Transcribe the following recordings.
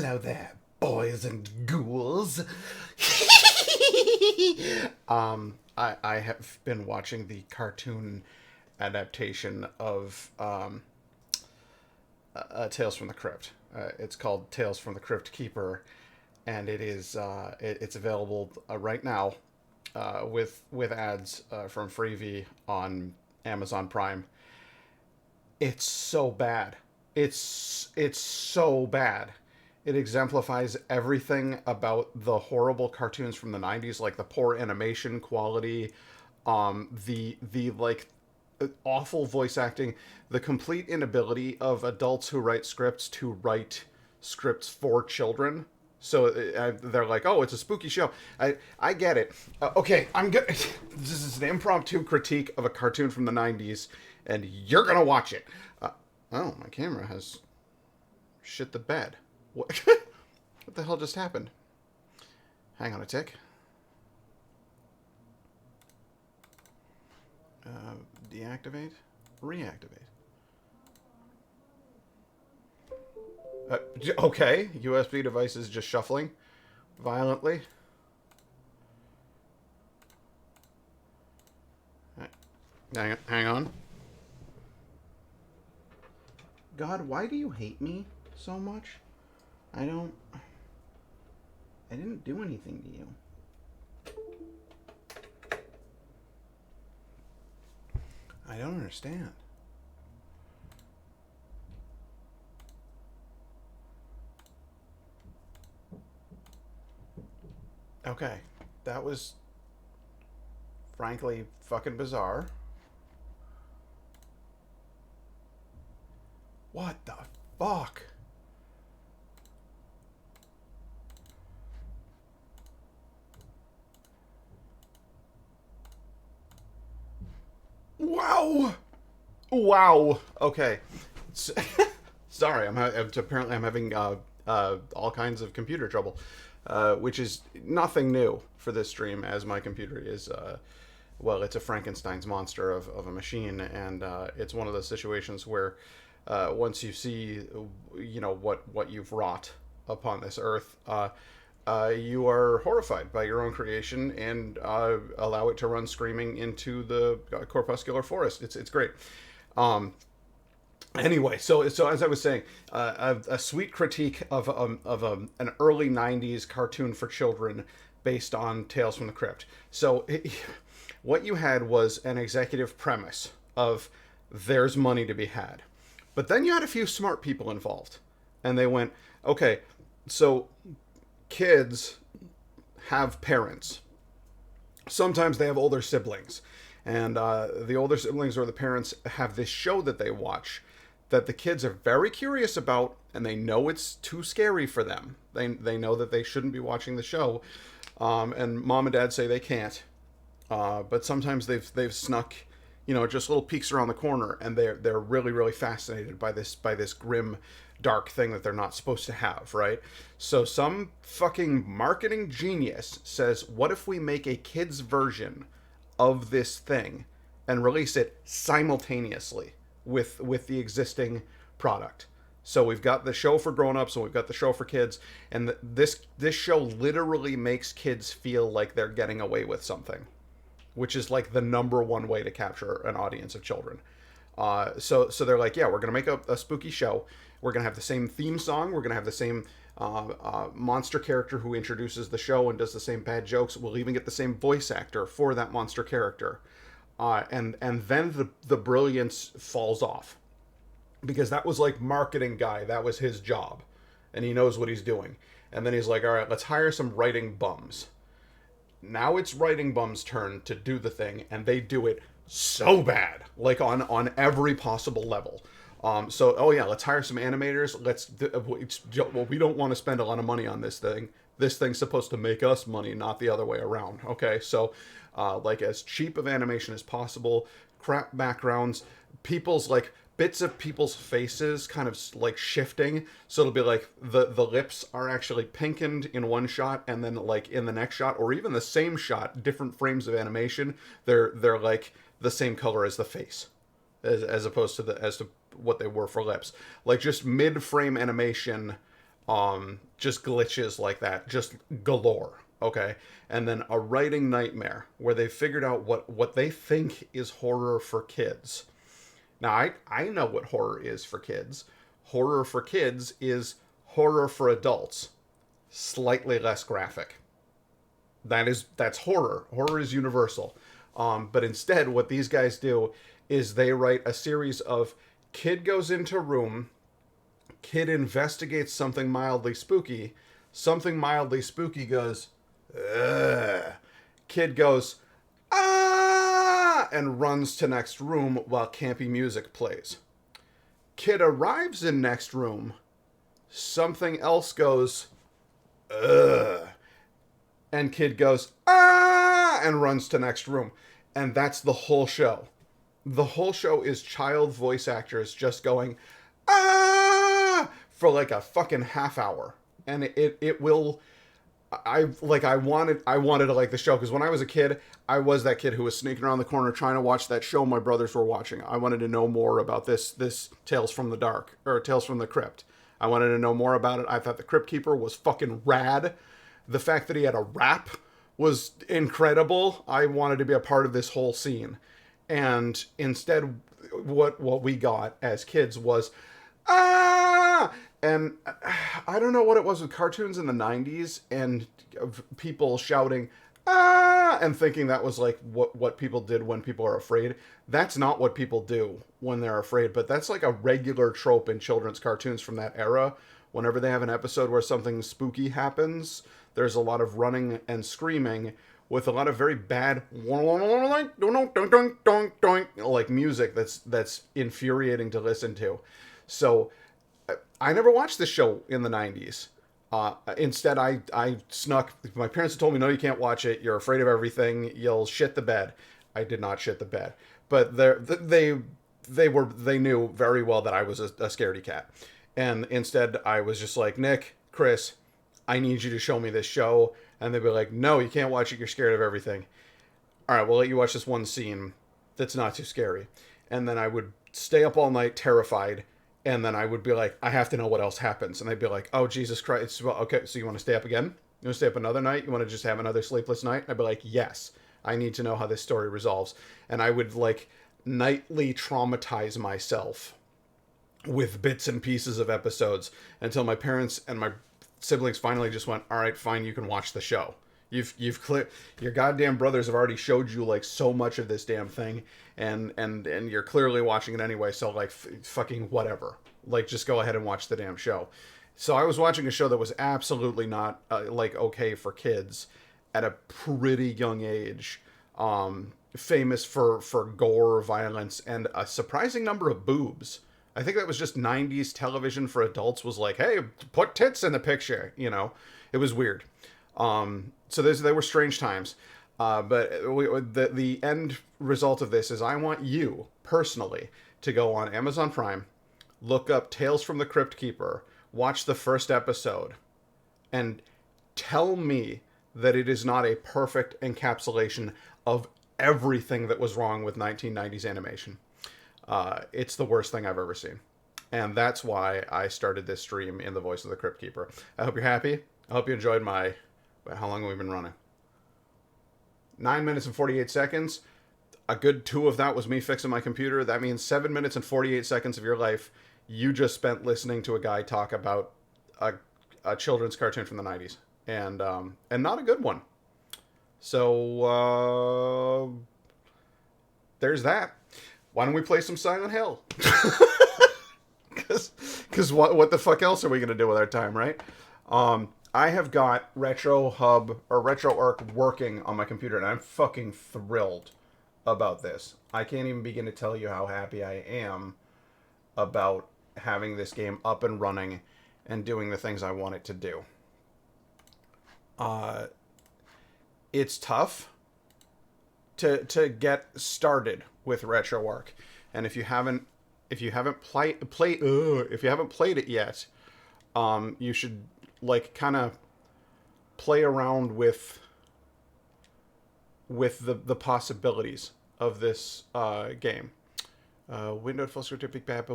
Hello there, boys and ghouls. I have been watching the cartoon adaptation of Tales from the Crypt. It's called Tales from the Crypt Keeper, and it's available right now with ads from Freevee on Amazon Prime. It's so bad. It's so bad. It exemplifies everything about the horrible cartoons from the 90s, like the poor animation quality, the like awful voice acting, the complete inability of adults who write scripts to write scripts for children. So they're like, "Oh, it's a spooky show." I get it. Okay, I'm good. This is an impromptu critique of a cartoon from the '90s, and you're gonna watch it. Oh, my camera has shit the bed. What? What the hell just happened? Hang on a tick. Deactivate, reactivate. Okay, USB device is just shuffling violently. Hang on. God, why do you hate me so much? I don't. I didn't do anything to you. I don't understand. Okay, that was frankly fucking bizarre. What the fuck? Wow! Wow. Okay. Sorry, apparently I'm having all kinds of computer trouble, which is nothing new for this stream, as my computer is. Well, it's a Frankenstein's monster of a machine, and it's one of those situations where once you see, what you've wrought upon this earth, you are horrified by your own creation and allow it to run screaming into the corpuscular forest. It's great. Um, anyway, so as I was saying, a sweet critique of an early '90s cartoon for children based on Tales from the Crypt. So what you had was an executive premise of there's money to be had, but then you had a few smart people involved, and they went, okay, so kids have parents. Sometimes they have older siblings, and the older siblings or the parents have this show that they watch that the kids are very curious about, and they know it's too scary for them. They know that they shouldn't be watching the show, and mom and dad say they can't. But sometimes they've snuck, just little peeks around the corner, and they're really really fascinated by this grim, dark thing that they're not supposed to have, right? So some fucking marketing genius says, "What if we make a kids version of this thing and release it simultaneously with the existing product?" So we've got the show for grown-ups and we've got the show for kids, and this show literally makes kids feel like they're getting away with something, which is like the number one way to capture an audience of children. So they're like, yeah, we're gonna make a spooky show. We're gonna have the same theme song. We're gonna have the same monster character who introduces the show and does the same bad jokes. We'll even get the same voice actor for that monster character, and then the brilliance falls off, because that was like marketing guy. That was his job, and he knows what he's doing. And then he's like, all right, let's hire some writing bums. Now it's writing bums' turn to do the thing, and they do it so bad, like on every possible level. So, oh yeah, let's hire some animators. Well, we don't want to spend a lot of money on this thing. This thing's supposed to make us money, not the other way around. Okay, so like as cheap of animation as possible, crap backgrounds, people's like bits of people's faces kind of like shifting, so it'll be like the lips are actually pinkened in one shot, and then like in the next shot, or even the same shot, different frames of animation, they're like the same color as the face, as opposed to what they were for lips. Like just mid frame animation, Just glitches like that, just galore. Okay, and then a writing nightmare where they figured out what they think is horror for kids. Now I know what horror is for kids. Horror for kids is horror for adults, slightly less graphic. That's horror. Horror is universal. But instead, what these guys do is they write a series of kid goes into room, kid investigates something mildly spooky goes, ugh. Kid goes, ah, and runs to next room while campy music plays. Kid arrives in next room, something else goes, ugh. And kid goes, ah, and runs to next room. And that's the whole show. The whole show is child voice actors just going, ah, for like a fucking half hour. And it will, I wanted to like the show, because when I was a kid, I was that kid who was sneaking around the corner trying to watch that show my brothers were watching. I wanted to know more about this Tales from the Dark, or Tales from the Crypt. I wanted to know more about it. I thought the Crypt Keeper was fucking rad. The fact that he had a rap was incredible. I wanted to be a part of this whole scene. And instead, what we got as kids was, ah! And I don't know what it was with cartoons in the 90s and people shouting, ah! And thinking that was like what people did when people are afraid. That's not what people do when they're afraid, but that's like a regular trope in children's cartoons from that era. Whenever they have an episode where something spooky happens, there's a lot of running and screaming with a lot of very bad like music that's infuriating to listen to. So I never watched this show in the 90s. Instead, I snuck. My parents told me, no, you can't watch it. You're afraid of everything. You'll shit the bed. I did not shit the bed. But they knew very well that I was a scaredy cat. And instead, I was just like, Nick, Chris, I need you to show me this show. And they'd be like, no, you can't watch it. You're scared of everything. All right, we'll let you watch this one scene that's not too scary. And then I would stay up all night terrified. And then I would be like, I have to know what else happens. And they'd be like, oh, Jesus Christ. Well, okay, so you want to stay up again? You want to stay up another night? You want to just have another sleepless night? I'd be like, yes. I need to know how this story resolves. And I would, like, nightly traumatize myself with bits and pieces of episodes until my parents and my siblings finally just went, all right, fine, you can watch the show. You've your goddamn brothers have already showed you like so much of this damn thing, and you're clearly watching it anyway, so like fucking whatever. Like, just go ahead and watch the damn show. So I was watching a show that was absolutely not like okay for kids at a pretty young age. Famous for gore, violence, and a surprising number of boobs. I think that was just 90s television for adults was like, hey, put tits in the picture, you know. It was weird. So they were strange times. But the end result of this is I want you, personally, to go on Amazon Prime, look up Tales from the Crypt Keeper, watch the first episode, and tell me that it is not a perfect encapsulation of everything that was wrong with 1990s animation. It's the worst thing I've ever seen. And that's why I started this stream in the voice of the Crypt Keeper. I hope you're happy. I hope you enjoyed my... How long have we been running? 9 minutes and 48 seconds. A good 2 of that was me fixing my computer. That means 7 minutes and 48 seconds of your life you just spent listening to a guy talk about a children's cartoon from the 90s. And not a good one. So, there's that. Why don't we play some Silent Hill? Because what the fuck else are we going to do with our time, right? I have got RetroHub or RetroArch working on my computer, and I'm fucking thrilled about this. I can't even begin to tell you how happy I am about having this game up and running and doing the things I want it to do. It's tough to get started with RetroArch, and if you haven't played it yet, you should like kind of play around with the possibilities of this game. Window full script big bad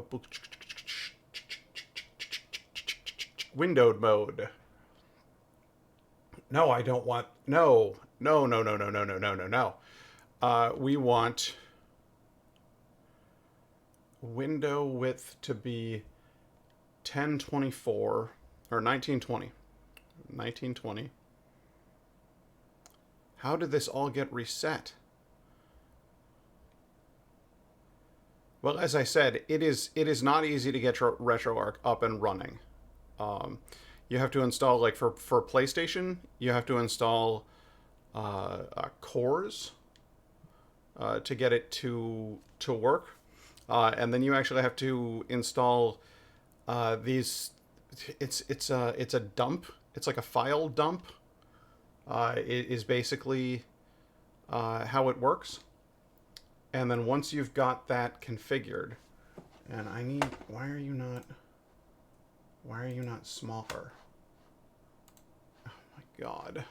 Windowed mode. No, I don't want... No. No, no, no, no, no, no, no, no, no. We want window width to be 1024 or 1920. 1920. How did this all get reset? Well, as I said, it is not easy to get RetroArch up and running. You have to install, like for PlayStation, you have to install cores to get it to work, and then you actually have to install these. It's a dump. It's like a file dump. It is basically how it works. And then once you've got that configured, and I need, why are you not smaller? Oh my God.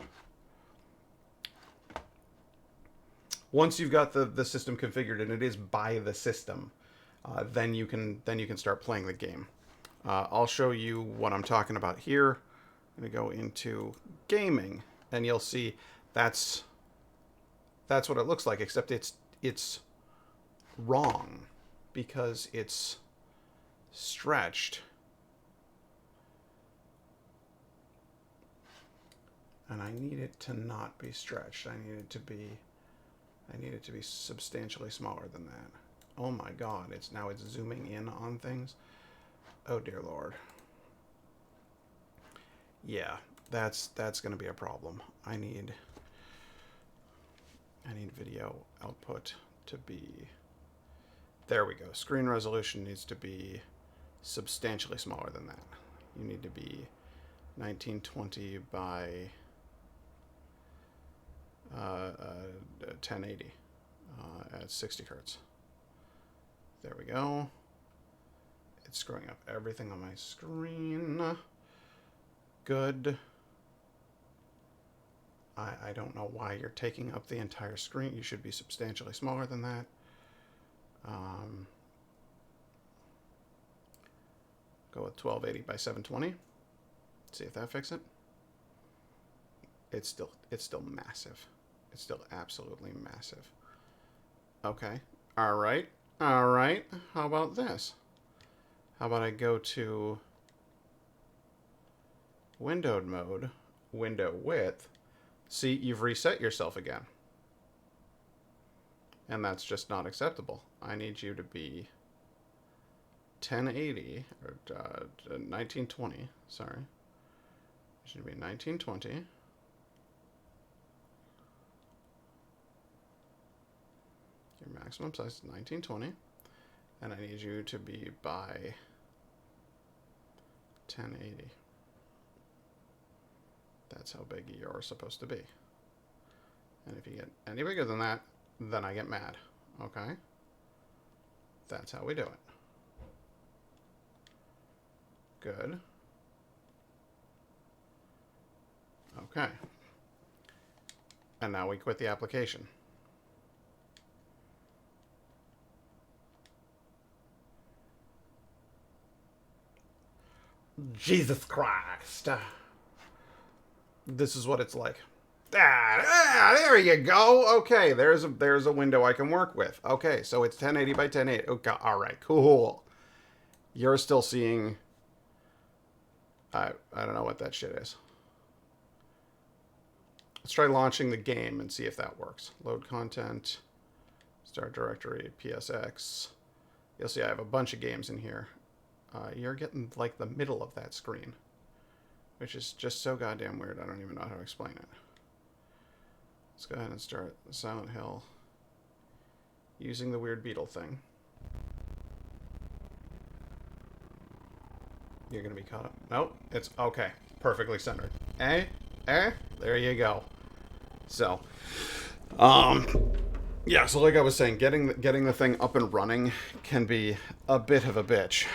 Once you've got the system configured and it is by the system, then you can start playing the game. I'll show you what I'm talking about here. I'm gonna go into gaming, and you'll see that's what it looks like, except it's wrong because it's stretched. And I need it to not be stretched. I need it to be substantially smaller than that. Oh my God, it's zooming in on things. Oh dear Lord. Yeah, that's going to be a problem. I need video output to be, there we go. Screen resolution needs to be substantially smaller than that. You need to be 1920 by 1080 at 60 hertz. There we go. It's screwing up everything on my screen. Good. I don't know why you're taking up the entire screen. You should be substantially smaller than that. Go with 1280 by 720. See if that fixes it. It's still massive. It's still absolutely massive. Okay. All right. All right. How about this? How about I go to windowed mode, window width. See, you've reset yourself again. And that's just not acceptable. I need you to be 1080 or 1920. Sorry. It should be 1920. Your maximum size is 1920. And I need you to be by 1080. That's how big you're supposed to be. And if you get any bigger than that, then I get mad. Okay? That's how we do it. Good. Okay. And now we quit the application. Jesus Christ. This is what it's like. There you go. Okay, there's a window I can work with. Okay, so it's 1080 by 1080. Okay, all right, cool. You're still seeing... I don't know what that shit is. Let's try launching the game and see if that works. Load content, start directory, PSX. You'll see I have a bunch of games in here. You're getting like the middle of that screen, which is just so goddamn weird. I don't even know how to explain it. Let's go ahead and start Silent Hill using the weird beetle thing. You're gonna be caught up. Nope, it's okay. Perfectly centered. There you go. So, yeah, so like I was saying, getting the thing up and running can be a bit of a bitch.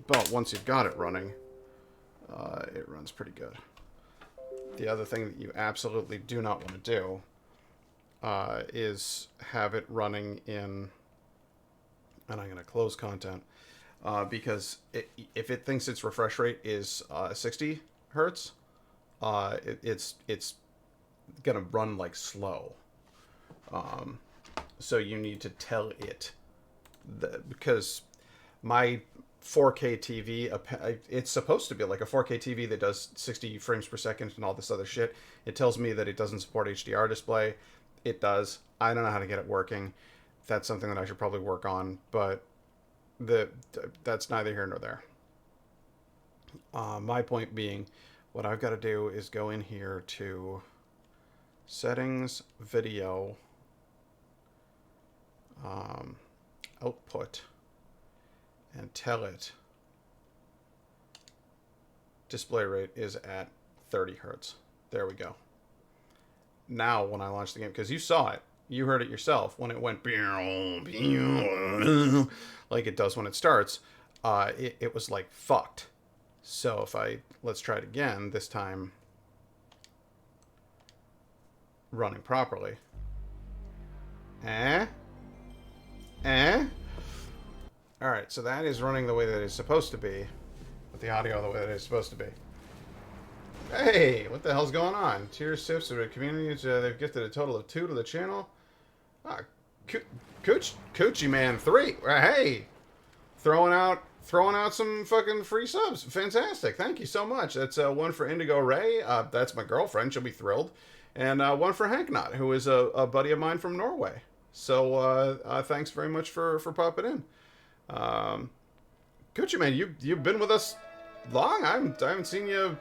But once you've got it running, it runs pretty good. The other thing that you absolutely do not want to do is have it running in, and I'm going to close content, because if it thinks its refresh rate is 60 hertz, it's gonna run like slow. Um, so you need to tell it because my 4K TV, it's supposed to be like a 4K TV that does 60 frames per second and all this other shit. It tells me that it doesn't support HDR display. It does. I don't know how to get it working. That's something that I should probably work on, but that's neither here nor there. My point being, what I've got to do is go in here to settings, video, output, and tell it display rate is at 30 hertz. There we go. Now when I launch the game, because you saw it, you heard it yourself when it went like it does when it starts, it was like fucked. So if let's try it again, this time running properly. Alright, so that is running the way that it's supposed to be. With the audio the way that it's supposed to be. Hey, what the hell's going on? Tier Sips are a community. They've gifted a total of 2 to the channel. Coochie Man 3. Hey, throwing out some fucking free subs. Fantastic. Thank you so much. That's one for Indigo Ray. That's my girlfriend. She'll be thrilled. And one for Hank Knot, who is a buddy of mine from Norway. So thanks very much for popping in. Coochie Man, you've been with us long. I haven't seen you.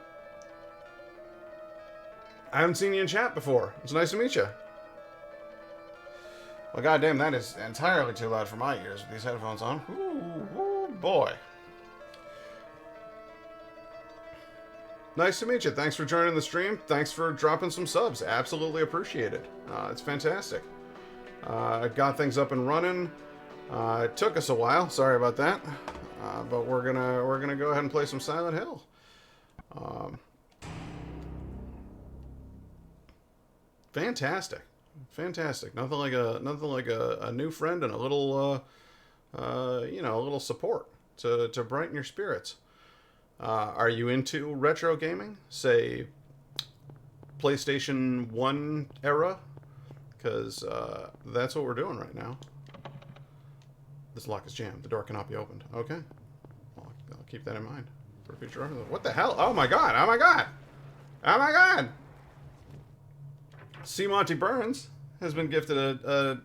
I haven't seen you in chat before. It's nice to meet you. Well, goddamn, that is entirely too loud for my ears with these headphones on. Ooh, boy. Nice to meet you. Thanks for joining the stream. Thanks for dropping some subs. Absolutely appreciate it. It's fantastic. I got things up and running. It took us a while. Sorry about that. But we're gonna go ahead and play some Silent Hill. Fantastic. Nothing like a new friend and a little a little support to brighten your spirits. Are you into retro gaming? Say PlayStation 1 era? Because that's what we're doing right now. This lock is jammed. The door cannot be opened. Okay. Well, I'll keep that in mind for future reference. What the hell? Oh my god! Oh my god! Oh my god! C. Monty Burns has been gifted a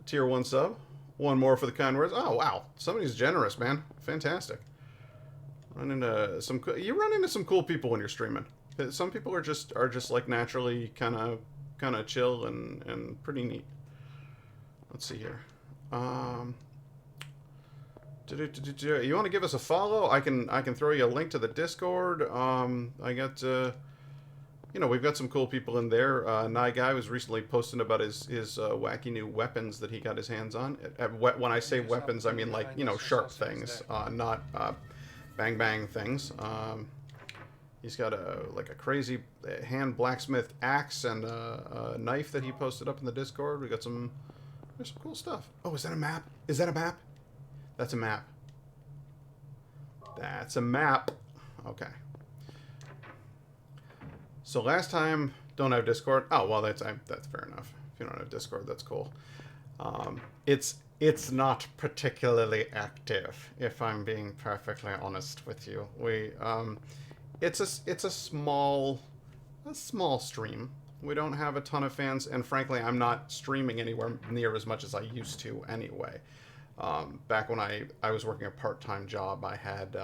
tier 1 sub. One more for the kind words. Oh wow, somebody's generous, man. Fantastic. You run into some cool people when you're streaming. Some people are just like naturally kind of chill and pretty neat. Let's see here. You want to give us a follow? I can throw you a link to the Discord. I got we've got some cool people in there. Nye Guy was recently posting about his wacky new weapons that he got his hands on. When I say weapons, I mean like sharp things, not bang bang things. He's got a crazy hand blacksmith axe and a knife that he posted up in the Discord. There's some cool stuff. Oh, is that a map? Is that a map? That's a map. That's a map. Okay. So last time, don't have Discord. Oh well, that's fair enough. If you don't have Discord, that's cool. It's not particularly active, if I'm being perfectly honest with you. It's a small stream. We don't have a ton of fans, and frankly, I'm not streaming anywhere near as much as I used to anyway. Back when I was working a part-time job, I had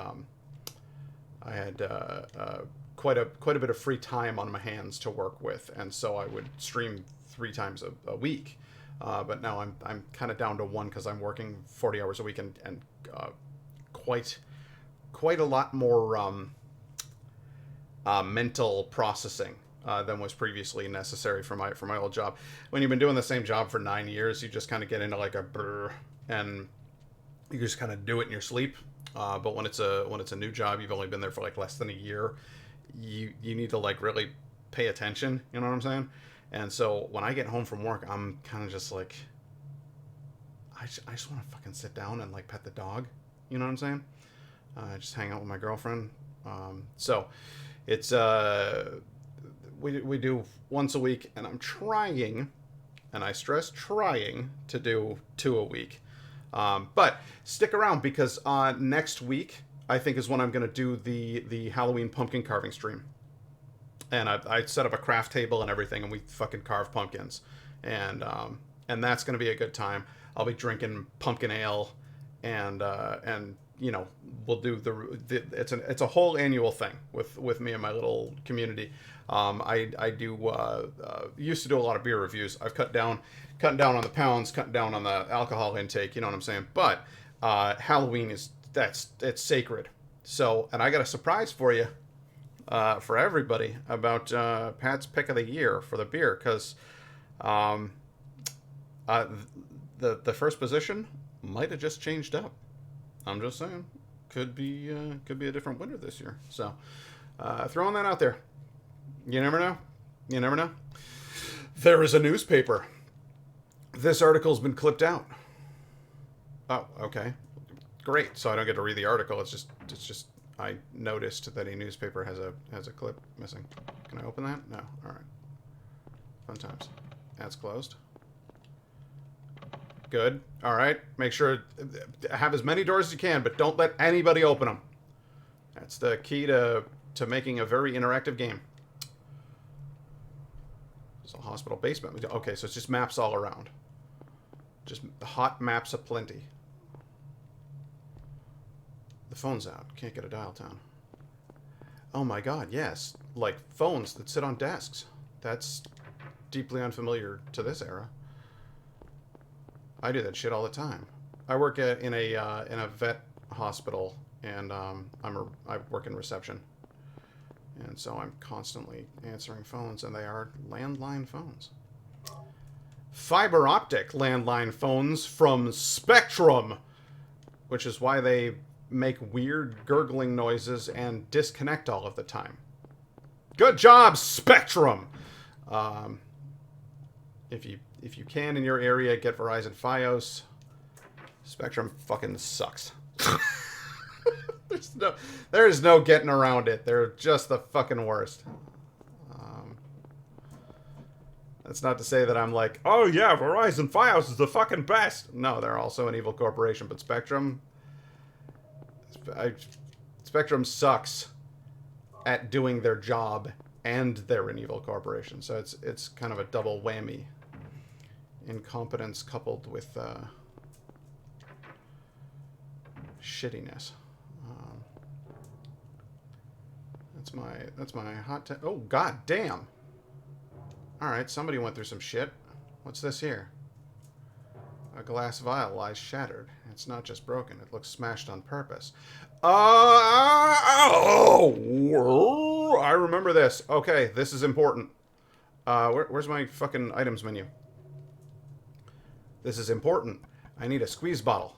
quite a bit of free time on my hands to work with, and so I would stream 3 times a week. But now I'm kind of down to 1 because I'm working 40 hours a week and quite a lot more mental processing than was previously necessary for my old job. When you've been doing the same job for 9 years, you just kind of get into like a brr, and you just kind of do it in your sleep. But when it's a new job, you've only been there for like less than a year. You need to like really pay attention. You know what I'm saying? And so when I get home from work, I'm kind of just like, I just want to fucking sit down and like pet the dog. You know what I'm saying? Just hang out with my girlfriend. So it's we do once a week, and I'm trying, and I stress trying, to do 2 a week. But stick around because next week I think is when I'm going to do the Halloween pumpkin carving stream. And I set up a craft table and everything, and we fucking carve pumpkins, and that's going to be a good time. I'll be drinking pumpkin ale, and you know, we'll do it's a whole annual thing with me and my little community. I do used to do a lot of beer reviews. I've cutting down on the pounds, cutting down on the alcohol intake. You know what I'm saying? But Halloween it's sacred. So, and I got a surprise for you. For everybody about Pat's pick of the year for the beer, because the first position might have just changed up. I'm just saying, could be a different winner this year. So throwing that out there. You never know. You never know. There is a newspaper. This article's been clipped out. Oh, okay, great. So I don't get to read the article. It's just I noticed that a newspaper has a clip missing. Can I open that? No. All right. Fun times. That's closed. Good. All right. Make sure have as many doors as you can, but don't let anybody open them. That's the key to making a very interactive game. There's a hospital basement. Okay, so it's just maps all around. Just hot maps aplenty. The phone's out. Can't get a dial tone. Oh my god, yes. Like phones that sit on desks. That's deeply unfamiliar to this era. I do that shit all the time. I work in a vet hospital, and I work in reception. And so I'm constantly answering phones, and they are landline phones. Fiber optic landline phones from Spectrum, which is why they make weird gurgling noises and disconnect all of the time. Good job, Spectrum! If you can in your area, get Verizon Fios. Spectrum fucking sucks. There's no getting around it. They're just the fucking worst. That's not to say that I'm like, oh yeah, Verizon Fios is the fucking best. No, they're also an evil corporation, but Spectrum sucks at doing their job, and they're an evil corporation. So it's kind of a double whammy. Incompetence coupled with shittiness. That's my hot take. Oh god damn! All right, somebody went through some shit. What's this here? A glass vial lies shattered. It's not just broken, it looks smashed on purpose. Oh, I remember this. Okay, this is important. Where's my fucking items menu? This is important. I need a squeeze bottle.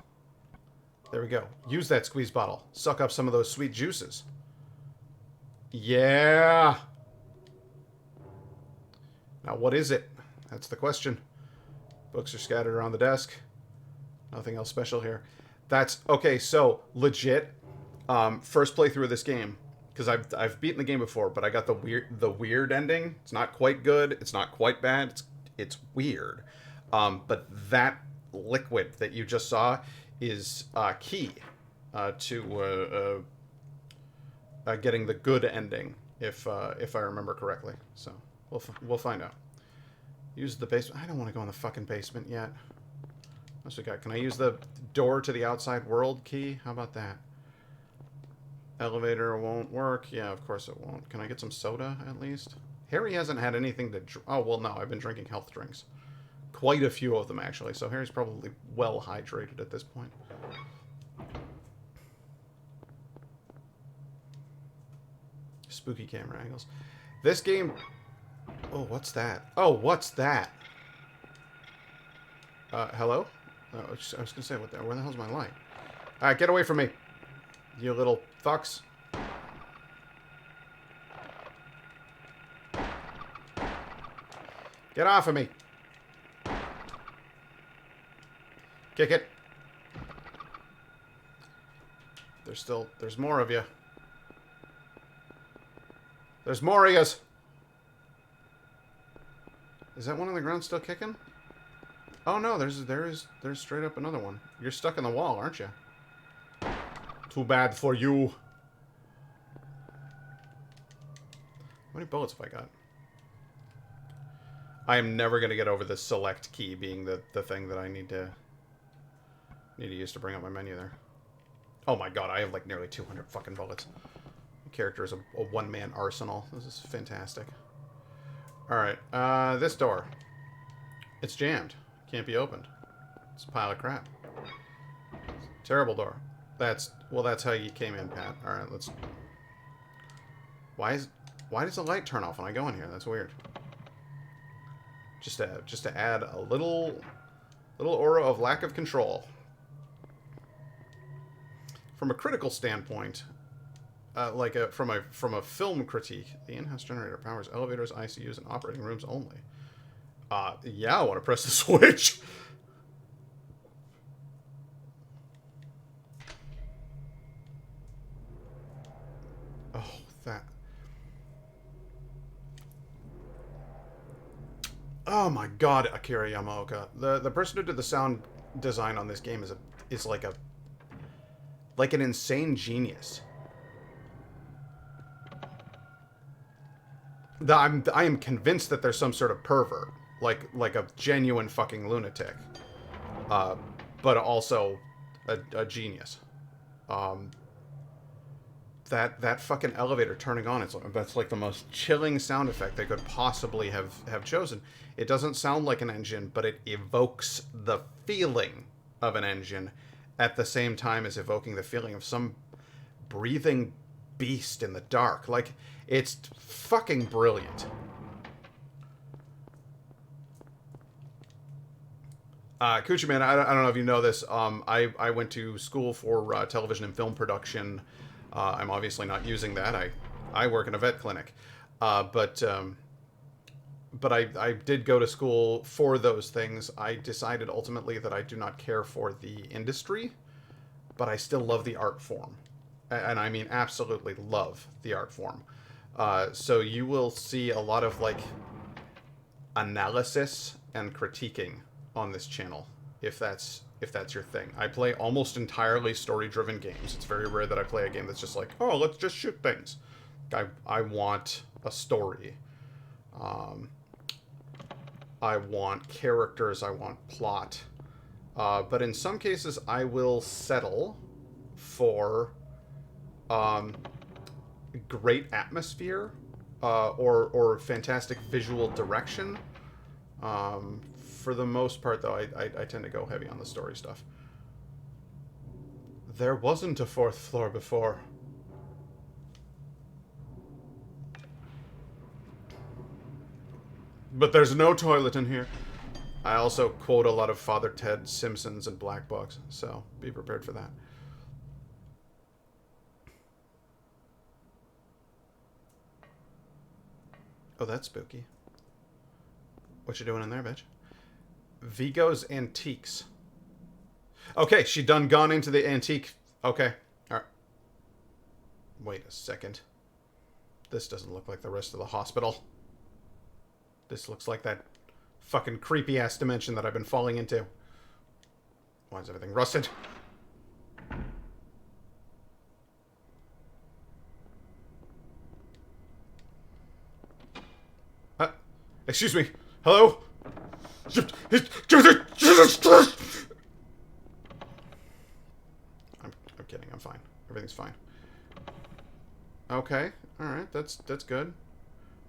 There we go. Use that squeeze bottle. Suck up some of those sweet juices. Yeah. Now, what is it? That's the question. Books are scattered around the desk. Nothing else special here. That's okay. So legit, first playthrough of this game, because I've beaten the game before, but I got the weird ending. It's not quite good. It's not quite bad. It's weird. But that liquid that you just saw is key to getting the good ending, if I remember correctly. So we'll find out. Use the basement. I don't want to go in the fucking basement yet. What's we got? Can I use the door to the outside world key? How about that? Elevator won't work. Yeah, of course it won't. Can I get some soda at least? Harry hasn't had anything to oh, well, no. I've been drinking health drinks. Quite a few of them, actually. So Harry's probably well hydrated at this point. Spooky camera angles. This game... Oh, what's that? Oh, what's that? Hello? I was going to say, where the hell's my light? Alright, get away from me. You little fucks. Get off of me. Kick it. There's more of you. There's more of yous. Is that one on the ground still kicking? Oh no, there's straight up another one. You're stuck in the wall, aren't you? Too bad for you. How many bullets have I got? I am never going to get over the select key being the thing that I need to use to bring up my menu there. Oh my god, I have like nearly 200 fucking bullets. My character is a one-man arsenal. This is fantastic. Alright, this door. It's jammed. Can't be opened. It's a pile of crap. Terrible door. That's how you came in, Pat. Alright, let's... Why does the light turn off when I go in here? That's weird. Just to add a little aura of lack of control. From a critical standpoint, from a film critique, the in-house generator powers elevators, ICUs, and operating rooms only. Yeah, I want to press the switch. Oh, that. Oh my god, Akira Yamaoka. The person who did the sound design on this game is like an insane genius. I am convinced that there's some sort of pervert, like a genuine fucking lunatic, but also a genius. That fucking elevator turning on, that's like the most chilling sound effect they could possibly have chosen. It doesn't sound like an engine, but it evokes the feeling of an engine at the same time as evoking the feeling of some breathing beast in the dark. Like, it's fucking brilliant. Coochie Man, I don't know if you know this. I went to school for television and film production. I'm obviously not using that. I work in a vet clinic. But I did go to school for those things. I decided ultimately that I do not care for the industry, but I still love the art form. And I mean absolutely love the art form. So you will see a lot of like analysis and critiquing on this channel, if that's your thing. I play almost entirely story-driven games. It's very rare that I play a game that's just like, oh, let's just shoot things. I want a story. I want characters. I want plot. But in some cases, I will settle for great atmosphere or fantastic visual direction. For the most part, though, I tend to go heavy on the story stuff. There wasn't a fourth floor before. But there's no toilet in here. I also quote a lot of Father Ted, Simpsons, and Black Books, so be prepared for that. Oh, that's spooky. What you doing in there, bitch? Vigo's Antiques. Okay, she done gone into the antique. Okay. Alright. Wait a second. This doesn't look like the rest of the hospital. This looks like that fucking creepy-ass dimension that I've been falling into. Why is everything rusted? Excuse me. Hello? I'm kidding. I'm fine. Everything's fine. Okay. Alright. That's good.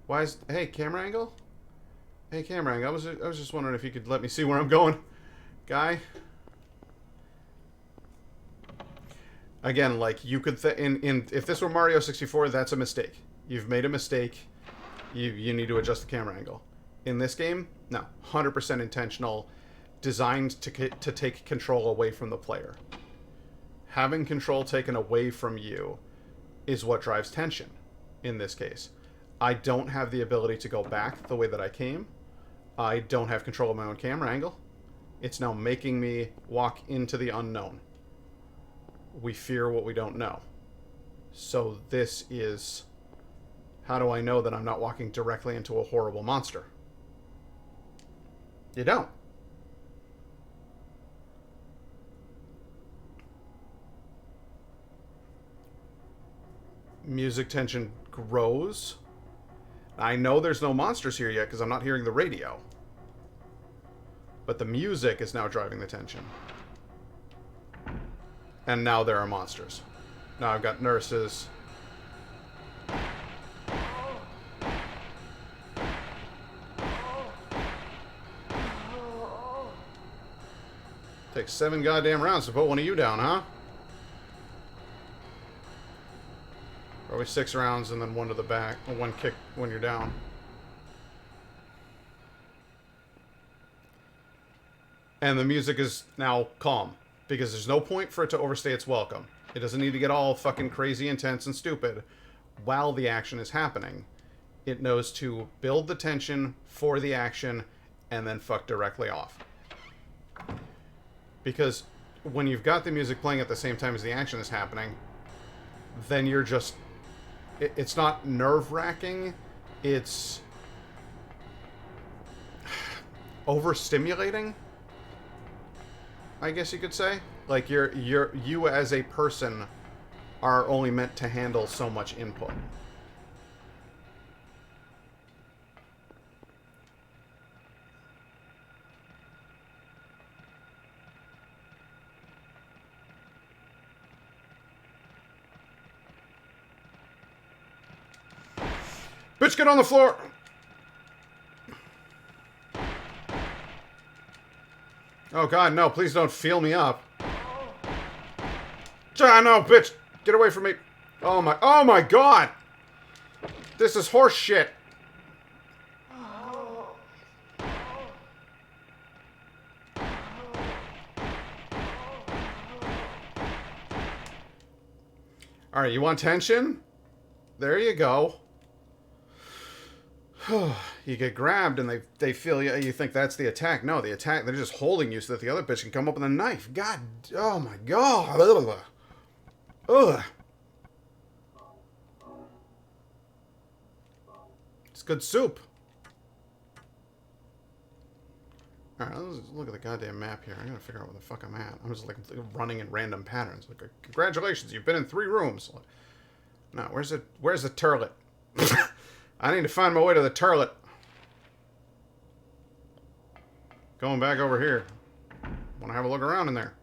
Why is... Hey, camera angle? Hey, camera angle. I was just wondering if you could let me see where I'm going. Guy? Again, like, you could... if this were Mario 64, that's a mistake. You've made a mistake. You need to adjust the camera angle. In this game, no. 100% intentional. Designed to take control away from the player. Having control taken away from you is what drives tension in this case. I don't have the ability to go back the way that I came. I don't have control of my own camera angle. It's now making me walk into the unknown. We fear what we don't know. So this is... How do I know that I'm not walking directly into a horrible monster? You don't. Music tension grows. I know there's no monsters here yet because I'm not hearing the radio. But the music is now driving the tension. And now there are monsters. Now I've got nurses. Takes 7 goddamn rounds to put one of you down, huh? Probably 6 rounds and then 1 to the back. Or 1 kick when you're down. And the music is now calm. Because there's no point for it to overstay its welcome. It doesn't need to get all fucking crazy, intense, and stupid while the action is happening. It knows to build the tension for the action and then fuck directly off. Because when you've got the music playing at the same time as the action is happening, then you're just... It's not nerve-wracking. It's... overstimulating, I guess you could say. Like, you as a person are only meant to handle so much input. Bitch, get on the floor! Oh god, no, please don't feel me up. No, bitch! Get away from me! Oh my god! This is horse shit! Alright, you want tension? There you go. You get grabbed and they feel you. You think that's the attack. No, the attack, they're just holding you so that the other bitch can come up with a knife. God, oh my god. Ugh. It's good soup. Alright, let's look at the goddamn map here. I gotta figure out where the fuck I'm at. I'm just like running in random patterns. Like, congratulations, you've been in 3 rooms. No, where's the turlet? I need to find my way to the turlet. Going back over here. Want to have a look around in there.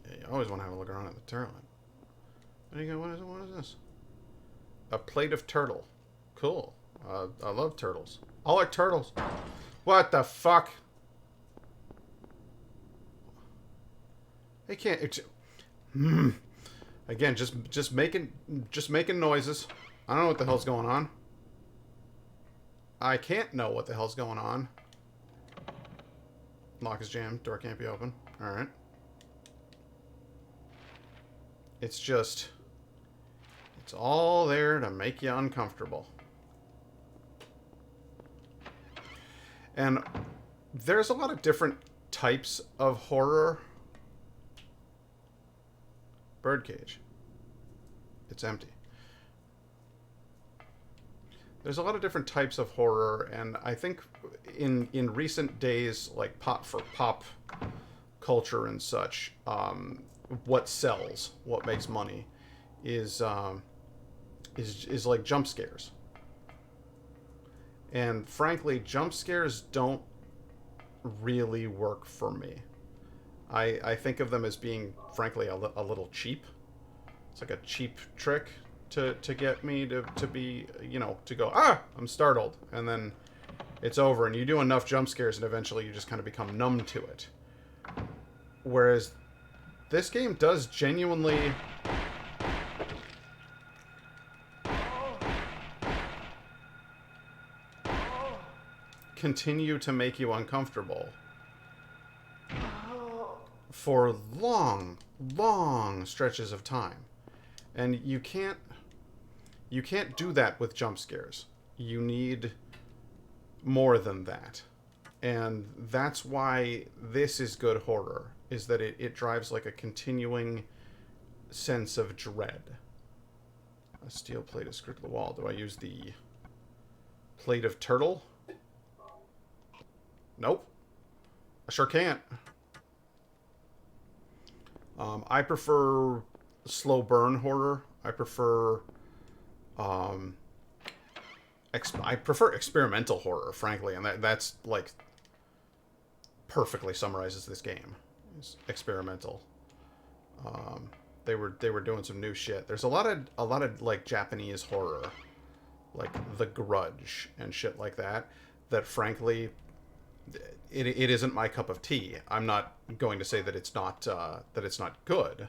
Yeah, you always want to have a look around at the turlet. There you go. What is this? A plate of turtle. Cool. I love turtles. I like turtles. What the fuck? They can't... Again, just making noises. I don't know what the hell's going on. I can't know what the hell's going on. Lock is jammed. Door can't be open. Alright. It's just... It's all there to make you uncomfortable. And there's a lot of different types of horror. Birdcage. It's empty. There's a lot of different types of horror, and I think in recent days, like pop culture and such, what sells, what makes money, is like jump scares. And frankly, jump scares don't really work for me. I think of them as being, frankly, a little cheap. It's like a cheap trick to get me to be, you know, to go, I'm startled. And then it's over. And you do enough jump scares and eventually you just kind of become numb to it. Whereas this game does genuinely... continue to make you uncomfortable. For long stretches of time. And you can't do that with jump scares. You need more than that. And that's why this is good horror, is that it drives like a continuing sense of dread. A steel plate is screwed to the wall. Do I use the plate of turtle? Nope. I sure can't. I prefer slow burn horror. I prefer experimental horror, frankly, and that's like perfectly summarizes this game. It's experimental. They were doing some new shit. There's a lot of like Japanese horror, like The Grudge and shit like that. That frankly, it isn't my cup of tea. I'm not going to say that it's not good.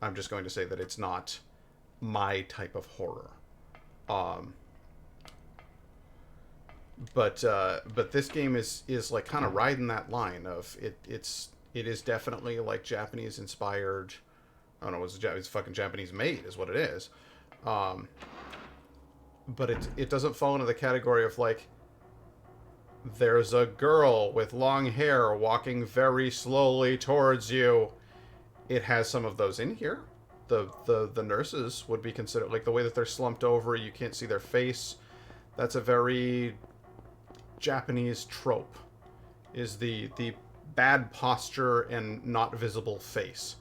I'm just going to say that it's not my type of horror. But this game is like kind of riding that line of it is definitely like Japanese inspired. I don't know, it's fucking Japanese made is what it is. But it doesn't fall into the category of like there's a girl with long hair walking very slowly towards you. It has some of those in here. The nurses would be considered, like the way that they're slumped over, you can't see their face. That's a very Japanese trope, is the bad posture and not visible face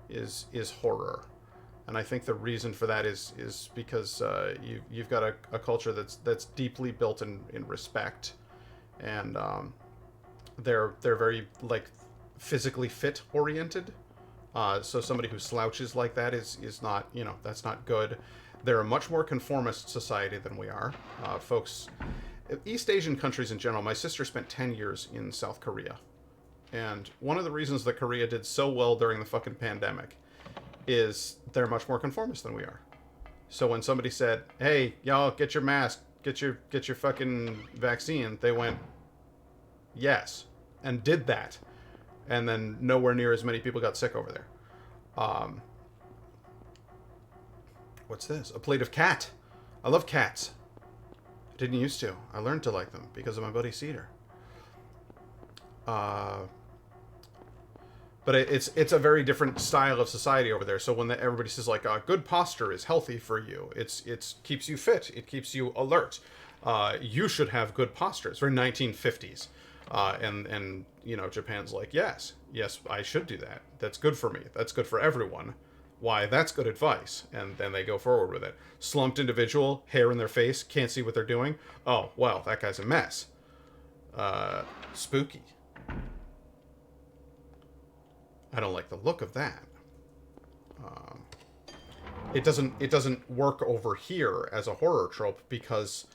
is horror. And I think the reason for that is because you've got a culture that's deeply built in respect, and they're very like physically fit oriented. So somebody who slouches like that is not, that's not good. They're a much more conformist society than we are. Folks, East Asian countries in general, my sister spent 10 years in South Korea. And one of the reasons that Korea did so well during the fucking pandemic is they're much more conformist than we are. So when somebody said, hey, y'all, get your mask, get your fucking vaccine, they went, yes, and did that. And then nowhere near as many people got sick over there. What's this? A plate of cat. I love cats. I didn't used to. I learned to like them because of my buddy Cedar. But it's a very different style of society over there. So when everybody says like good posture is healthy for you, it's keeps you fit, it keeps you alert. You should have good posture. It's very 1950s. And Japan's like, yes, I should do that. That's good for me. That's good for everyone. Why, that's good advice. And then they go forward with it. Slumped individual, hair in their face, can't see what they're doing. Oh, well, that guy's a mess. Spooky. I don't like the look of that. It doesn't work over here as a horror trope because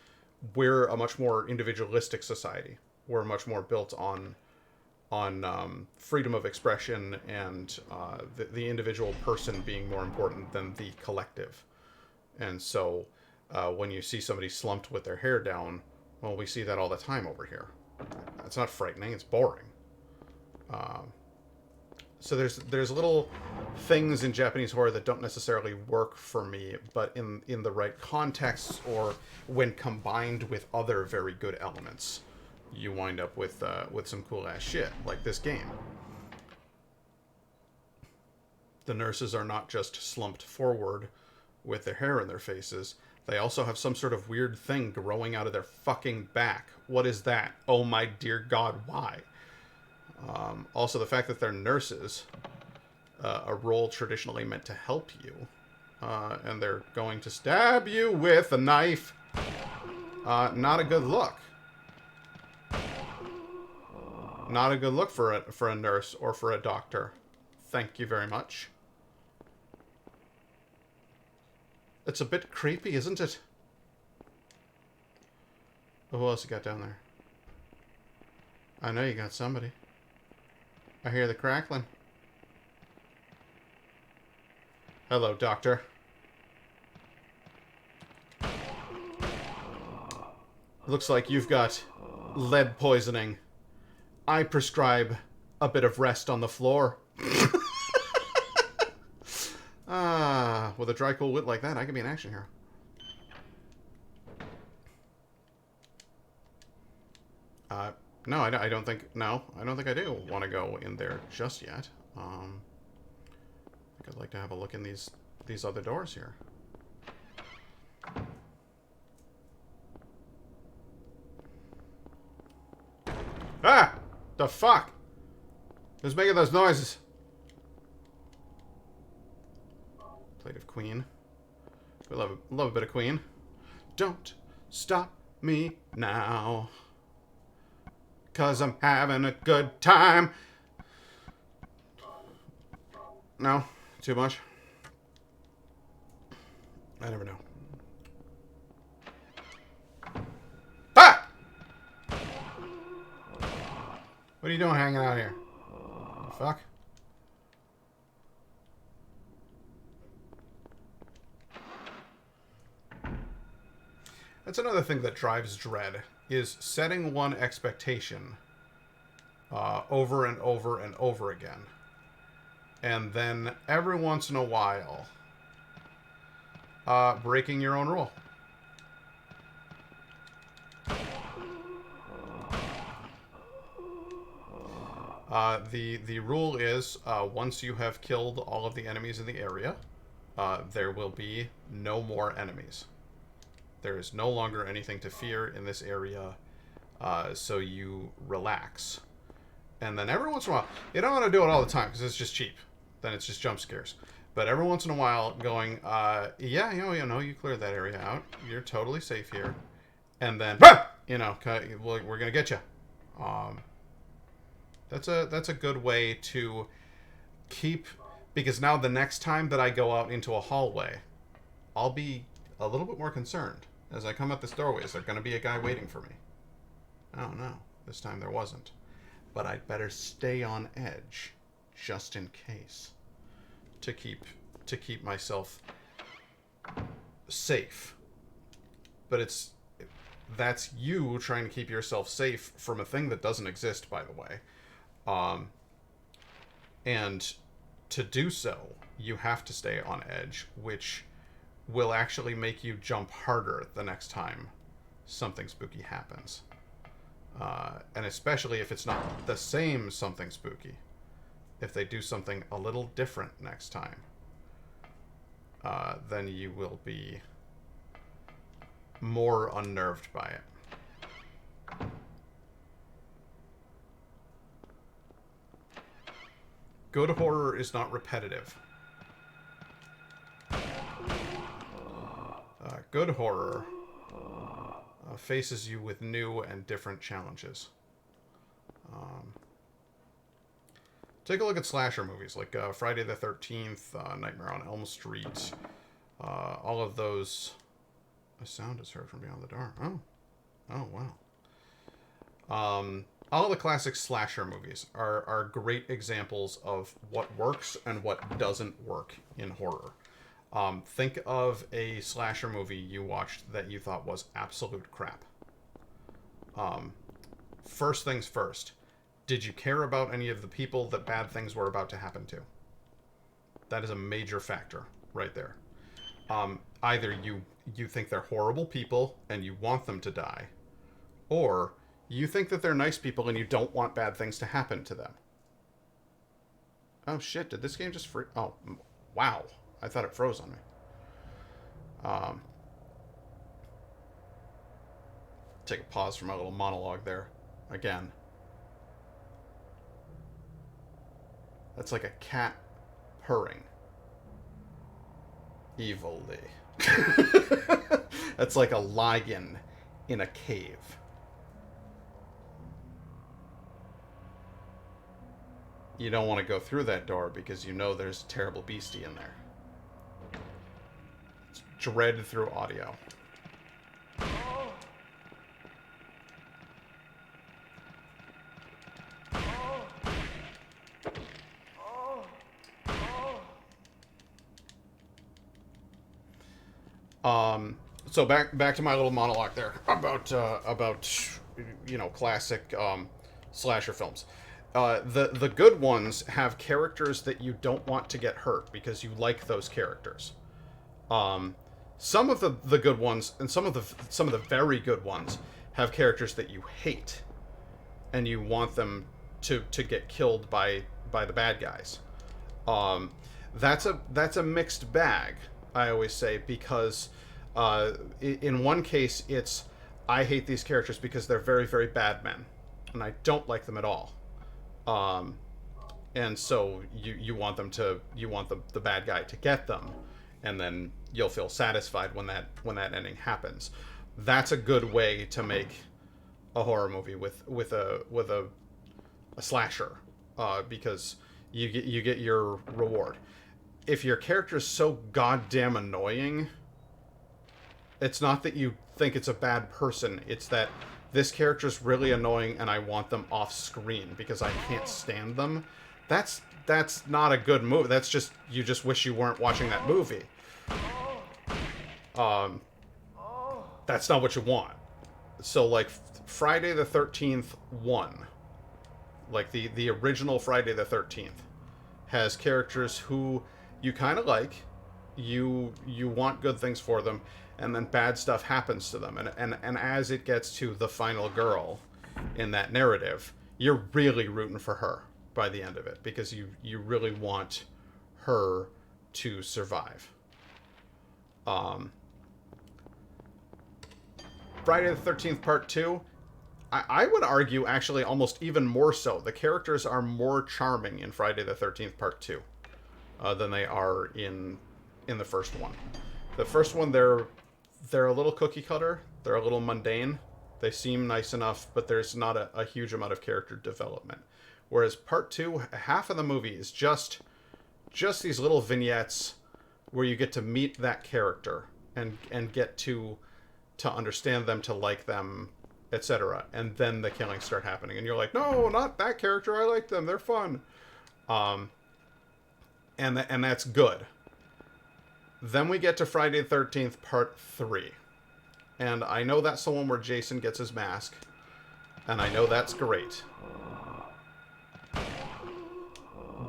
we're a much more individualistic society. We're much more built on freedom of expression and the individual person being more important than the collective. And so when you see somebody slumped with their hair down, well, we see that all the time over here. It's not frightening, it's boring. So there's little things in Japanese horror that don't necessarily work for me, but in the right context or when combined with other very good elements, you wind up with some cool ass shit like this game. The nurses are not just slumped forward with their hair in their faces. They also have some sort of weird thing growing out of their fucking back. What is that? Oh my dear God, why? Also, the fact that they're nurses, a role traditionally meant to help you, and they're going to stab you with a knife. Not a good look. Not a good look for a nurse or for a doctor. Thank you very much. It's a bit creepy, isn't it? Oh, who else you got down there? I know you got somebody. I hear the crackling. Hello, doctor. Looks like you've got lead poisoning. I prescribe a bit of rest on the floor. With a dry, cool wit like that, I can be an action hero. No, I don't think... No, I don't think I do want to go in there just yet. I think I'd like to have a look in these other doors here. Ah! The fuck? Who's making those noises? Plate of Queen. We love a bit of Queen. Don't stop me now, 'cause I'm having a good time. No? Too much? I never know. Ah! What are you doing hanging out here? The fuck? That's another thing that drives dread, is setting one expectation over and over and over again. And then every once in a while, breaking your own rule. The rule is, once you have killed all of the enemies in the area, there will be no more enemies. There is no longer anything to fear in this area, so you relax. And then every once in a while, you don't want to do it all the time, because it's just cheap. Then it's just jump scares. But every once in a while, going, yeah, you know, you cleared that area out. You're totally safe here. And then, you know, we're going to get you. That's a good way to keep... Because now the next time that I go out into a hallway, I'll be a little bit more concerned. As I come out this doorway, is there going to be a guy waiting for me? Oh, no. This time there wasn't. But I'd better stay on edge, just in case, to keep myself safe. But that's you trying to keep yourself safe from a thing that doesn't exist, by the way. And to do so, you have to stay on edge, which will actually make you jump harder the next time something spooky happens. And especially if it's not the same something spooky. If they do something a little different next time, then you will be more unnerved by it. Good horror is not repetitive. Good horror faces you with new and different challenges. Take a look at slasher movies like Friday the 13th, Nightmare on Elm Street, all of those. A sound is heard from beyond the door. Oh wow. All the classic slasher movies are great examples of what works and what doesn't work in horror. Think of a slasher movie you watched that you thought was absolute crap. First things first. Did you care about any of the people that bad things were about to happen to? That is a major factor right there. Either you think they're horrible people and you want them to die, or you think that they're nice people and you don't want bad things to happen to them. Oh shit, did this game just freeze? Oh, wow. I thought it froze on me. Take a pause from my little monologue there. Again. That's like a cat purring. Evilly. That's like a lion in a cave. You don't want to go through that door because you know there's a terrible beastie in there. It's dread through audio. So back to my little monologue there about you know, classic slasher films. The good ones have characters that you don't want to get hurt because you like those characters. Some of the good ones and some of the very good ones have characters that you hate and you want them to get killed by the bad guys. Um, that's a mixed bag. I always say, because in one case it's, I hate these characters because they're very very bad men, and I don't like them at all. Um, and so you want them to, you want the bad guy to get them, and then you'll feel satisfied when that ending happens. That's a good way to make a horror movie with a slasher, because you get your reward. If your character is so goddamn annoying, it's not that you think it's a bad person, it's that this character is really annoying and I want them off screen because I can't stand them. That's not a good move. That's just, you just wish you weren't watching that movie. Um, that's not what you want. So like Friday the 13th 1, like the original Friday the 13th, has characters who you kind of like, you want good things for them, and then bad stuff happens to them, and as it gets to the final girl in that narrative, you're really rooting for her by the end of it, because you really want her to survive. Friday the 13th Part 2, I would argue actually almost even more so. The characters are more charming in Friday the 13th Part 2 than they are in the first one. The first one, they're a little cookie cutter. They're a little mundane. They seem nice enough, but there's not a huge amount of character development. Whereas Part 2, half of the movie is just these little vignettes where you get to meet that character and get to understand them, to like them, etc. And then the killings start happening, and you're like, no, not that character. I like them. They're fun. And that's good. Then we get to Friday the 13th Part 3. And I know that's the one where Jason gets his mask. And I know that's great.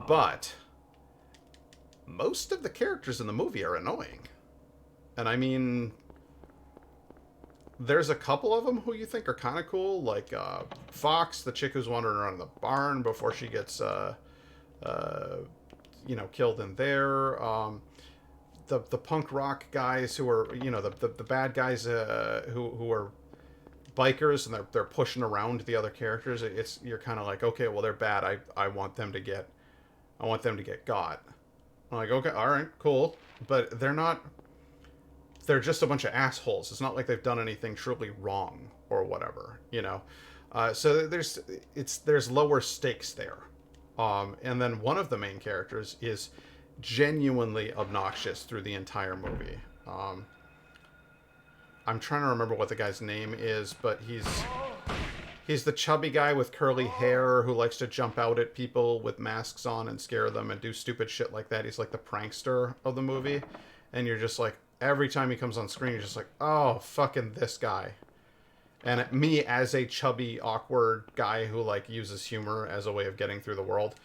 But most of the characters in the movie are annoying. And I mean, there's a couple of them who you think are kind of cool, like Fox, the chick who's wandering around the barn before she gets killed in there. The punk rock guys who are, the bad guys who are bikers, and they're pushing around the other characters. You're kind of like, okay, well, they're bad. I want them to get got. I'm like, okay, all right, cool, but they're not. They're just a bunch of assholes. It's not like they've done anything truly wrong or whatever, So there's lower stakes there. And then one of the main characters is genuinely obnoxious through the entire movie. I'm trying to remember what the guy's name is, but he's the chubby guy with curly hair who likes to jump out at people with masks on and scare them and do stupid shit like that. He's like the prankster of the movie, and you're just like, every time he comes on screen, you're just like, oh, fucking this guy. And me, as a chubby, awkward guy who like uses humor as a way of getting through the world,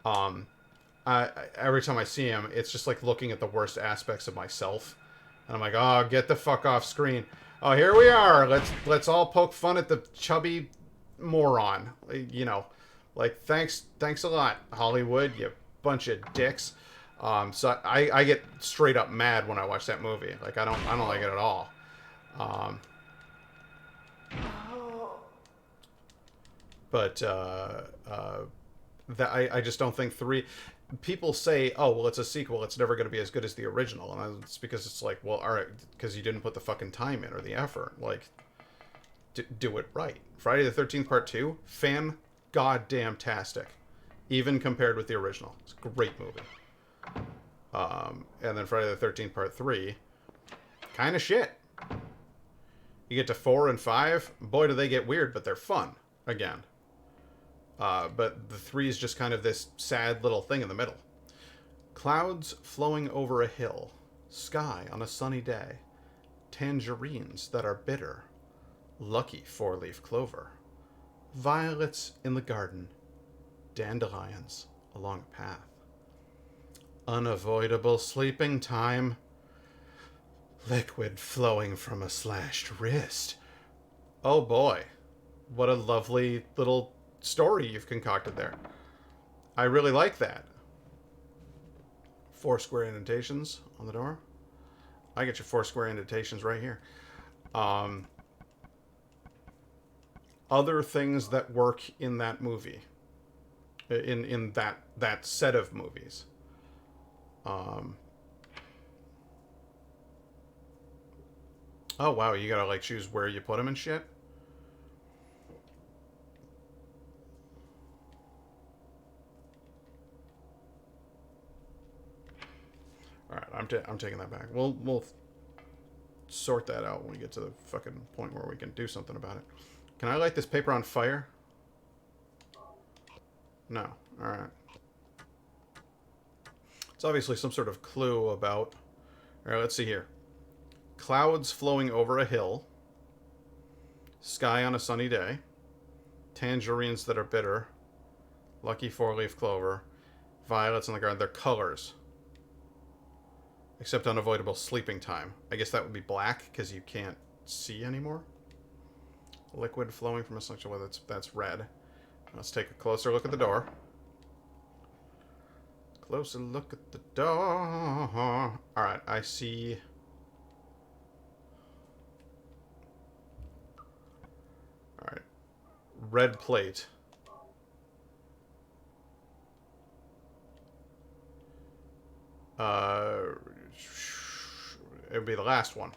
every time I see him, it's just like looking at the worst aspects of myself, and I'm like, oh, get the fuck off screen. Oh, here we are. Let's all poke fun at the chubby moron. Like, thanks a lot, Hollywood, you bunch of dicks. So I get straight up mad when I watch that movie. Like, I don't like it at all. But I just don't think 3. People say, oh, well, it's a sequel, it's never going to be as good as the original, and it's because it's like, well, all right, because you didn't put the fucking time in or the effort. Like, do it right. Friday the 13th Part 2, fan goddamn tastic, even compared with the original. It's a great movie. And then Friday the 13th Part 3, kind of shit. You get to 4 and 5, boy, do they get weird, but they're fun again. But the 3 is just kind of this sad little thing in the middle. Clouds flowing over a hill, sky on a sunny day, tangerines that are bitter, lucky 4-leaf clover, violets in the garden, dandelions along a path, unavoidable sleeping time, liquid flowing from a slashed wrist. Oh boy, what a lovely little story you've concocted there. I really like that. 4 square indentations on the door. I get your 4 square indentations right here. Other things that work in that movie, in that set of movies. Oh wow, you gotta like choose where you put them and shit. All right, I'm taking that back. We'll sort that out when we get to the fucking point where we can do something about it. Can I light this paper on fire? No. All right. It's obviously some sort of clue about. All right, let's see here. Clouds flowing over a hill. Sky on a sunny day. Tangerines that are bitter. Lucky 4-leaf clover. Violets in the garden. They're colors. Except unavoidable sleeping time. I guess that would be black because you can't see anymore. Liquid flowing from a suction. Well, that's red. Let's take a closer look at the door. Closer look at the door. Alright, I see. Alright. Red plate. It would be the last one.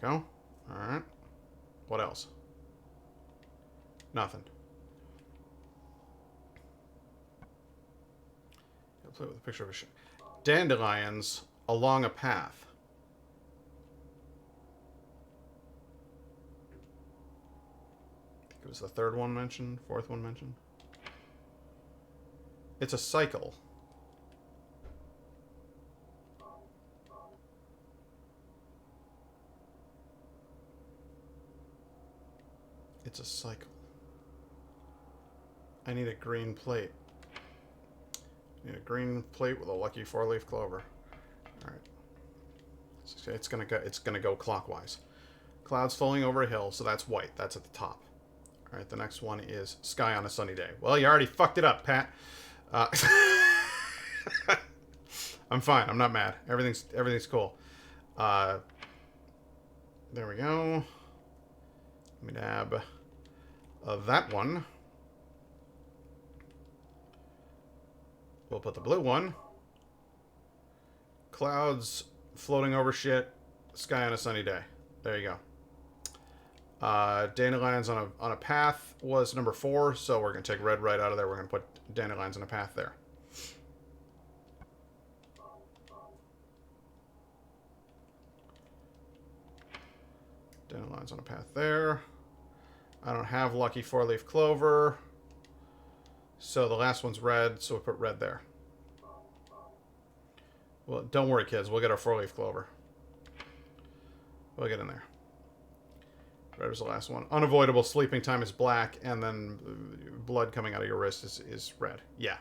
There you go. Alright. What else? Nothing. I'll play with a picture of a dandelions along a path. I think it was the third one mentioned, fourth one mentioned. It's a cycle. It's a cycle. I need a green plate. I need a green plate with a lucky 4-leaf clover. All right. It's gonna go clockwise. Clouds flowing over a hill, so that's white. That's at the top. All right. The next one is sky on a sunny day. Well, you already fucked it up, Pat. I'm fine. I'm not mad. Everything's cool. There we go. Let me dab that one. We'll put the blue one. Clouds floating over shit. Sky on a sunny day. There you go. Dandelions on a path was number 4, so we're gonna take red right out of there. We're gonna put dandelions on a path there. Dandelions on a path there. I don't have lucky 4-leaf clover. So the last one's red, so we put red there. Well, don't worry, kids. We'll get our 4-leaf clover. We'll get in there. Red was the last one. Unavoidable sleeping time is black, and then blood coming out of your wrist is red. Yeah.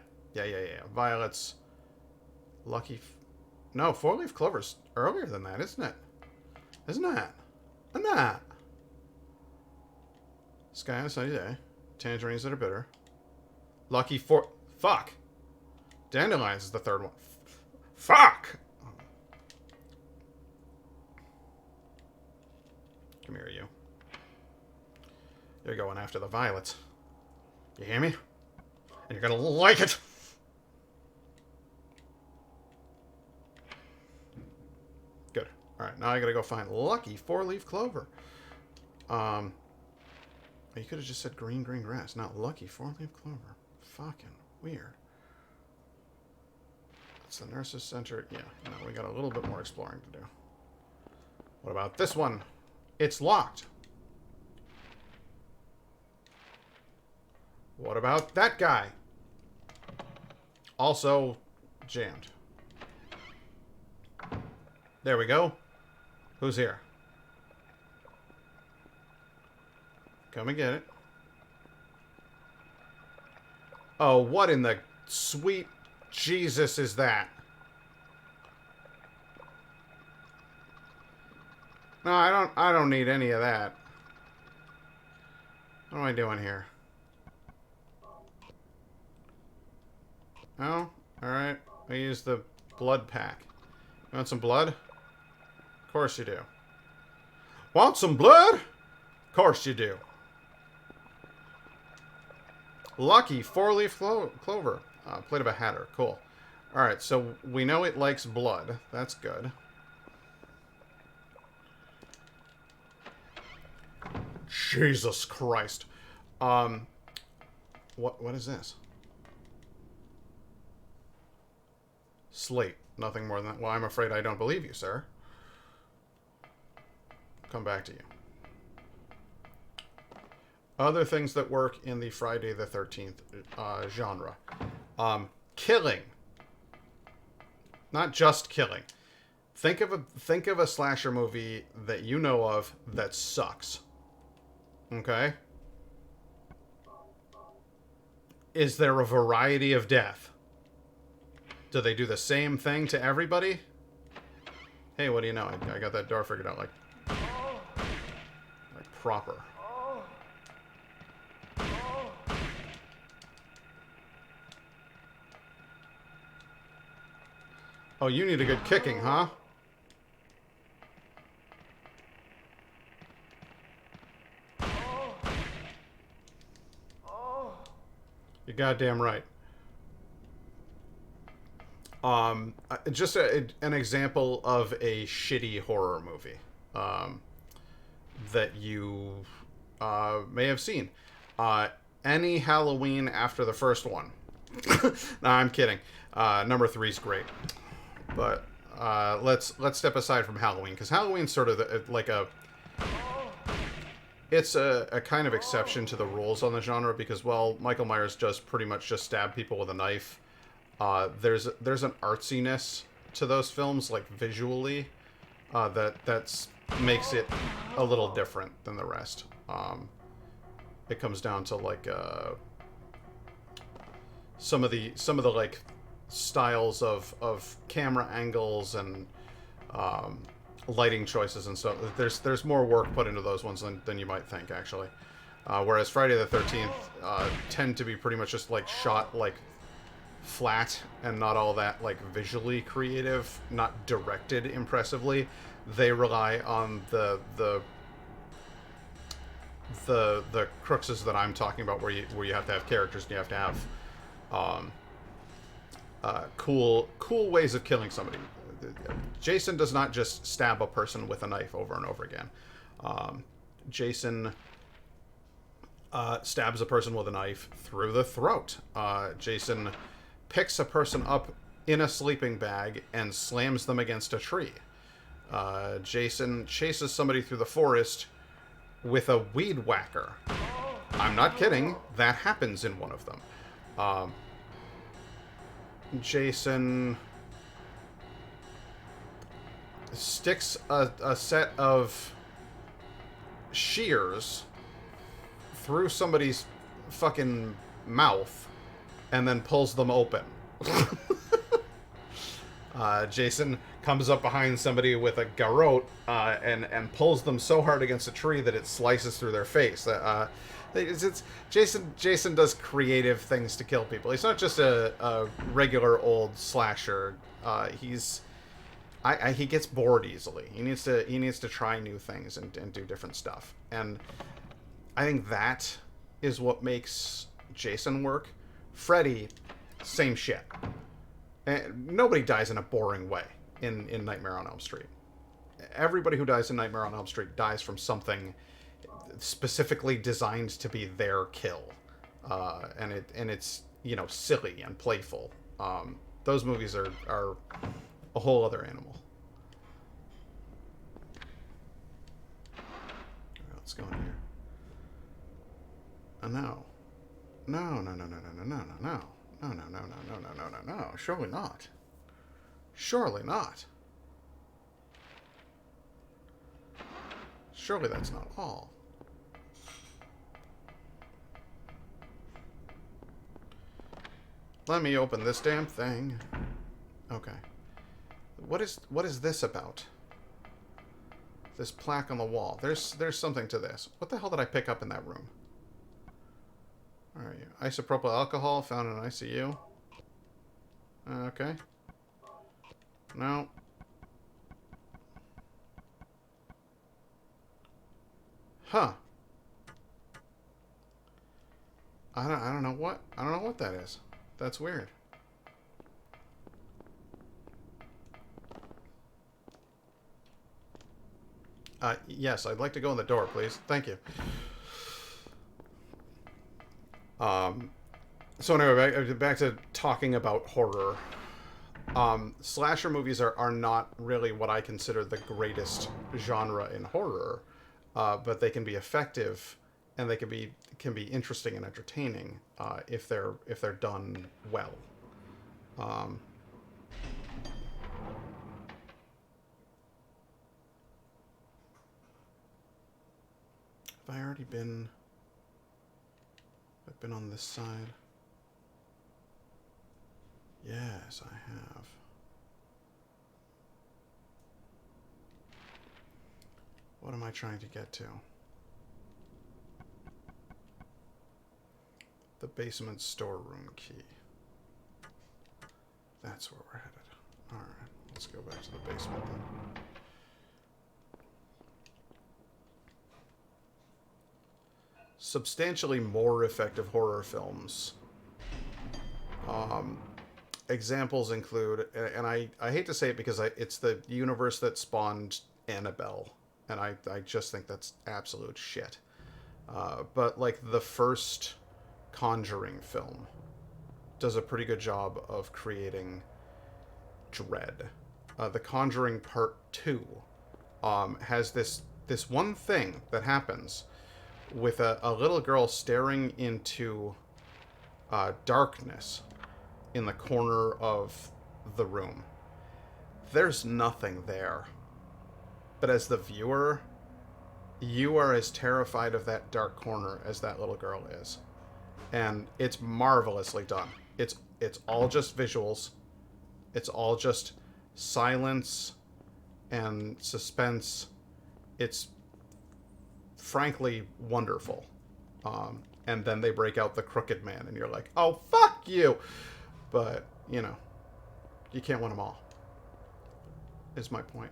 Violets. Lucky... No, 4-leaf clover's earlier than that, isn't it? Isn't that? Isn't that? Sky on a sunny day. Tangerines that are bitter. Lucky 4... Fuck! Dandelions is the third one. Fuck! Come here, you. You're going after the violets. You hear me? And you're gonna like it! Good. Alright, now I gotta go find lucky 4-leaf clover. You could have just said green grass, not lucky 4-leaf clover. Fucking weird. It's the nurse's center. Yeah, no, we got a little bit more exploring to do. What about this one? It's locked. What about that guy? Also jammed. There we go. Who's here? Come and get it. Oh, what in the sweet Jesus is that? No, I don't need any of that. What am I doing here? Oh, alright. I use the blood pack. You want some blood? Of course you do. Want some blood? Of course you do. Lucky 4-leaf clover. Plate of a hatter. Cool. Alright, so we know it likes blood. That's good. Jesus Christ. What is this? Slate. Nothing more than that. Well, I'm afraid I don't believe you, sir. Come back to you. Other things that work in the Friday the 13th genre. Killing. Not just killing. Think of a slasher movie that you know of that sucks. Okay? Is there a variety of death? Do they do the same thing to everybody? Hey, what do you know? I got that door figured out like proper. Oh, you need a good kicking, huh? You're goddamn right. Just an example of a shitty horror movie that you may have seen. Any Halloween after the first one. Nah, I'm kidding. Number 3's great, but let's step aside from Halloween, because Halloween's sort of like a kind of exception to the rules on the genre, because, well, Michael Myers does pretty much just stab people with a knife. There's an artsiness to those films, like visually, that makes it a little different than the rest. It comes down to like some of the like styles of camera angles and lighting choices and stuff. There's more work put into those ones than you might think, actually. Whereas Friday the 13th tend to be pretty much just like shot like flat and not all that like visually creative, not directed impressively. They rely on the cruxes that I'm talking about, where you have to have characters and you have to have cool ways of killing somebody. Jason does not just stab a person with a knife over and over again. Jason stabs a person with a knife through the throat. Jason picks a person up in a sleeping bag and slams them against a tree. Jason chases somebody through the forest with a weed whacker. I'm not kidding. That happens in one of them. Jason sticks a set of shears through somebody's fucking mouth and then pulls them open. Jason comes up behind somebody with a garrote and pulls them so hard against a tree that it slices through their face. Jason does creative things to kill people. He's not just a regular old slasher. He gets bored easily. He needs to try new things and do different stuff. And I think that is what makes Jason work. Freddy, same shit. And nobody dies in a boring way in Nightmare on Elm Street. Everybody who dies in Nightmare on Elm Street dies from something specifically designed to be their kill. And it's, silly and playful. Those movies are a whole other animal. Alright, let's go in here. Oh, no. No. No. Surely not. Surely not. Surely that's not all. Let me open this damn thing. Okay. What is this about? This plaque on the wall. There's something to this. What the hell did I pick up in that room? Alright, isopropyl alcohol found in an ICU. Okay. No. Huh. I don't know what that is. That's weird. Yes, I'd like to go in the door, please. Thank you. So anyway, back to talking about horror. Slasher movies are not really what I consider the greatest genre in horror, but they can be effective and they can be interesting and entertaining if they're done well. Um, have I already been? I've been on this side. Yes, I have. What am I trying to get to? The basement storeroom key. That's where we're headed. Alright, let's go back to the basement then. Substantially more effective horror films. Examples include, and I hate to say it because it's the universe that spawned Annabelle, and I just think that's absolute shit. But like the first Conjuring film does a pretty good job of creating dread. The Conjuring Part 2 has this one thing that happens with a little girl staring into darkness in the corner of the room. There's nothing there. But as the viewer, you are as terrified of that dark corner as that little girl is. And it's marvelously done. It's all just visuals. It's all just silence and suspense. It's frankly wonderful. And then they break out the Crooked Man, and you're like, oh, fuck you! But, you know, you can't win them all, is my point.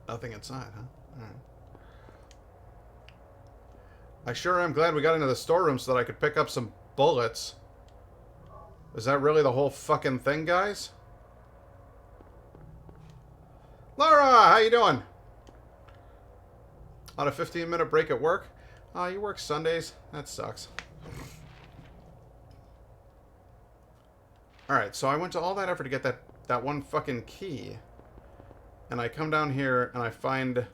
Nothing inside, huh? Alright. I sure am glad we got into the storeroom so that I could pick up some bullets. Is that really the whole fucking thing, guys? Laura, how you doing? On a 15-minute break at work? Oh, you work Sundays? That sucks. Alright, so I went to all that effort to get that one fucking key. And I come down here and I find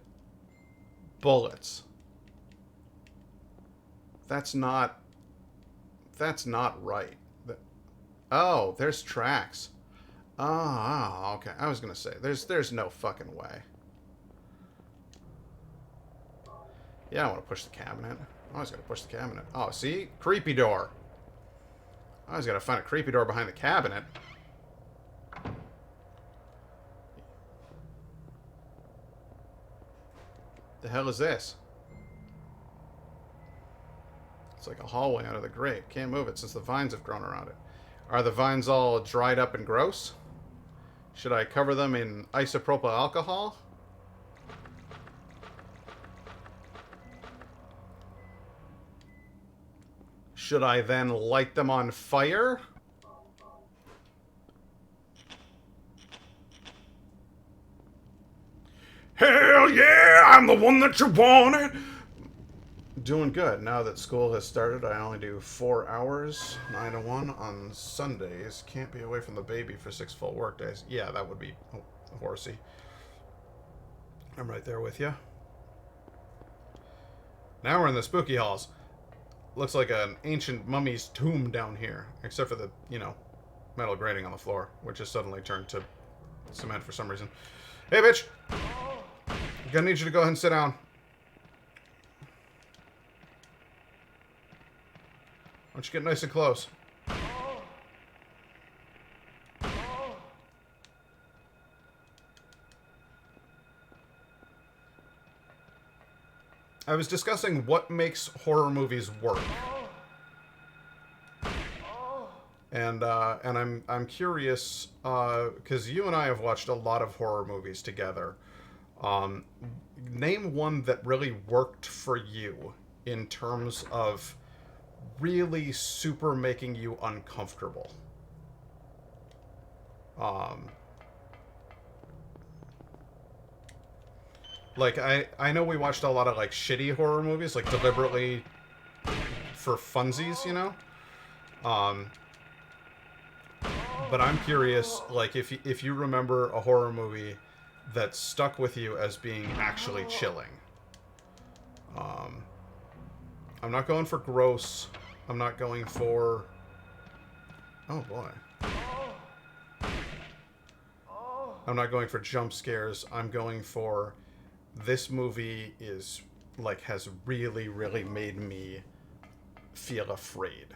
bullets. That's not right. Oh, there's tracks. Oh, okay. I was gonna say, there's no fucking way. Yeah, I want to push the cabinet. I always gotta push the cabinet. Oh, see? Creepy door. I always gotta find a creepy door behind the cabinet. The hell is this? It's like a hallway under the grate. Can't move it since the vines have grown around it. Are the vines all dried up and gross? Should I cover them in isopropyl alcohol? Should I then light them on fire? Hell yeah, I'm the one that you wanted. Doing good. Now that school has started, I only do 4 hours, 9 to 1 on Sundays. Can't be away from the baby for 6 full work days. Yeah, that would be horsey. I'm right there with you. Now we're in the spooky halls. Looks like an ancient mummy's tomb down here, except for the, you know, metal grating on the floor, which has suddenly turned to cement for some reason. Hey, bitch! I'm gonna need you to go ahead and sit down. Why don't you get nice and close? I was discussing what makes horror movies work. And I'm curious, because you and I have watched a lot of horror movies together. Um, Name one that really worked for you in terms of really super making you uncomfortable. Um, like I know we watched a lot of like shitty horror movies, like deliberately for funsies, you know. Um, but I'm curious, like if you remember a horror movie that stuck with you as being actually chilling. Um, I'm not going for gross. I'm not going for. Oh boy. I'm not going for jump scares. I'm going for this movie is like has really really made me feel afraid.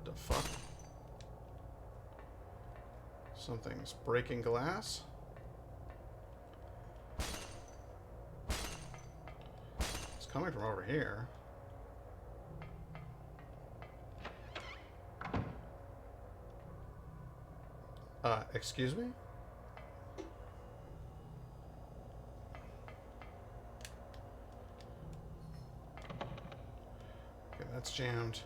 The fuck? Something's breaking glass. It's coming from over here. Excuse me? Okay, that's jammed.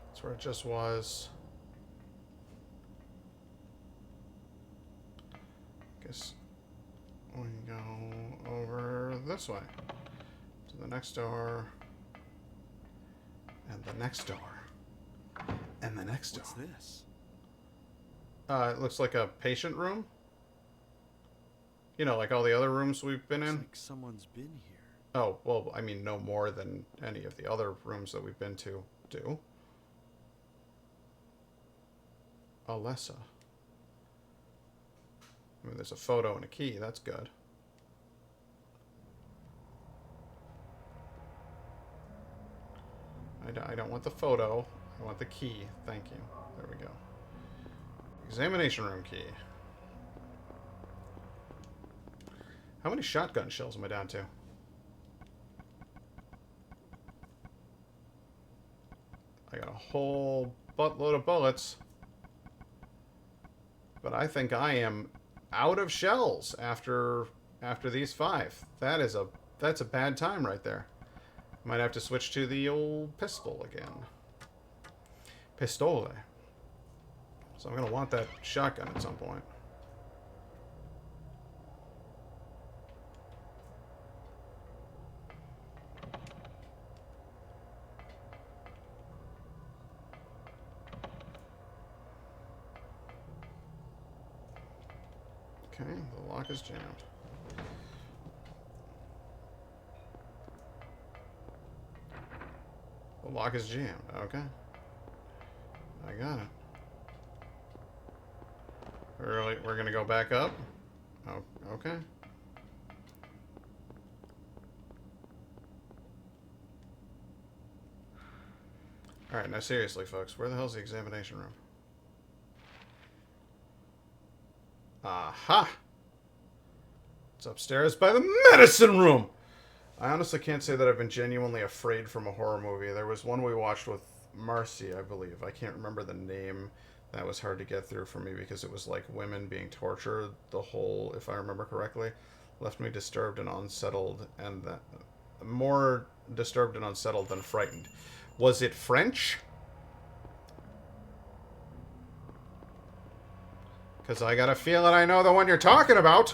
That's where it just was. Guess we go over this way. To the next door. And the next door. And the next door. What's this? It looks like a patient room. You know, like all the other rooms we've been in. Looks like someone's been here. Oh, well, I mean, no more than any of the other rooms that we've been to do. Alessa. I mean, there's a photo and a key. That's good. I don't want the photo. I want the key. Thank you. There we go. Examination room key. How many shotgun shells am I down to? I got a whole buttload of bullets. But I think I am out of shells after these 5. That's a bad time right there. Might have to switch to the old pistol again. Pistole. So I'm gonna want that shotgun at some point. Okay, the lock is jammed. The lock is jammed. Okay. I got it. We're gonna go back up? Oh, okay. Alright, now seriously, folks. Where the hell's the examination room? Aha! It's upstairs by the medicine room! I honestly can't say that I've been genuinely afraid from a horror movie. There was one we watched with Marcy, I believe. I can't remember the name. That was hard to get through for me because it was like women being tortured. The whole, if I remember correctly, left me disturbed and unsettled, and more disturbed and unsettled than frightened. Was it French? Because I got a feeling I know the one you're talking about.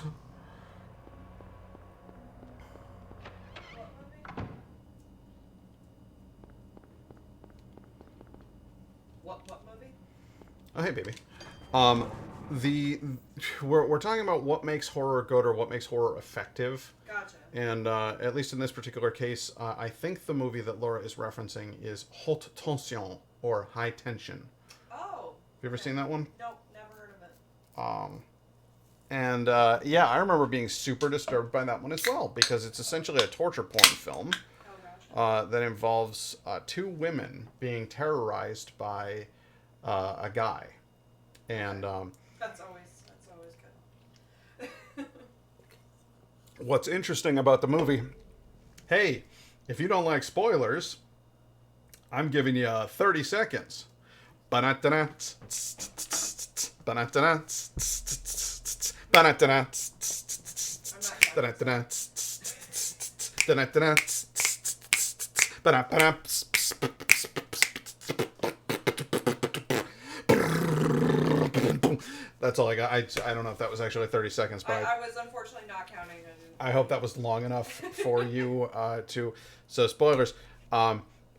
What movie? Oh, hey, baby. We're talking about what makes horror good or what makes horror effective. Gotcha. And at least in this particular case, I think the movie that Laura is referencing is Haute Tension, or High Tension. Oh. Have you ever seen that one? Nope, never heard of it. And yeah, I remember being super disturbed by that one as well, because it's essentially a torture porn film. Oh, gotcha. that involves two women being terrorized by a guy, and That's always good. what's interesting about the movie, hey, if you don't like spoilers, I'm giving you 30 seconds. Ba-na-da-na. Ba-na-da-na. Ba-na-da-na. Da-na-da-na. Da-na-da-na. Ba-na-ba-na. That's all I got. I don't know if that was actually 30 seconds, but I was unfortunately not counting. I hope that was long enough for you to. So spoilers.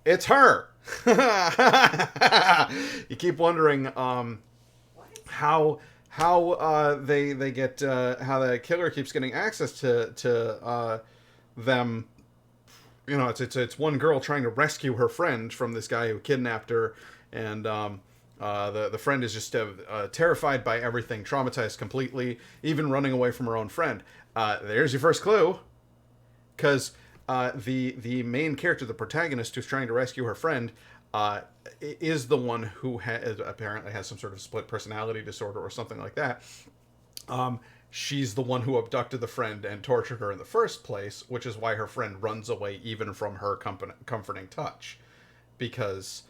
It's her. You keep wondering how they get how the killer keeps getting access to them. You know, it's one girl trying to rescue her friend from this guy who kidnapped her, and the friend is just terrified by everything, traumatized completely, even running away from her own friend. There's your first clue, because the main character, the protagonist, who's trying to rescue her friend, is the one who apparently has some sort of split personality disorder or something like that. She's the one who abducted the friend and tortured her in the first place, which is why her friend runs away even from her comforting touch. Because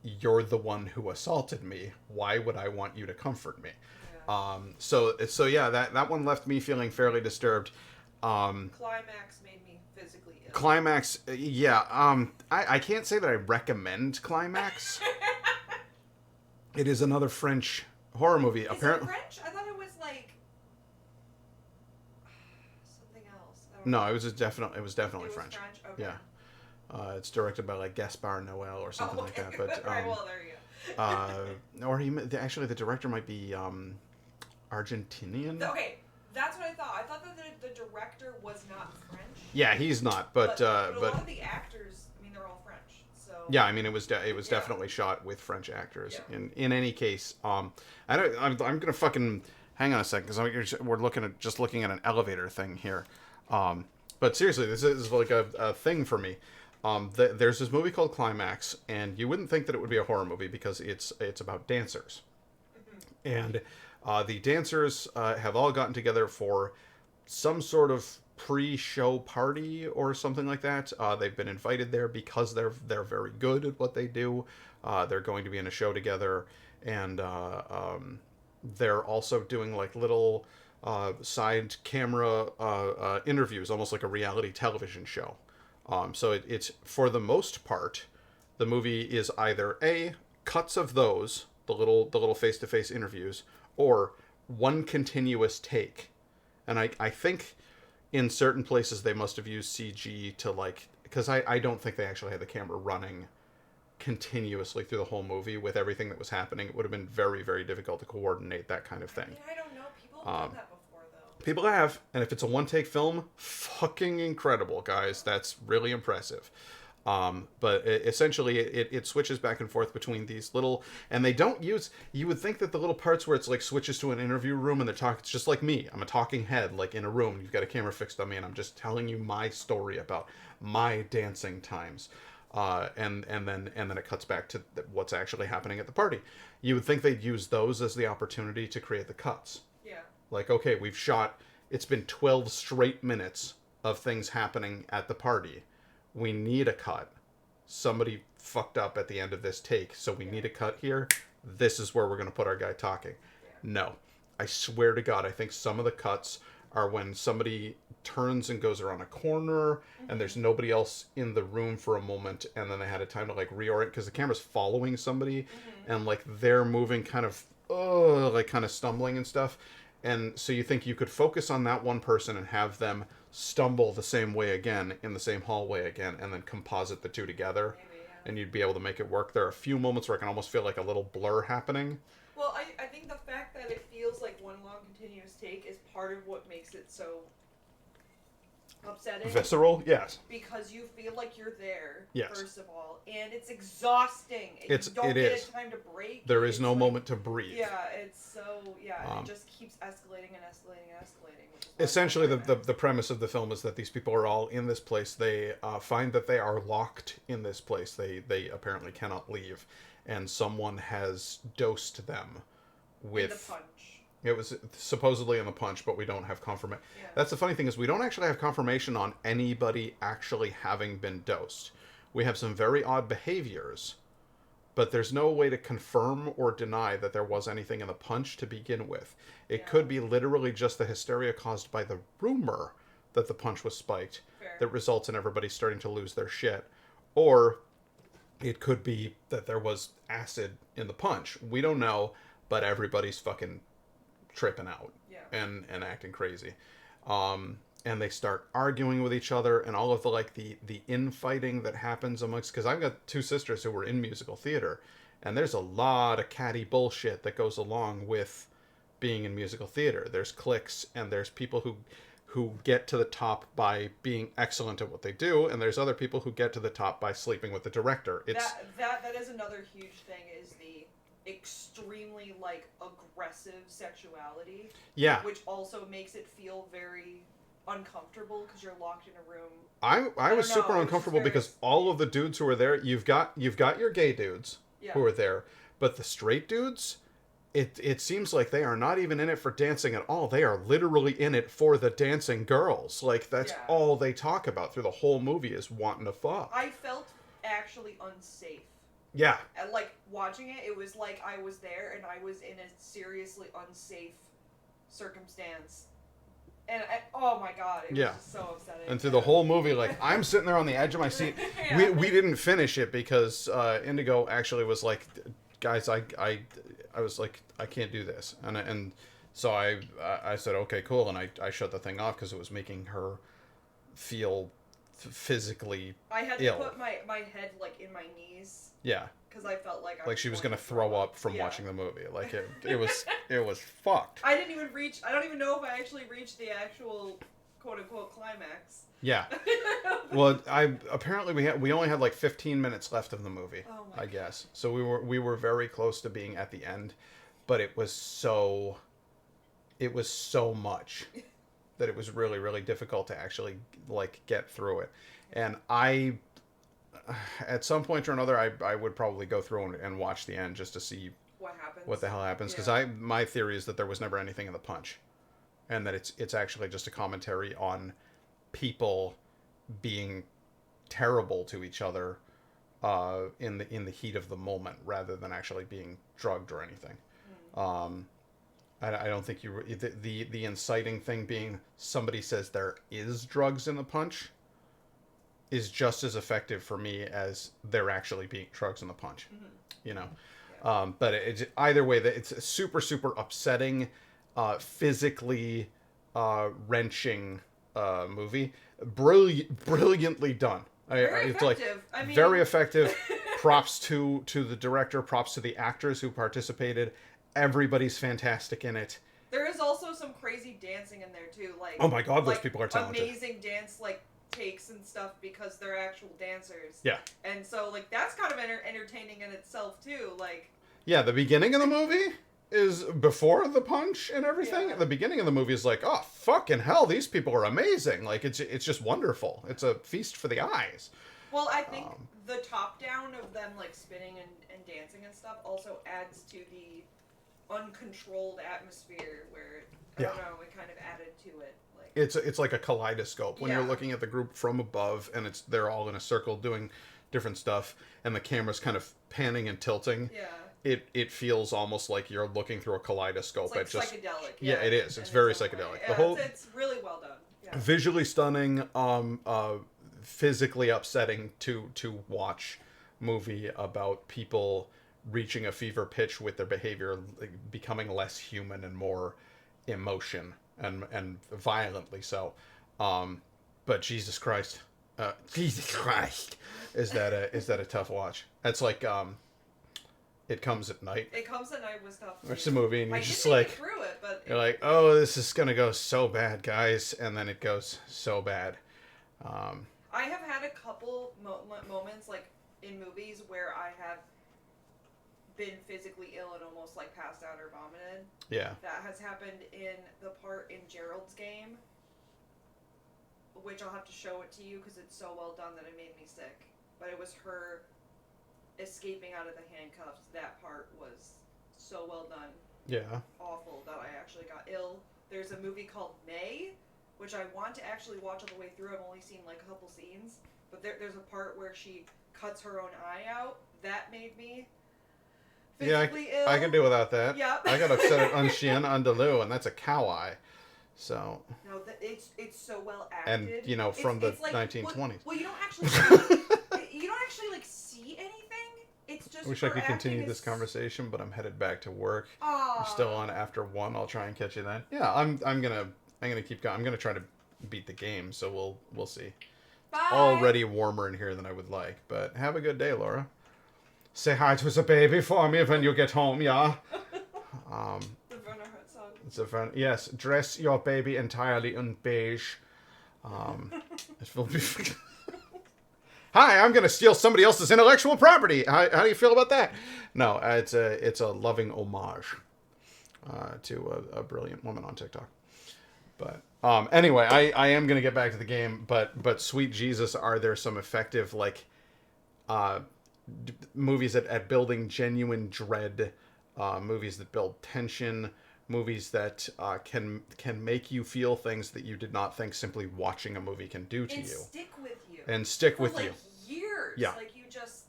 you're the one who assaulted me. Why would I want you to comfort me? Yeah. So yeah, that one left me feeling fairly disturbed. Climax made me physically ill. Climax, yeah. I can't say that I recommend Climax. It is another French horror movie. Is Apparently, it French? I thought it was like something else. no. It was definitely It was French. Okay. Yeah. It's directed by like Gaspar Noel or something like that. But Right, well, there you go. or actually the director might be Argentinian. Okay, that's what I thought. I thought that the director was not French. Yeah, he's not. But a lot of the actors, I mean, they're all French. So yeah, I mean, it was definitely shot with French actors. Yeah. In any case, I'm gonna fucking hang on a second because we're looking at an elevator thing here. But seriously, this is like a thing for me. There's this movie called Climax, and you wouldn't think that it would be a horror movie because it's about dancers, and the dancers have all gotten together for some sort of pre-show party or something like that. They've been invited there because they're very good at what they do. They're going to be in a show together, and they're also doing like little side camera interviews, almost like a reality television show. So it's for the most part, the movie is either A, cuts of those, the little face-to-face interviews, or one continuous take. And I think in certain places they must have used CG to like, because I don't think they actually had the camera running continuously through the whole movie with everything that was happening. It would have been very, very difficult to coordinate that kind of thing. I mean, I don't know. People have done that before, though. People have, and if it's a one-take film, fucking incredible, guys. That's really impressive. But essentially, it switches back and forth between these little, and they don't use. You would think that the little parts where it's like switches to an interview room and they're talking. It's just like me. I'm a talking head, like in a room. You've got a camera fixed on me, and I'm just telling you my story about my dancing times. And then it cuts back to what's actually happening at the party. You would think they'd use those as the opportunity to create the cuts. Yeah. Like, okay, we've shot. It's been 12 straight minutes of things happening at the party. We need a cut. Somebody fucked up at the end of this take, so we need a cut here. This is where we're going to put our guy talking. Yeah. No. I swear to God, I think some of the cuts are when somebody turns and goes around a corner and there's nobody else in the room for a moment, and then they had a time to like reorient because the camera's following somebody and like they're moving kind of like kind of stumbling and stuff. And so you think you could focus on that one person and have them stumble the same way again in the same hallway again, and then composite the two together. Maybe, yeah. And you'd be able to make it work. There are a few moments where I can almost feel like a little blur happening. Well, I think the fact that it feels like one long continuous take is part of what makes it so upsetting. Visceral, yes. Because you feel like you're there, Yes. first of all, and it's exhausting. It you don't is. get a time to break. There is It's no like- moment to breathe. Yeah, it's so and it just keeps escalating and escalating and escalating. Which is why Essentially, it's the premise of the film is that these people are all in this place. They find that they are locked in this place. They apparently cannot leave, and someone has dosed them in with. the punch. It was supposedly in the punch, but we don't have confirmation. Yeah. That's the funny thing, is we don't actually have confirmation on anybody actually having been dosed. We have some very odd behaviors, but there's no way to confirm or deny that there was anything in the punch to begin with. It could be literally just the hysteria caused by the rumor that the punch was spiked Fair. that results in everybody starting to lose their shit. Or it could be that there was acid in the punch. We don't know, but everybody's fucking tripping out and acting crazy. And they start arguing with each other, and all of the infighting that happens amongst, because I've got two sisters who were in musical theater, and there's a lot of catty bullshit that goes along with being in musical theater. There's cliques, and there's people who get to the top by being excellent at what they do, and there's other people who get to the top by sleeping with the director. It's that is another huge thing, is the extremely aggressive sexuality. Yeah. Which also makes it feel very uncomfortable because you're locked in a room. I was don't super know, it's uncomfortable just very- because all of the dudes who were there, you've got your gay dudes who are there, but the straight dudes, it seems like they are not even in it for dancing at all. They are literally in it for the dancing girls. Like, that's all they talk about through the whole movie, is wanting to fuck. I felt actually unsafe. Yeah. And watching it, it was like I was there and I was in a seriously unsafe circumstance. And oh my god, it was just so upsetting. And through the whole movie, I'm sitting there on the edge of my seat. We didn't finish it because Indigo actually was like, guys, I was like, I can't do this. And so I said, okay, cool. And I shut the thing off because it was making her feel physically I had ill. to put my head in my knees. Yeah. Because I felt like I was she was going gonna throw up from watching the movie. It was fucked. I didn't even reach. I don't even know if I actually reached the actual quote unquote climax. Yeah. Well, apparently we only had 15 minutes left of the movie. Oh my I guess. So we were very close to being at the end, but it was so much that it was really, really difficult to actually get through it. And at some point or another, I would probably go through and watch the end just to see what happens. What the hell happens? Because my theory is that there was never anything in the punch, and that it's actually just a commentary on people being terrible to each other in the heat of the moment, rather than actually being drugged or anything. I don't think the inciting thing being somebody says there is drugs in the punch is just as effective for me as there actually being drugs in the punch. You know. But either way, it's super, super upsetting, physically wrenching movie. Brilliantly done. Very It's effective. I mean... very effective. Props to the director. Props to the actors who participated. Everybody's fantastic in it. There is also some crazy dancing in there too. Oh my god, those people are talented. Amazing dance takes and stuff because they're actual dancers. Yeah. And so that's kind of entertaining in itself too. Yeah, the beginning of the movie is before the punch and everything. The beginning of the movie is oh fucking hell, these people are amazing. It's just wonderful. It's a feast for the eyes. Well, I think the top down of them spinning and dancing and stuff also adds to the uncontrolled atmosphere where I don't know, it kind of added to it. It's like a kaleidoscope when you're looking at the group from above, and they're all in a circle doing different stuff, and the camera's kind of panning and tilting. Yeah. It feels almost like you're looking through a kaleidoscope. It's psychedelic. Yeah, it is. It's very psychedelic. Yeah, it's really well done. Yeah. Visually stunning, physically upsetting to watch movie about people reaching a fever pitch with their behavior, becoming less human and more emotion, and violently so. But Jesus Christ, is that a tough watch? It's It Comes at Night. It Comes at Night was tough. It's a movie, and you're just through it, but you're oh, this is gonna go so bad, guys, and then it goes so bad. I have had a couple moments, like, in movies where I have been physically ill and almost, like, passed out or vomited. Yeah. That has happened in the part in Gerald's game, which I'll have to show it to you because it's so well done that it made me sick. But it was her escaping out of the handcuffs. That part was so well done. Yeah. Awful that I actually got ill. There's a movie called May, which I want to actually watch all the way through. I've only seen like a couple scenes. But there's a part where she cuts her own eye out. That made me physically ill. I can do without that. Yep. I got upset at Un Chien Andalou, and that's a cow eye. So. No, it's so well acted. And, you know, from the like, 1920s. Well, you don't actually like see anything. It's just. I wish I could her continue acting this is- conversation, but I'm headed back to work. Aw. I'm still on after 1. I'll try and catch you then. Yeah, I'm gonna keep going. I'm gonna try to beat the game, so we'll see. Bye. Already warmer in here than I would like, but have a good day, Laura. Say hi to the baby for me when you get home, yeah. The Werner Herzog. It's a fun. Yes, dress your baby entirely in beige. It will be. Hi, I'm gonna steal somebody else's intellectual property. How do you feel about that? No, it's a loving homage to a brilliant woman on TikTok. But anyway, I am gonna get back to the game. But sweet Jesus, are there some effective like movies at building genuine dread, movies that build tension, movies that can make you feel things that you did not think simply watching a movie can do to And you. stick with you. And stick For with like you. years. Yeah. Like you just.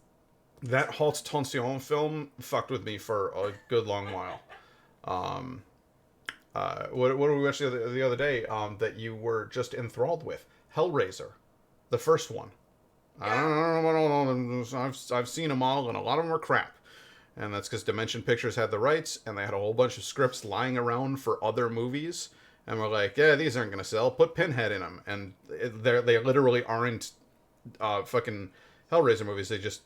That Haute Tension film fucked with me for a good long while. What did we watch the other day that you were just enthralled with? Hellraiser, the first one. Yeah. I don't know. I've seen them all, and a lot of them are crap. And that's because Dimension Pictures had the rights, and they had a whole bunch of scripts lying around for other movies. And we're like, yeah, these aren't going to sell. Put Pinhead in them. And they literally aren't fucking Hellraiser movies. They just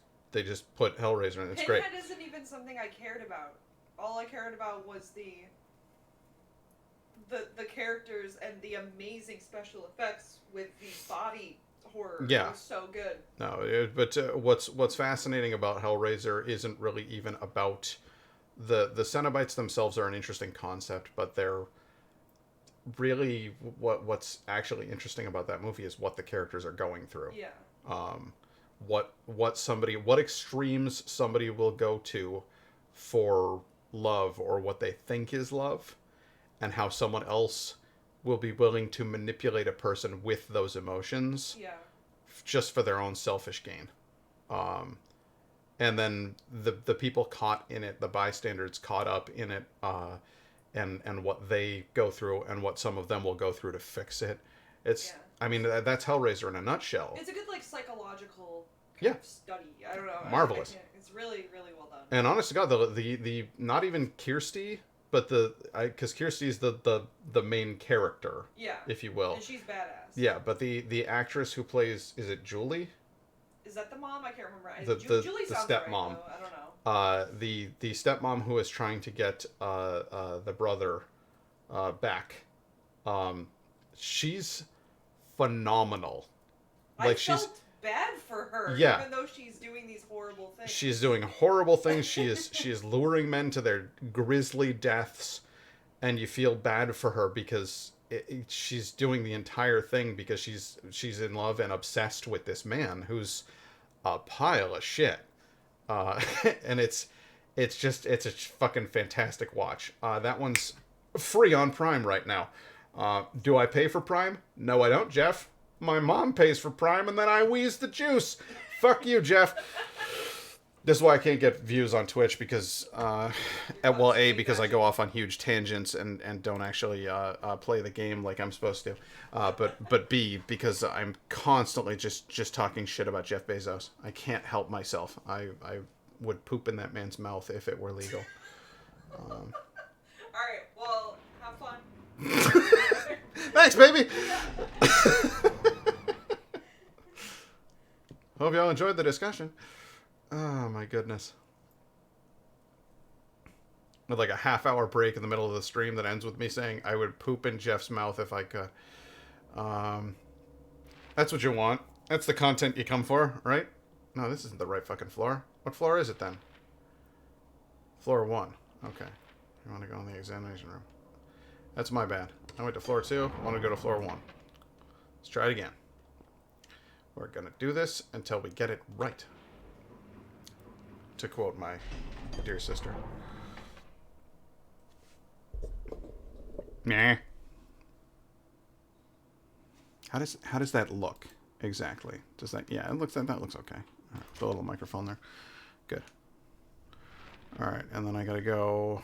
put Hellraiser in. It's Pinhead great. isn't even something I cared about. All I cared about was the characters and the amazing special effects with the body horror. Yeah. It was so good. No, but what's fascinating about Hellraiser isn't really even about the Cenobites themselves. Are an interesting concept, but they're really what's actually interesting about that movie is what the characters are going through. Yeah. What extremes somebody will go to for love or what they think is love, and how someone else will be willing to manipulate a person with those emotions Yeah. just for their own selfish gain. And then the people caught in it, the bystanders caught up in it, and what they go through and what some of them will go through to fix it. It's, Yeah. I mean, that's Hellraiser in a nutshell. It's a good like psychological Yeah. study. I don't know. Marvelous. It's really really well done. And honest to God, the not even Kirsty, but because Kirsty is the main character, Yeah. if you will. And she's badass. Yeah, but the actress who plays, is it Julie? Is that the mom? I can't remember. The Julie sounds stepmom. right, though. I don't know. The stepmom who is trying to get the brother back. She's phenomenal. I felt bad for her. Yeah. Even though she's doing these horrible things. She's doing horrible things. She is luring men to their grisly deaths, and you feel bad for her because she's doing the entire thing because she's in love and obsessed with this man who's a pile of shit. And it's a fucking fantastic watch. That one's free on Prime right now. Do I pay for Prime? No, I don't, Jeff. My mom pays for Prime, and then I wheeze the juice. Fuck you, Jeff. This is why I can't get views on Twitch because, because I go off on huge tangents and don't actually play the game like I'm supposed to. But B, because I'm constantly just talking shit about Jeff Bezos. I can't help myself. I would poop in that man's mouth if it were legal. All right. Well, have fun. Thanks, baby. Hope y'all enjoyed the discussion. Oh my goodness. With like a half-hour break in the middle of the stream that ends with me saying I would poop in Jeff's mouth if I could. That's what you want. That's the content you come for, right? No, this isn't the right fucking floor. What floor is it then? Floor 1. Okay. You want to go in the examination room. That's my bad. I went to floor 2. I want to go to floor 1. Let's try it again. We're going to do this until we get it right. To quote my dear sister. Meh. How does that look exactly? Does that, yeah, it looks, that looks okay. All right, put a little microphone there. Good. All right, and then I gotta go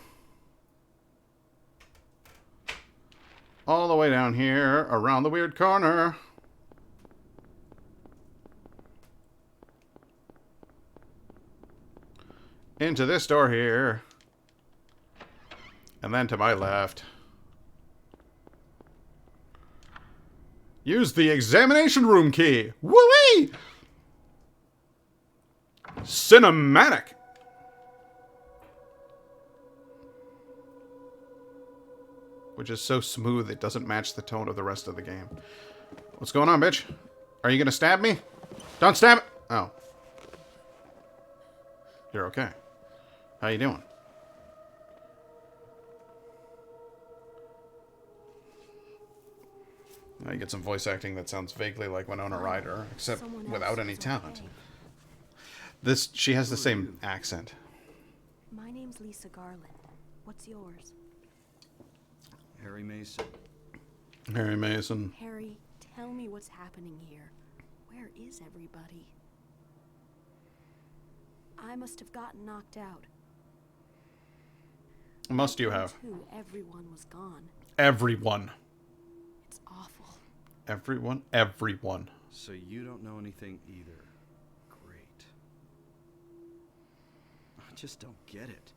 all the way down here around the weird corner. Into this door here. And then to my left. Use the examination room key. Woo-wee! Cinematic. Which is so smooth it doesn't match the tone of the rest of the game. What's going on, bitch? Are you gonna stab me? Don't stab it! Oh. You're okay. How you doing? Now you get some voice acting that sounds vaguely like Winona Ryder, except without any talent. She has the same accent. My name's Lisa Garland. What's yours? Harry Mason. Harry Mason. Harry, tell me what's happening here. Where is everybody? I must have gotten knocked out. Must you have? Too, everyone was gone. Everyone. It's awful. Everyone? Everyone. So you don't know anything either. Great. I just don't get it.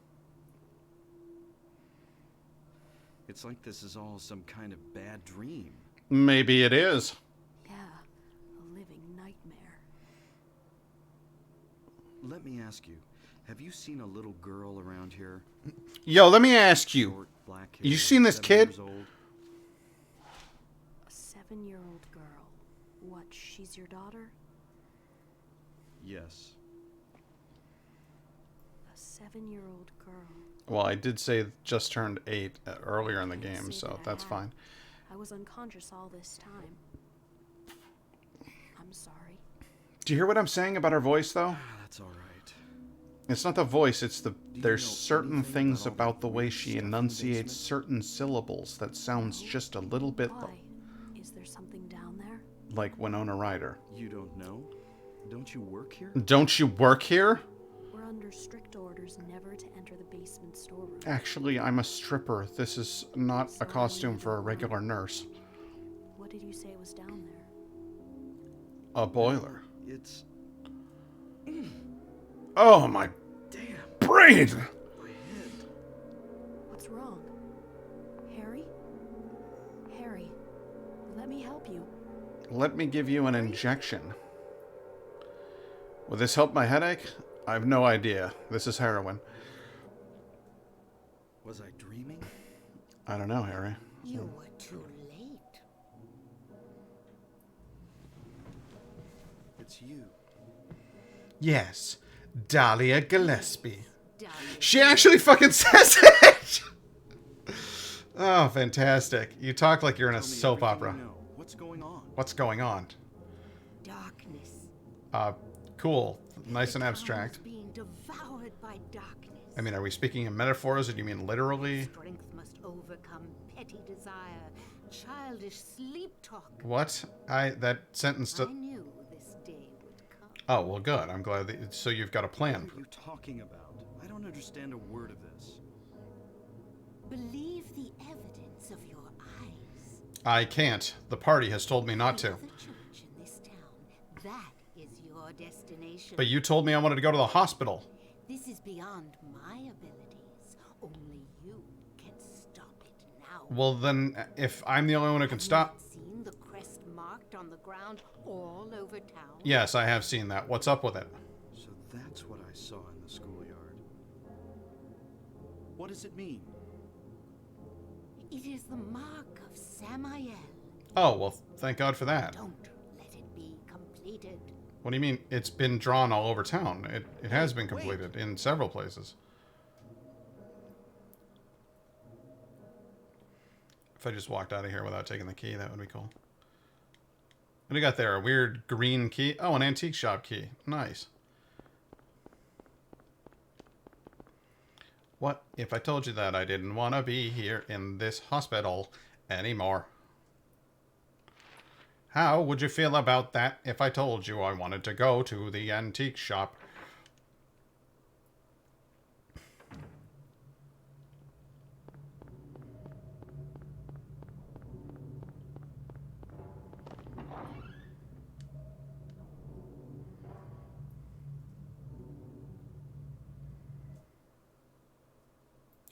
It's like this is all some kind of bad dream. Maybe it is. Yeah, a living nightmare. Let me ask you, have you seen a little girl around here? Yo, let me ask you. Short, black hair, You seen this 7 kid? years old? A 7-year-old girl. What, she's your daughter? Yes. A 7-year-old girl. Well, I did say just turned 8 earlier in the Can't game, say so that I that's had. fine. I was unconscious all this time. I'm sorry. Do you hear what I'm saying about her voice, though? That's all right. It's not the voice, it's the... There's know certain anything things about all about the that way weird she stuff in the enunciates basement? certain syllables that sounds just a little bit Why? Is there something down there? like Winona Ryder. You don't know? Don't you work here? Don't you work here? We're under strict orders never to enter the basement storeroom. Actually, I'm a stripper. This is not a costume for a regular nurse. What did you say was down there? A boiler. It's... Oh, my Damn, brain! my head. What's wrong? Harry? Harry, let me help you. Let me give you an injection. Will this help my headache? I have no idea. This is heroin. Was I dreaming? I don't know, Harry. You were too late. It's you. Yes, Dahlia Gillespie. Dahlia. She actually fucking says it! Oh, fantastic. You talk like you're in a Tell me soap everything opera. you know. What's going on? What's going on? Darkness. Cool. Nice and The town abstract. is being devoured by darkness. I mean, are we speaking in metaphors or do you mean literally? Strength must overcome petty desire, childish sleep talk. What? That sentence... I knew this day would come. Oh, well, good. I'm glad that... So you've got a plan. What are you talking about? I don't understand a word of this. Believe the evidence of your eyes. I can't. The party has told me not to. The church in this town. That is your destination. But you told me I wanted to go to the hospital. This is beyond my abilities. Only you can stop it now. Well, then, if I'm the only one who can stop... Have you not seen the crest marked on the ground all over town? Yes, I have seen that. What's up with it? So that's what I saw in the schoolyard. What does it mean? It is the mark of Samael. Oh, well, thank God for that. Don't let it completed. What do you mean? It's been drawn all over town. It has been Wait. completed in several places. If I just walked out of here without taking the key, that would be cool. What do you got there? A weird green key? Oh, an antique shop key. Nice. What if I told you that I didn't want to be here in this hospital anymore? How would you feel about that if I told you I wanted to go to the antique shop?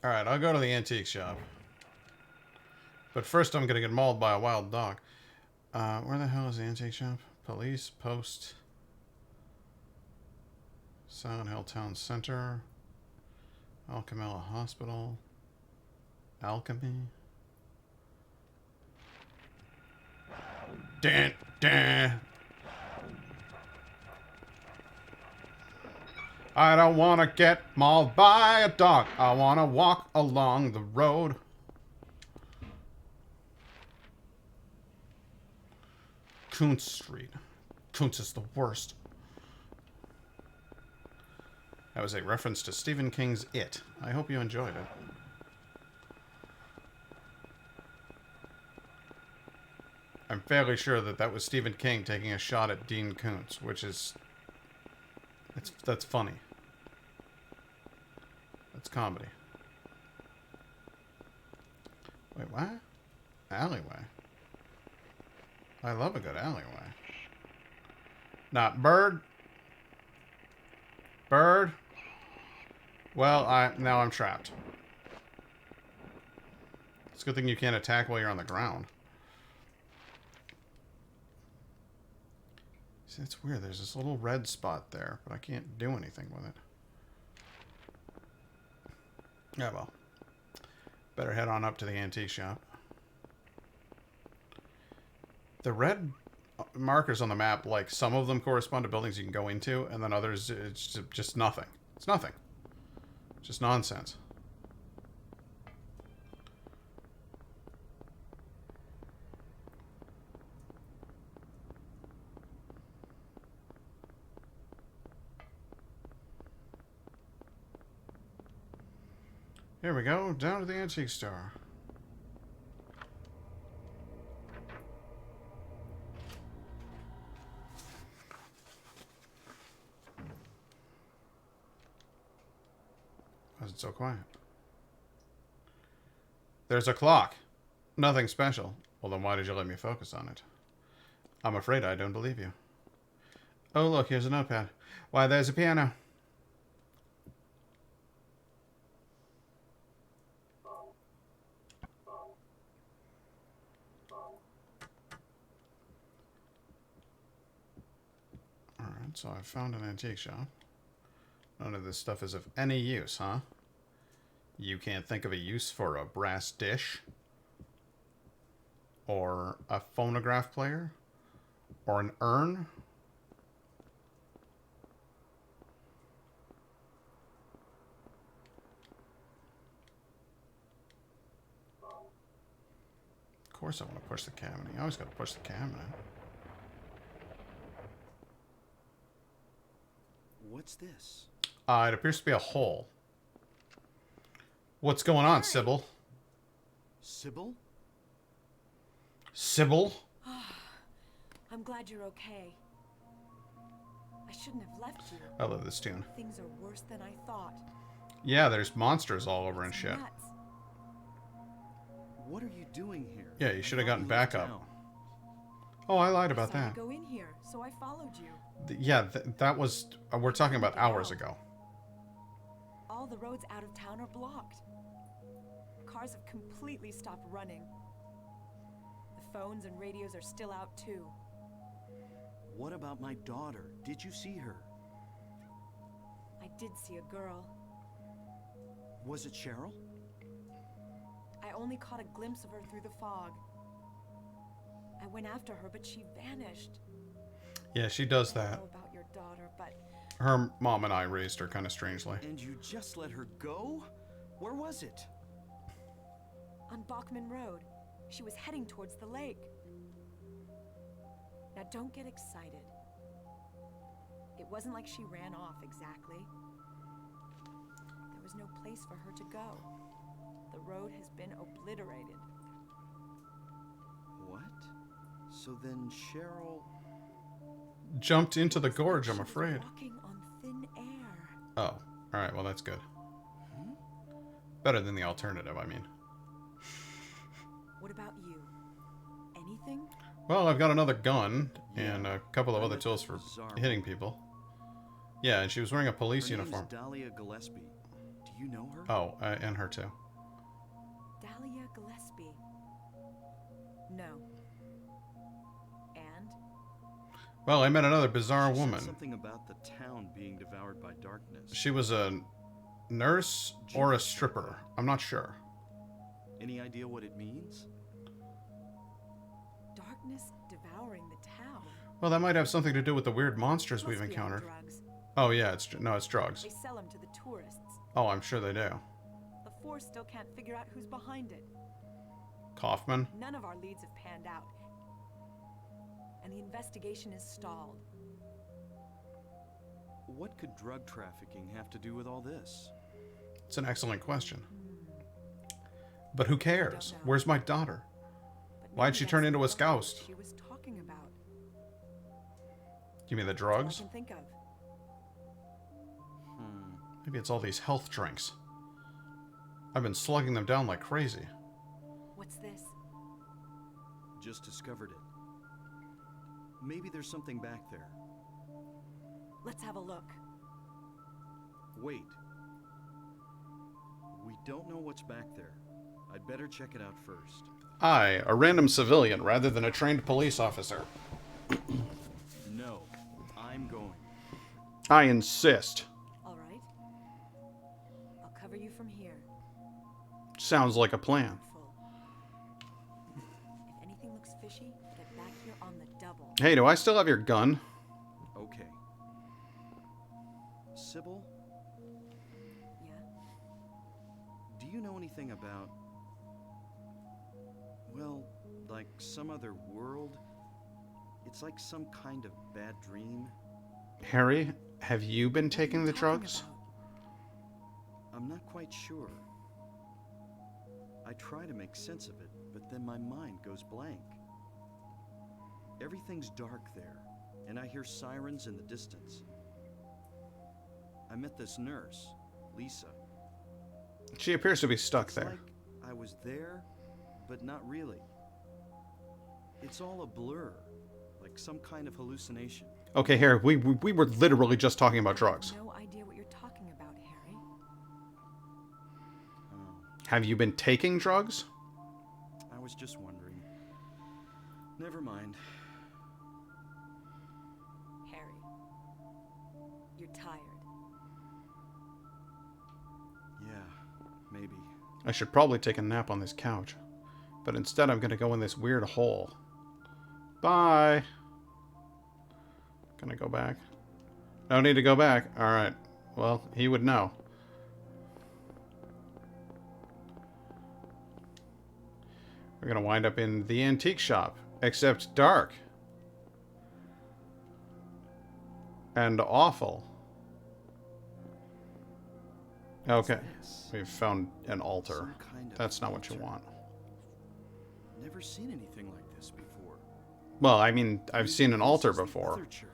Alright, I'll go to the antique shop. But first I'm gonna get mauled by a wild dog. Where the hell is the antique shop? Police post. Silent Hill Town Center. Alchemilla Hospital. Alchemy. Dan, dan. I don't want to get mauled by a dog. I want to walk along the road. Kuntz Street. Kuntz is the worst. That was a reference to Stephen King's It. I hope you enjoyed it. I'm fairly sure that that was Stephen King taking a shot at Dean Koontz, which is... That's funny. That's comedy. Wait, what? Alleyway. I love a good alleyway. Not bird. Bird. Well, now I'm trapped. It's a good thing you can't attack while you're on the ground. See, it's weird. There's this little red spot there, but I can't do anything with it. Yeah, well. Better head on up to the antique shop. The red markers on the map, like, some of them correspond to buildings you can go into, and then others, it's just nothing. It's nothing. Just nonsense. Here we go, down to the antique store. Why is it so quiet? There's a clock. Nothing special. Well, then why did you let me focus on it? I'm afraid I don't believe you. Oh, look, here's a notepad. Why, there's a piano. Alright, so I found an antique shop. None of this stuff is of any use, huh? You can't think of a use for a brass dish? Or a phonograph player? Or an urn? Of course I want to push the cabinet. You always got to push the cabinet. What's this? It appears to be a hole. What's going on, Sybil? Sybil? Sybil? I'm glad you're okay. I shouldn't have left you. I love this tune. Things are worse than I thought. Yeah, there's monsters all over and It's shit. nuts. What are you doing here? Yeah, you should have I thought gotten you back left up. town. Oh, I lied I about saw you that. go in here, so I followed you. Yeah, that was... we're talking about hours ago. All the roads out of town are blocked. Cars have completely stopped running. The phones and radios are still out too. What about my daughter? Did you see her? I did see a girl. Was it Cheryl? I only caught a glimpse of her through the fog. I went after her, but she vanished. Yeah, she does I don't that. know about your daughter, but Her mom and I raised her kind of strangely. And you just let her go? Where was it? on Bachman Road, she was heading towards the lake. Now don't get excited. It wasn't like she ran off exactly. There was no place for her to go. The road has been obliterated. What? So then Cheryl... Jumped into the It's like gorge, I'm she was afraid. walking on thin air. Oh, alright, well that's good. Better than the alternative, I mean. What about you? Anything? Well, I've got another gun and Yeah, a couple of I other met tools that for bizarre hitting woman. people. Yeah, and she was wearing a police Her name's uniform. Dahlia Gillespie. Do you know her? Oh, and her too. Dahlia Gillespie. No. And? Well, I met another bizarre She said woman. something about the town being devoured by darkness. She was a nurse or a stripper. I'm not sure. Any idea what it means? Darkness devouring the town. Well, that might have something to do with the weird monsters we've Must be on encountered. drugs. Oh yeah, it's drugs. They sell them to the tourists. Oh, I'm sure they do. The force still can't figure out who's behind it. Kaufman. None of our leads have panned out. And the investigation is stalled. What could drug trafficking have to do with all this? It's an excellent question. But who cares? know. Where's my daughter? But Why'd maybe she that's turn the into a drug scoust? She was talking about. Give me the That's all drugs? I can think of. Maybe it's all these health drinks. I've been slugging them down like crazy. What's this? Just discovered it. Maybe there's something back there. Let's have a look. Wait. We don't know what's back there. I'd better check it out first. I, a random civilian rather than a trained police officer. No, I'm going. I insist. All right. I'll cover you from here. Sounds like a plan. Full. If anything looks fishy, get back here on the double. Hey, do I still have your gun? Okay. Sybil, Yeah? do you know anything about... well, like some other world? It's like some kind of bad dream. Harry, have you been What are taking you the talking drugs? about? I'm not quite sure. I try to make sense of it, but then my mind goes blank. Everything's dark there, and I hear sirens in the distance. I met this nurse, Lisa. She appears to be stuck It's there. like I was there, but not really. It's all a blur, like some kind of hallucination. Okay, Harry, we were literally just talking about drugs. No idea what you're talking about, Harry. Have you been taking drugs? I was just wondering. Never mind. Harry. You're tired. Yeah, maybe. I should probably take a nap on this couch. But instead I'm gonna go in this weird hole. Bye! Gonna go back? No need to go back. Alright. Well, he would know. We're gonna wind up in the antique shop. Except dark. And awful. Okay. This? We've found an altar. Some kind of That's not what you altar. want. Never seen anything like this before. Well, I mean, I've seen an This altar is the before. other church.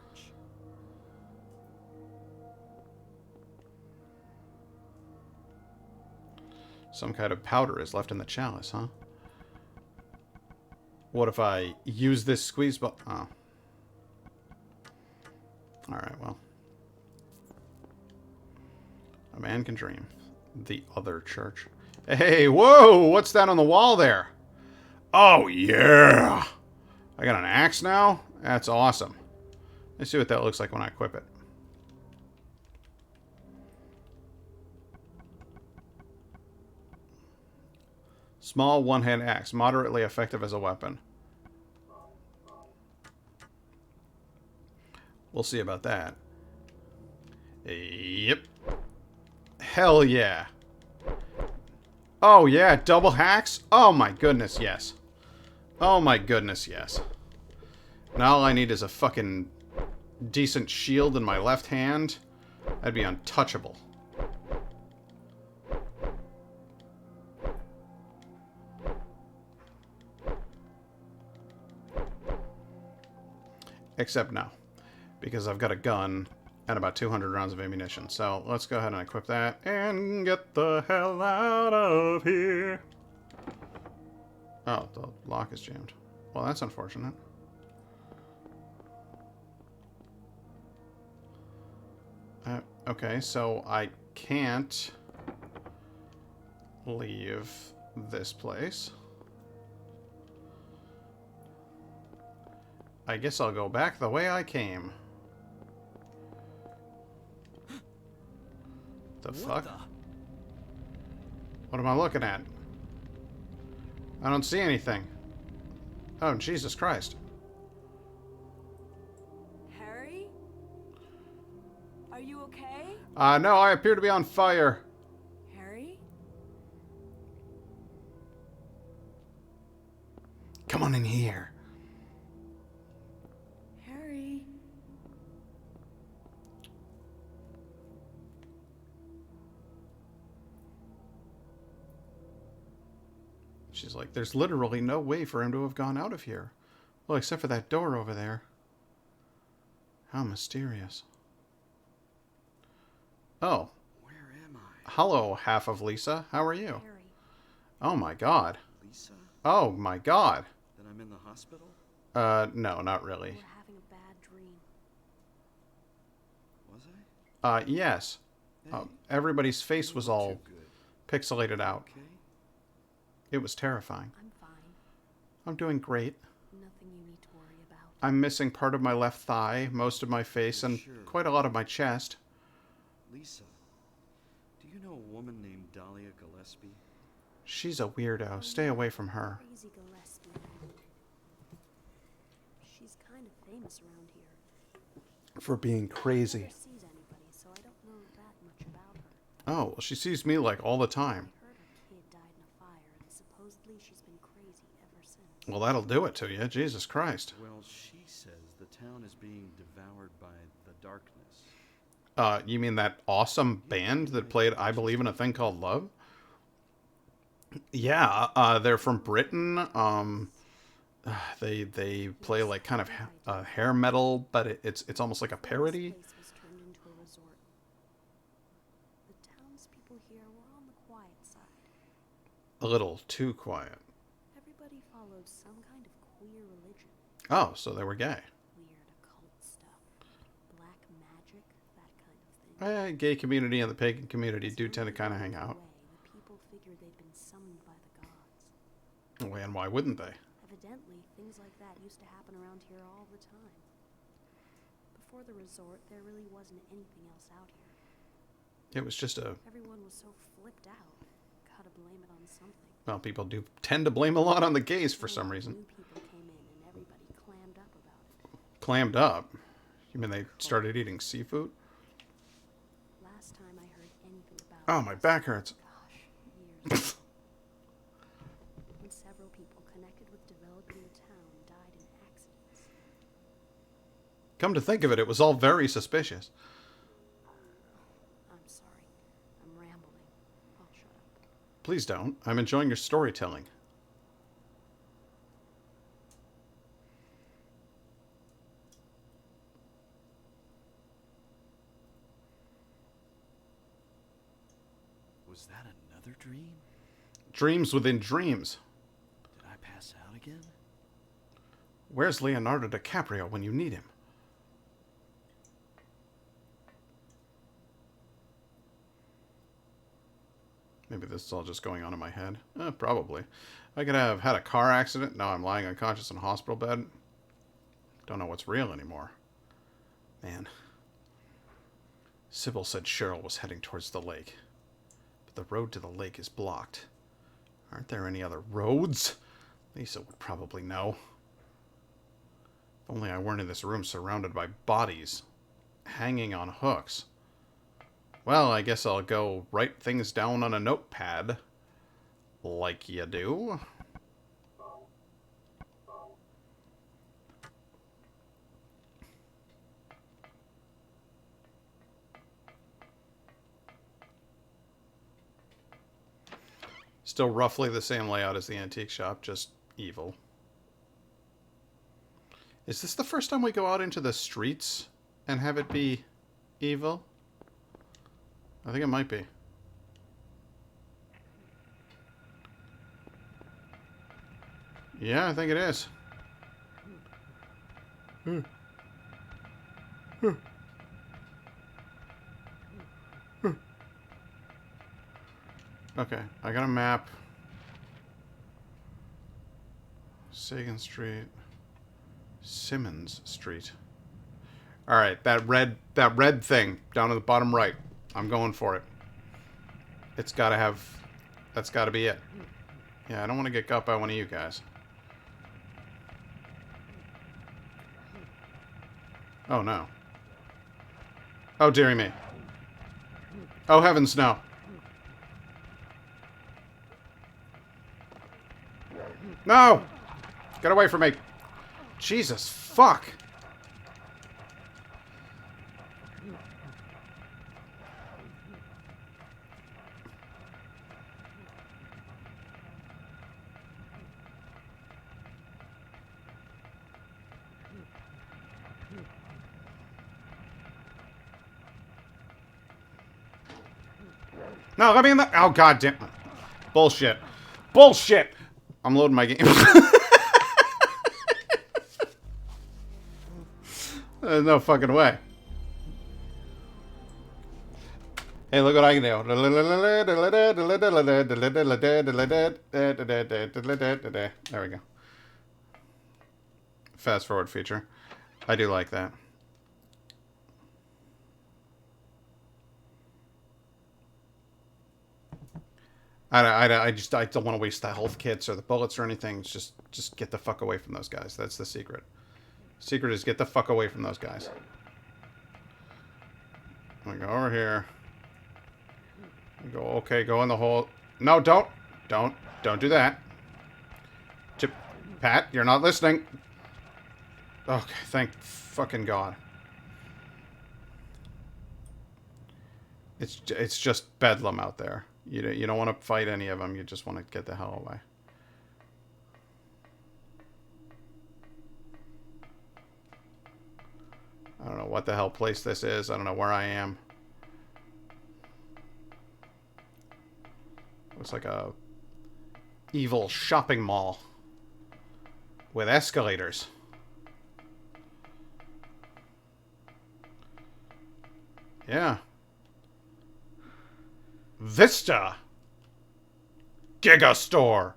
Some kind of powder is left in the chalice, huh? What if I use this squeeze button? Oh. Alright, well. A man can dream. The other church. Hey, whoa! What's that on the wall there? Oh, yeah! I got an axe now? That's awesome. Let's see what that looks like when I equip it. Small one-hand axe, moderately effective as a weapon. We'll see about that. Yep. Hell yeah. Oh yeah, double hacks? Oh my goodness, yes. Oh my goodness, yes. Now all I need is a fucking decent shield in my left hand. That'd be untouchable. Except no. Because I've got a gun and about 200 rounds of ammunition. So let's go ahead and equip that and get the hell out of here. Oh, the lock is jammed. Well, that's unfortunate. Okay, so I can't leave this place. I guess I'll go back the way I came. The fuck? What am I looking at? I don't see anything. Oh, Jesus Christ. Harry? Are you okay? No, I appear to be on fire. Harry? Come on in here. Harry? She's like, there's literally no way for him to have gone out of here. Well, except for that door over there. How mysterious. Oh. Where am I? Hello, half of Lisa. How are you? Harry. Oh my god. Lisa? Oh my god. Then I'm in the hospital? No, not really. We're having a bad dream. Was I? Yes. Hey, Everybody's face you was look all too good. pixelated out. Okay? It was terrifying. I'm fine. I'm doing great. Nothing you need to worry about. I'm missing part of my left thigh, most of my face, and Sure. quite a lot of my chest. Lisa, do you know a woman named Dahlia Gillespie? She's a weirdo. Stay away from her. Crazy Gillespie. She's kind of famous around here. For being crazy. Never sees anybody, so I don't know that much about her. Oh, well, she sees me like all the time. I heard her kid died in a fire, and supposedly she's been crazy ever since. Well, that'll do it to you. Jesus Christ. Well, she says the town is being devoured by the darkness. You mean that awesome band that played I Believe in a Thing Called Love? Yeah, they're from Britain. They play like kind of hair metal, but it's almost like a parody. This place was turned into a resort. The townspeople here were on the quiet side. A little too quiet. Everybody followed some kind of queer religion. Oh, so they were gay. Weird occult stuff. Black magic, that kind of thing. Gay community and the pagan community do tend to kind of hang out. The people figured they'd been summoned by the gods. Oh, and why wouldn't they? Evidently, things like that used to happen around here all the time. Before the resort, there really wasn't anything else out here. It was just a... Everyone was so flipped out. Gotta blame it on something. Well, people do tend to blame a lot on the gays for some reason. New people came in and everybody clammed up about it. Clammed up? You mean they started eating seafood? Last time I heard anything about Oh, it my was, back hurts. gosh, years ago. And several people connected with developing the town died in accidents. Come to think of it, it was all very suspicious. I'm sorry. I'm rambling. I'll shut up. Please don't. I'm enjoying your storytelling. Was that another dream? Dreams within dreams. Did I pass out again? Where's Leonardo DiCaprio when you need him? Maybe this is all just going on in my head. Probably. I could have had a car accident. Now I'm lying unconscious in a hospital bed. Don't know what's real anymore. Man. Sybil said Cheryl was heading towards the lake. But the road to the lake is blocked. Aren't there any other roads? Lisa would probably know. If only I weren't in this room surrounded by bodies, hanging on hooks. Well, I guess I'll go write things down on a notepad. Like you do. Still roughly the same layout as the antique shop, just evil. Is this the first time we go out into the streets and have it be evil? I think it might be. Yeah, I think it is. Okay, I got a map. Sagan Street. Simmons Street. Alright, that red thing down at the bottom right. I'm going for it. It's gotta have... That's gotta be it. Yeah, I don't want to get got by one of you guys. Oh, no. Oh, dearie me. Oh, heavens, no. No! Get away from me. Jesus, fuck. No, let me in the... Oh, god damn. Bullshit. Bullshit! I'm loading my game. There's no fucking way. Hey, look what I can do. There we go. Fast forward feature. I do like that. I don't want to waste the health kits or the bullets or anything. It's just get the fuck away from those guys. That's the secret. Secret is get the fuck away from those guys. I'm gonna go over here. Go, okay, go in the hole. No, don't do that. Chip, Pat, you're not listening. Okay, thank fucking God. It's just bedlam out there. You don't want to fight any of them. You just want to get the hell away. I don't know what the hell place this is. I don't know where I am. Looks like a evil shopping mall with escalators. Yeah. Vista Giga Store.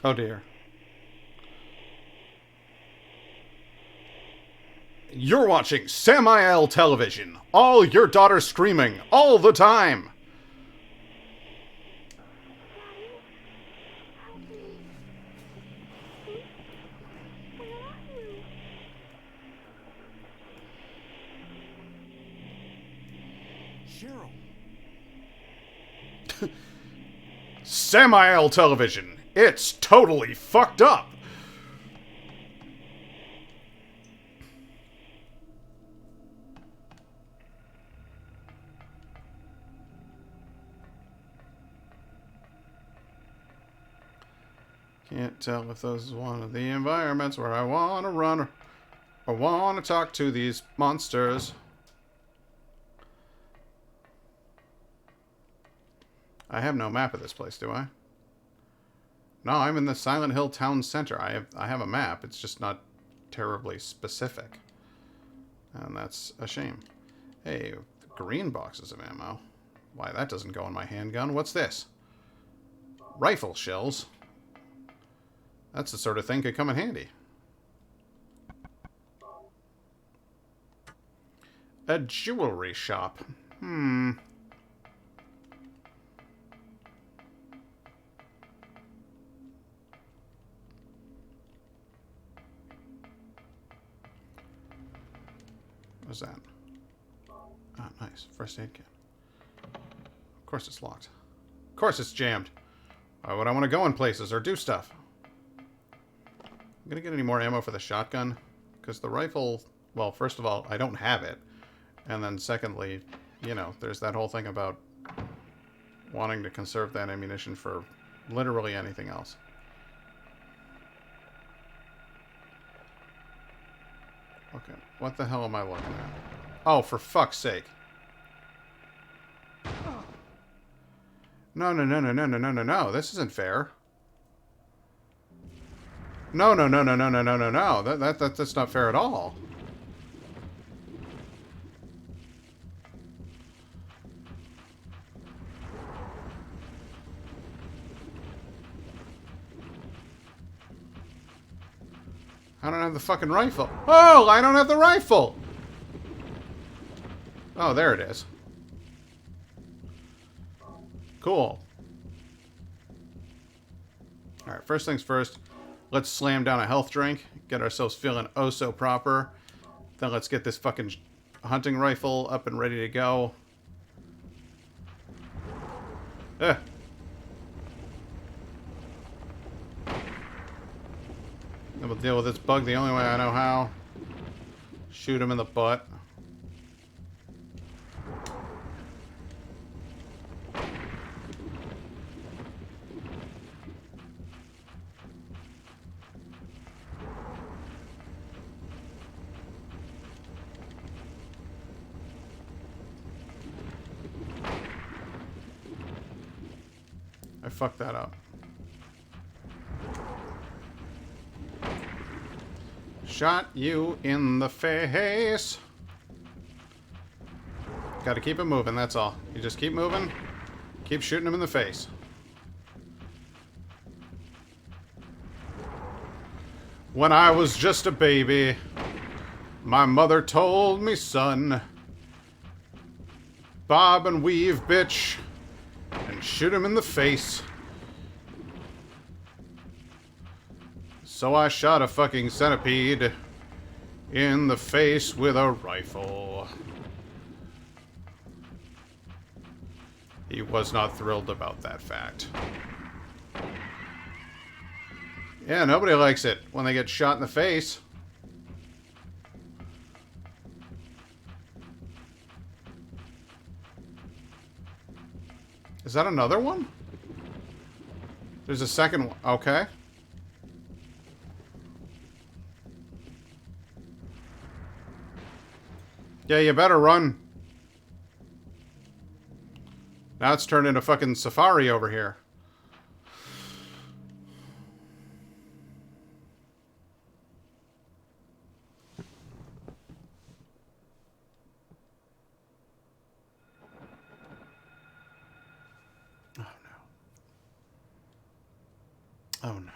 Oh dear. You're watching Samael Television. All your daughter screaming all the time. Cheryl. Samael Television. It's totally fucked up. Can't tell if this is one of the environments where I want to run or want to talk to these monsters. I have no map of this place, do I? No, I'm in the Silent Hill Town Center. I have a map. It's just not terribly specific. And that's a shame. Hey, green boxes of ammo. Why, that doesn't go in my handgun. What's this? Rifle shells. That's the sort of thing could come in handy. A jewelry shop. Hmm. What's that? Ah, nice. First aid kit. Of course it's locked. Of course it's jammed. Why would I want to go in places or do stuff? I'm gonna get any more ammo for the shotgun? Because the rifle... Well, first of all, I don't have it. And then secondly, you know, there's that whole thing about wanting to conserve that ammunition for literally anything else. Okay, what the hell am I looking at? Oh, for fuck's sake. No, no, no, no, no, no, no, no, no. This isn't fair. No, no, no, no, no, no, no, no, no. That's not fair at all. I don't have the fucking rifle. Oh, I don't have the rifle! Oh, there it is. Cool. Alright, first things first. Let's slam down a health drink. Get ourselves feeling oh so proper. Then let's get this fucking hunting rifle up and ready to go. Eh. And we'll deal with this bug the only way I know how. Shoot him in the butt. I fucked that up. Shot you in the face. Gotta keep it moving, that's all. You just keep moving. Keep shooting him in the face. When I was just a baby, my mother told me, son, bob and weave, bitch, and shoot him in the face. So I shot a fucking centipede in the face with a rifle. He was not thrilled about that fact. Yeah, nobody likes it when they get shot in the face. Is that another one? There's a second one. Okay. Yeah, you better run. Now it's turned into fucking safari over here. Oh no. Oh no.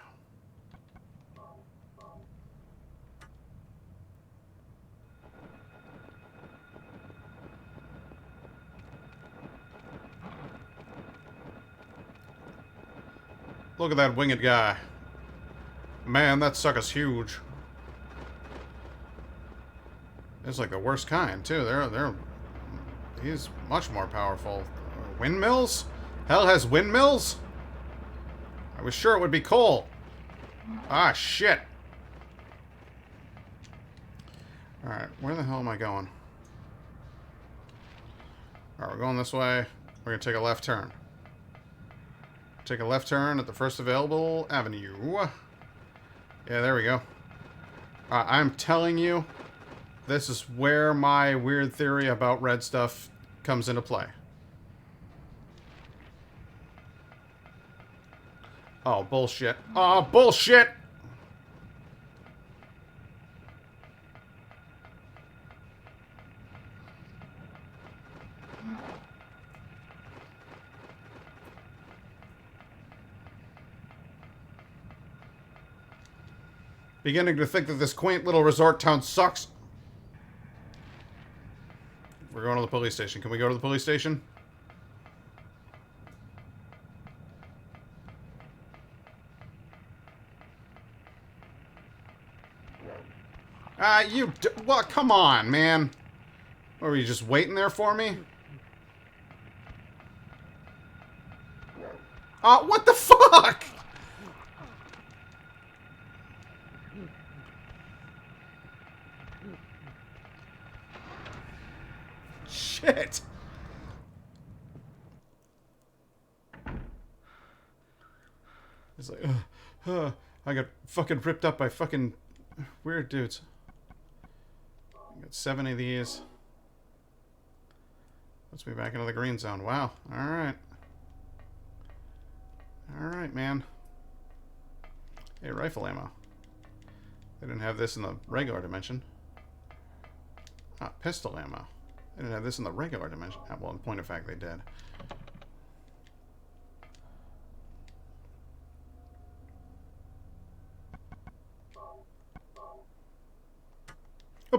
Look at that winged guy. Man, that sucker's huge. It's like the worst kind, too. He's much more powerful. Windmills? Hell has windmills? I was sure it would be coal. Ah, shit. Alright, where the hell am I going? Alright, we're going this way. We're gonna take a left turn. Take a left turn at the first available avenue. Yeah, there we go. I'm telling you, this is where my weird theory about red stuff comes into play. Oh, bullshit. Oh, bullshit! Beginning to think that this quaint little resort town sucks. We're going to the police station. Can we go to the police station? Well, come on, man. Or were you just waiting there for me? What the fuck? Shit. It's like, I got fucking ripped up by fucking weird dudes. I got 7 of these. Let's be back into the green zone. Wow. Alright. Alright, man. Hey, rifle ammo. They didn't have this in the regular dimension. Pistol ammo. They didn't have this in the regular dimension. Well, in point of fact, they did.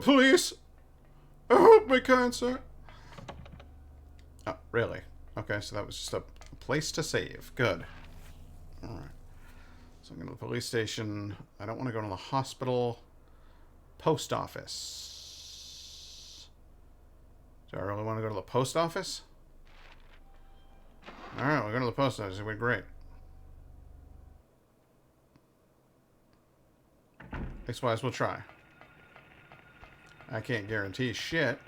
Police! Help me, kind sir! Oh, really? Okay, so that was just a place to save. Good. Alright. So I'm going to the police station. I don't want to go to the hospital. Post office. Do I really want to go to the post office? Alright, we'll go to the post office. It'll be great. X-Wise, we'll try. I can't guarantee shit,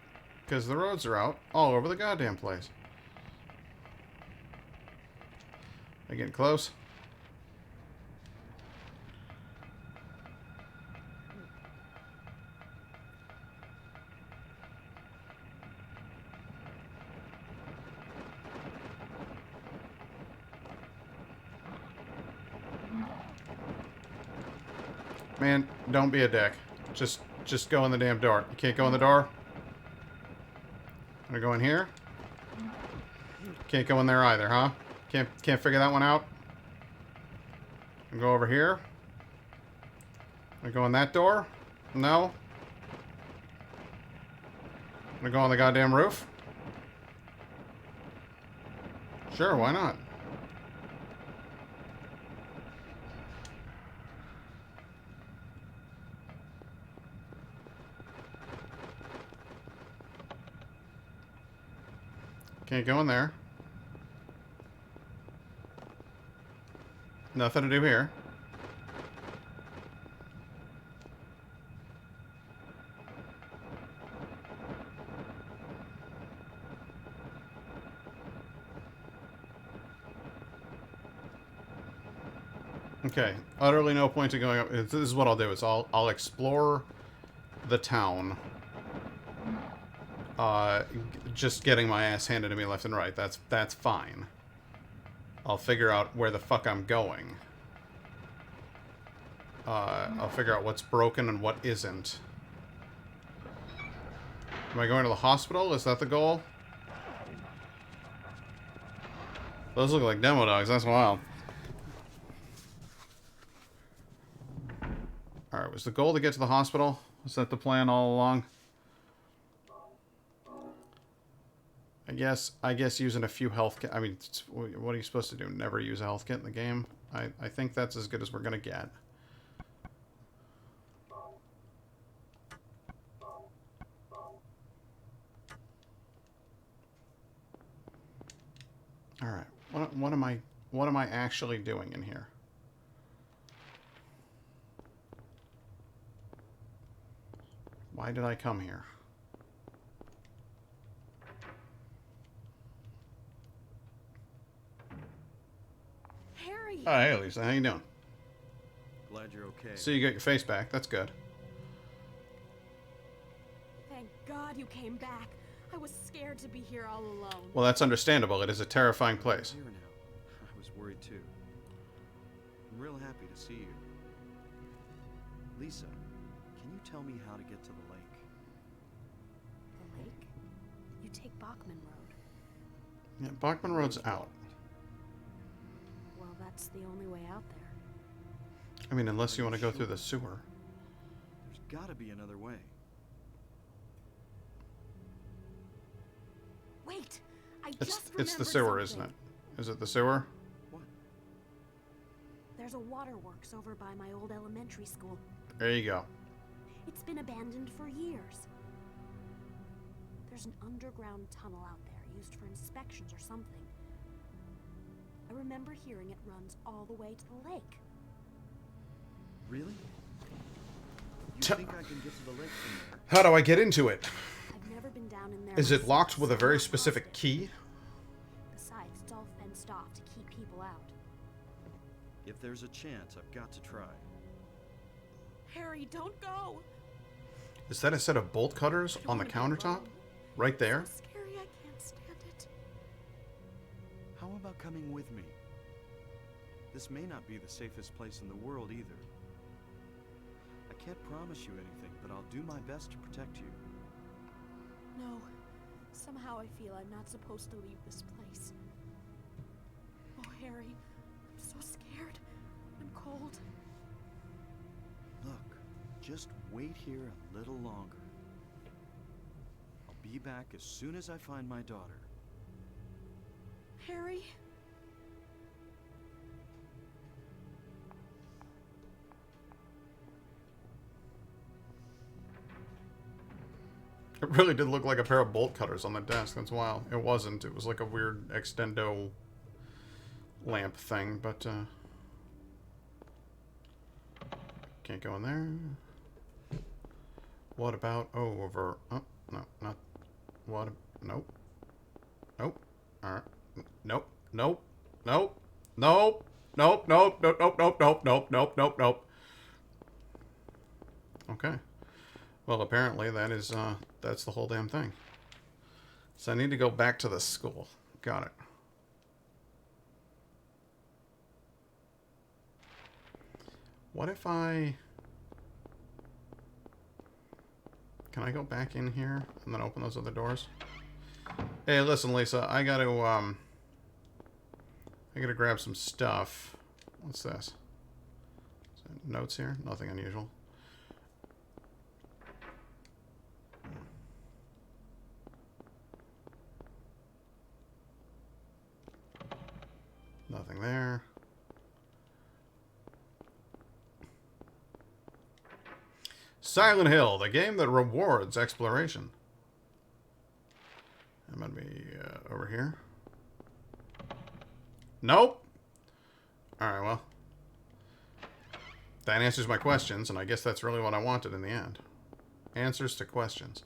because the roads are out all over the goddamn place. Are you getting close? Man, don't be a dick. Just go in the damn door. You can't go in the door? Wanna go in here? Can't go in there either, huh? Can't figure that one out? And go over here? Wanna go in that door? No? Wanna go on the goddamn roof? Sure, why not? Can't go in there. Nothing to do here. Okay, utterly no point to going up. This is what I'll do. Is I'll explore the town. Just getting my ass handed to me left and right. That's fine. I'll figure out where the fuck I'm going. I'll figure out what's broken and what isn't. Am I going to the hospital? Is that the goal? Those look like demo dogs. That's wild. Alright, was the goal to get to the hospital? Was that the plan all along? I guess using a few health kit. I mean, what are you supposed to do? Never use a health kit in the game? I think that's as good as we're gonna get. All right. What am I actually doing in here? Why did I come here? Oh, hey, Lisa. How you doing? Glad you're okay. So you got your face back. That's good. Thank God you came back. I was scared to be here all alone. Well, that's understandable. It is a terrifying place. Here now. I was worried too. I'm real happy to see you. Lisa, can you tell me how to get to the lake? The lake? You take Bachman Road. Yeah, Bachman Road's out. Well, that's the only way out there. I mean, unless you want to go through the sewer. There's gotta be another way. Wait, I It's just the remembered sewer, something. isn't it? Is it the sewer? What? There's a waterworks over by my old elementary school. There you go. It's been abandoned for years. There's an underground tunnel out there used for inspections or something. I remember hearing it runs all the way to the lake. Really? You T- think I can get to the lake from there? How do I get into it? I've never been down in there. Is it myself, locked with a so very I'm specific lost. key? Besides, it's all fenced off to keep people out. If there's a chance, I've got to try. Harry, don't go. Is that a set of bolt cutters I don't on the wanna be countertop? alone. Right there? So scary, I can't stand it. How about coming with me? This may not be the safest place in the world either. I can't promise you anything, but I'll do my best to protect you. No. Somehow I feel I'm not supposed to leave this place. Oh, Harry, I'm so scared. I'm cold. Look, just wait here a little longer. I'll be back as soon as I find my daughter. Harry? It really did look like a pair of bolt cutters on the desk. That's wild. It wasn't. It was like a weird extendo lamp thing, but can't go in there. What about over? Oh, no, not. What? Nope. Nope. All right. Nope. Nope. Nope. Nope. Nope. Nope. Nope. Nope. Nope. Nope. Nope. Nope. Nope. Nope. Okay. Well, apparently that is that's the whole damn thing. So I need to go back to the school. Got it. What if I... Can I go back in here and then open those other doors? Hey, listen, Lisa, I gotta grab some stuff. What's this? Is there notes here? Nothing unusual. Nothing there. Silent Hill, the game that rewards exploration. I'm gonna be over here. Nope. Alright, well. That answers my questions, and I guess that's really what I wanted in the end. Answers to questions.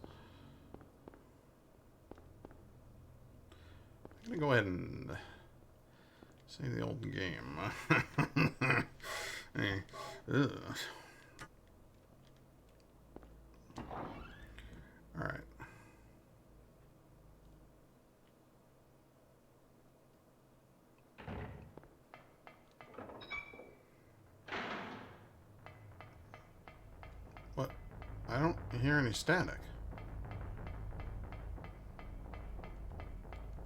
I'm gonna go ahead and say the old game. Ugh. All right. What? I don't hear any static.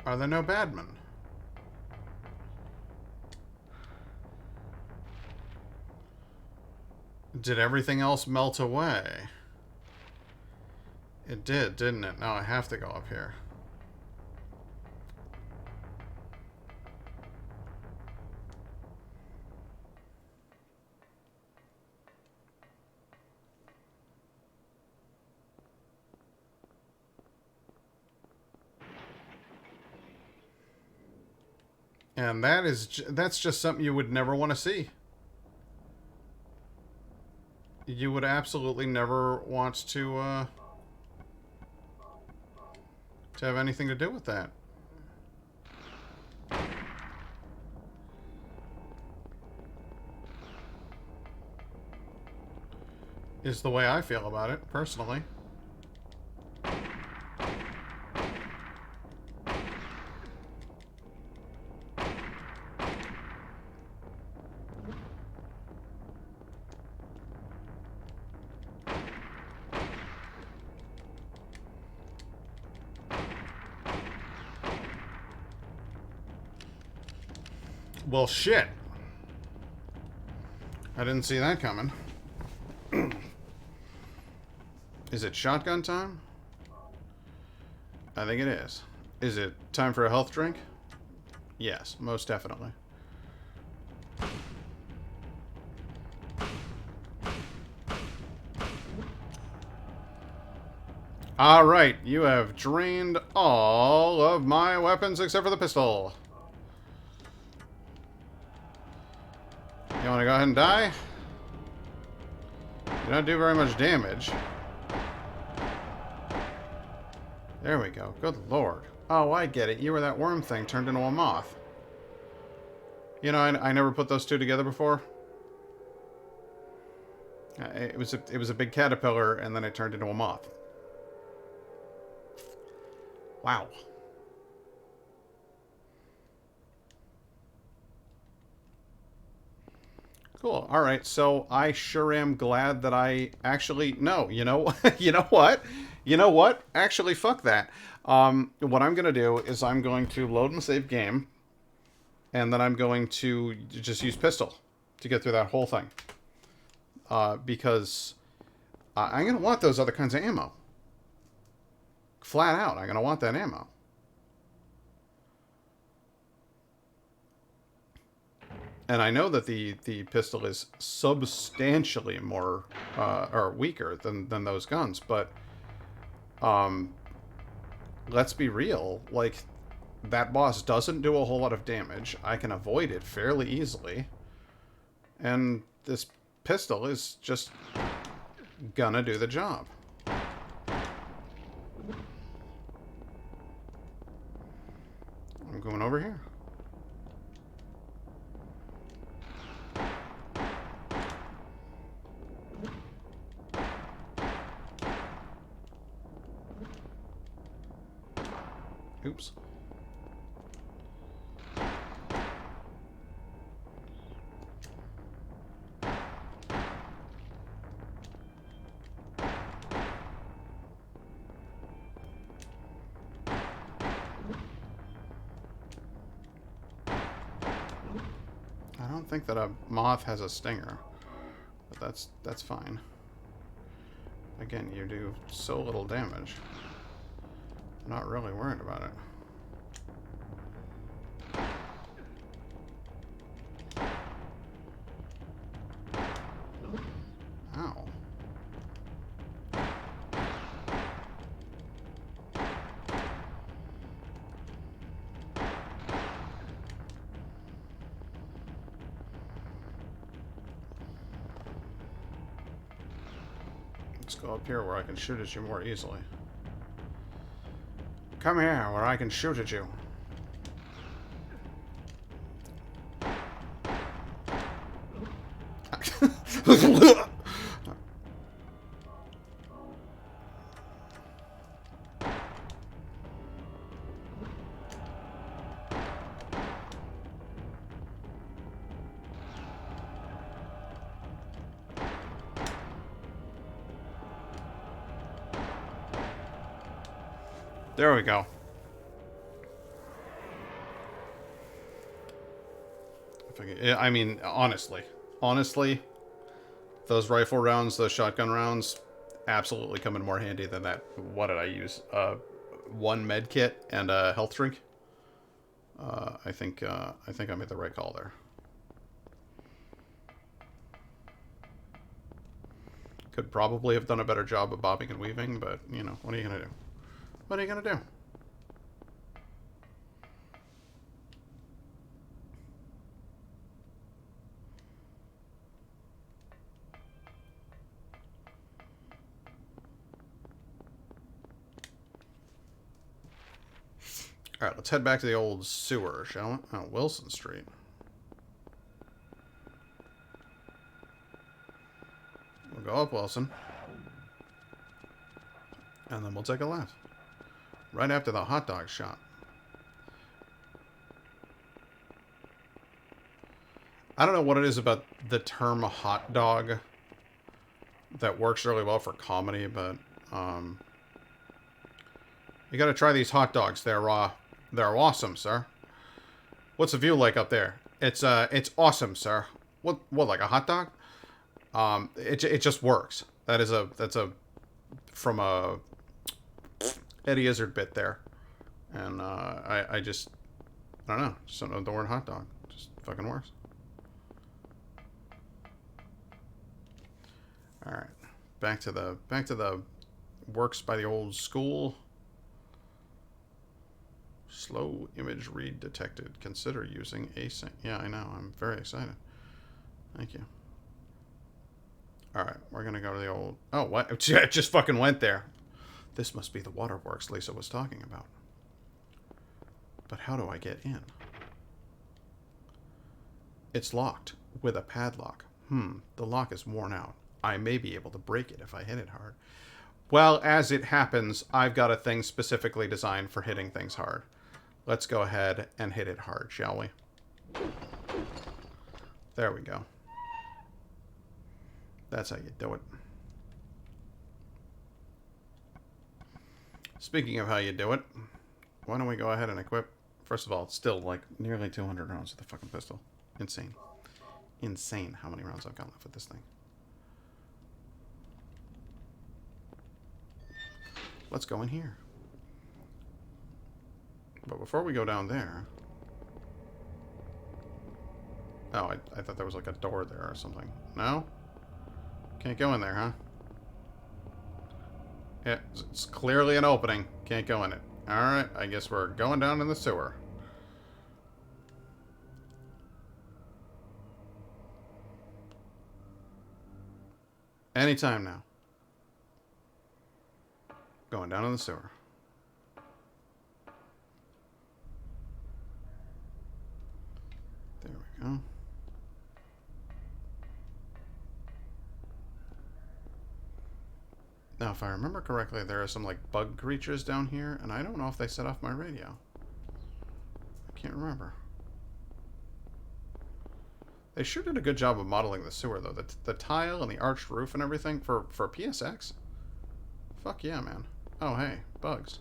Are there no badmen? Did everything else melt away? It did, didn't it? Now I have to go up here. And that's just something you would never want to see. You would absolutely never want to have anything to do with that. Is the way I feel about it, personally. Well, shit. I didn't see that coming. Is it shotgun time? I think it is. Is it time for a health drink? Yes, most definitely. Alright, you have drained all of my weapons except for the pistol. You want to go ahead and die? You don't do very much damage. There we go. Good lord. Oh, I get it. You were that worm thing turned into a moth. You know, I never put those two together before. It was a big caterpillar, and then it turned into a moth. Wow. Cool. All right. So I sure am glad that I actually no. You know. You know what? You know what? Actually, fuck that. What I'm gonna do is I'm going to load and save game, and then I'm going to just use pistol to get through that whole thing. Because I'm gonna want those other kinds of ammo. Flat out, I'm gonna want that ammo. And I know that the pistol is substantially more or weaker than those guns, but let's be real, like that boss doesn't do a whole lot of damage. I can avoid it fairly easily. And this pistol is just gonna do the job. I'm going over here. Oops. I don't think that a moth has a stinger, but that's fine. Again, you do so little damage. I'm not really worried about it. Ow. Let's go up here where I can shoot at you more easily. Come here where I can shoot at you. There we go. I mean, honestly, those rifle rounds, those shotgun rounds, absolutely come in more handy than that. What did I use? One med kit and a health drink. I think I made the right call there. Could probably have done a better job of bobbing and weaving, but you know, what are you gonna do? What are you gonna do? Alright, let's head back to the old sewer, shall we? Oh, Wilson Street. We'll go up Wilson. And then we'll take a left. Right after the hot dog shop. I don't know what it is about the term hot dog that works really well for comedy, but you gotta try these hot dogs. They're awesome, sir. What's the view like up there? It's awesome, sir. What like a hot dog? It just works. That's from a Eddie Izzard bit there. And I just, I don't know. Just don't know the word hot dog. Just fucking works. All right, back to the works by the old school. Slow image read detected. Consider using async. Yeah, I know. I'm very excited. Thank you. All right, we're gonna go to the old. Oh, what? It just fucking went there. This must be the waterworks Lisa was talking about. But how do I get in? It's locked with a padlock. The lock is worn out. I may be able to break it if I hit it hard. Well, as it happens, I've got a thing specifically designed for hitting things hard. Let's go ahead and hit it hard, shall we? There we go. That's how you do it. Speaking of how you do it, why don't we go ahead and equip... First of all, it's still like nearly 200 rounds with the fucking pistol. Insane. Insane how many rounds I've got left with this thing. Let's go in here. But before we go down there... Oh, I thought there was like a door there or something. No? Can't go in there, huh? Yeah, it's clearly an opening. Can't go in it. Alright, I guess we're going down in the sewer. Anytime now. Going down in the sewer. There we go. Now, if I remember correctly, there are some, like, bug creatures down here, and I don't know if they set off my radio. I can't remember. They sure did a good job of modeling the sewer, though. The tile and the arched roof and everything for PSX. Fuck yeah, man. Oh, hey, bugs.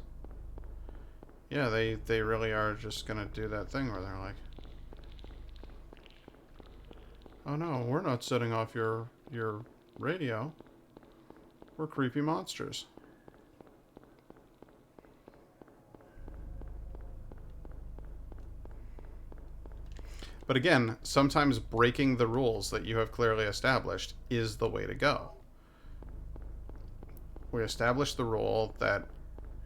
Yeah, they really are just gonna do that thing where they're like, oh no, we're not setting off your radio. We're creepy monsters. But again, sometimes breaking the rules that you have clearly established is the way to go. We established the rule that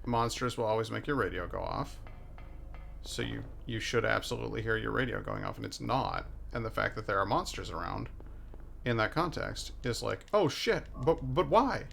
monsters will always make your radio go off. So you should absolutely hear your radio going off, and it's not. And the fact that there are monsters around in that context is like, oh shit, but why?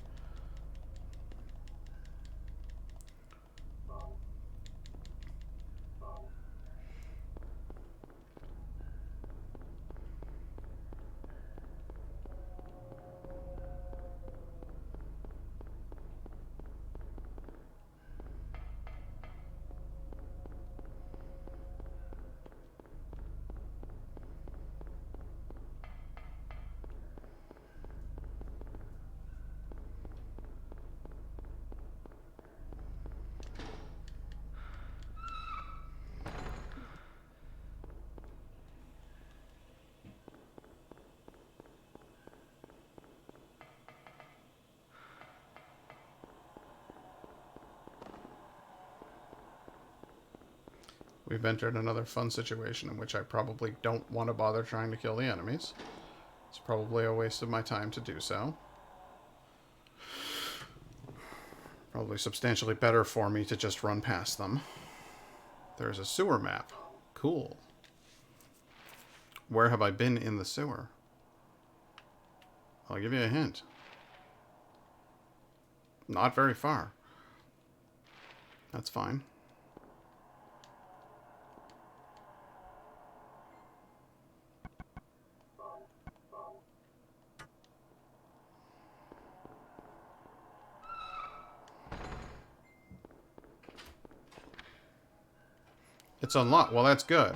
We've entered another fun situation in which I probably don't want to bother trying to kill the enemies. It's probably a waste of my time to do so. Probably substantially better for me to just run past them. There's a sewer map. Cool. Where have I been in the sewer? I'll give you a hint. Not very far. That's fine. It's unlocked. Well, that's good.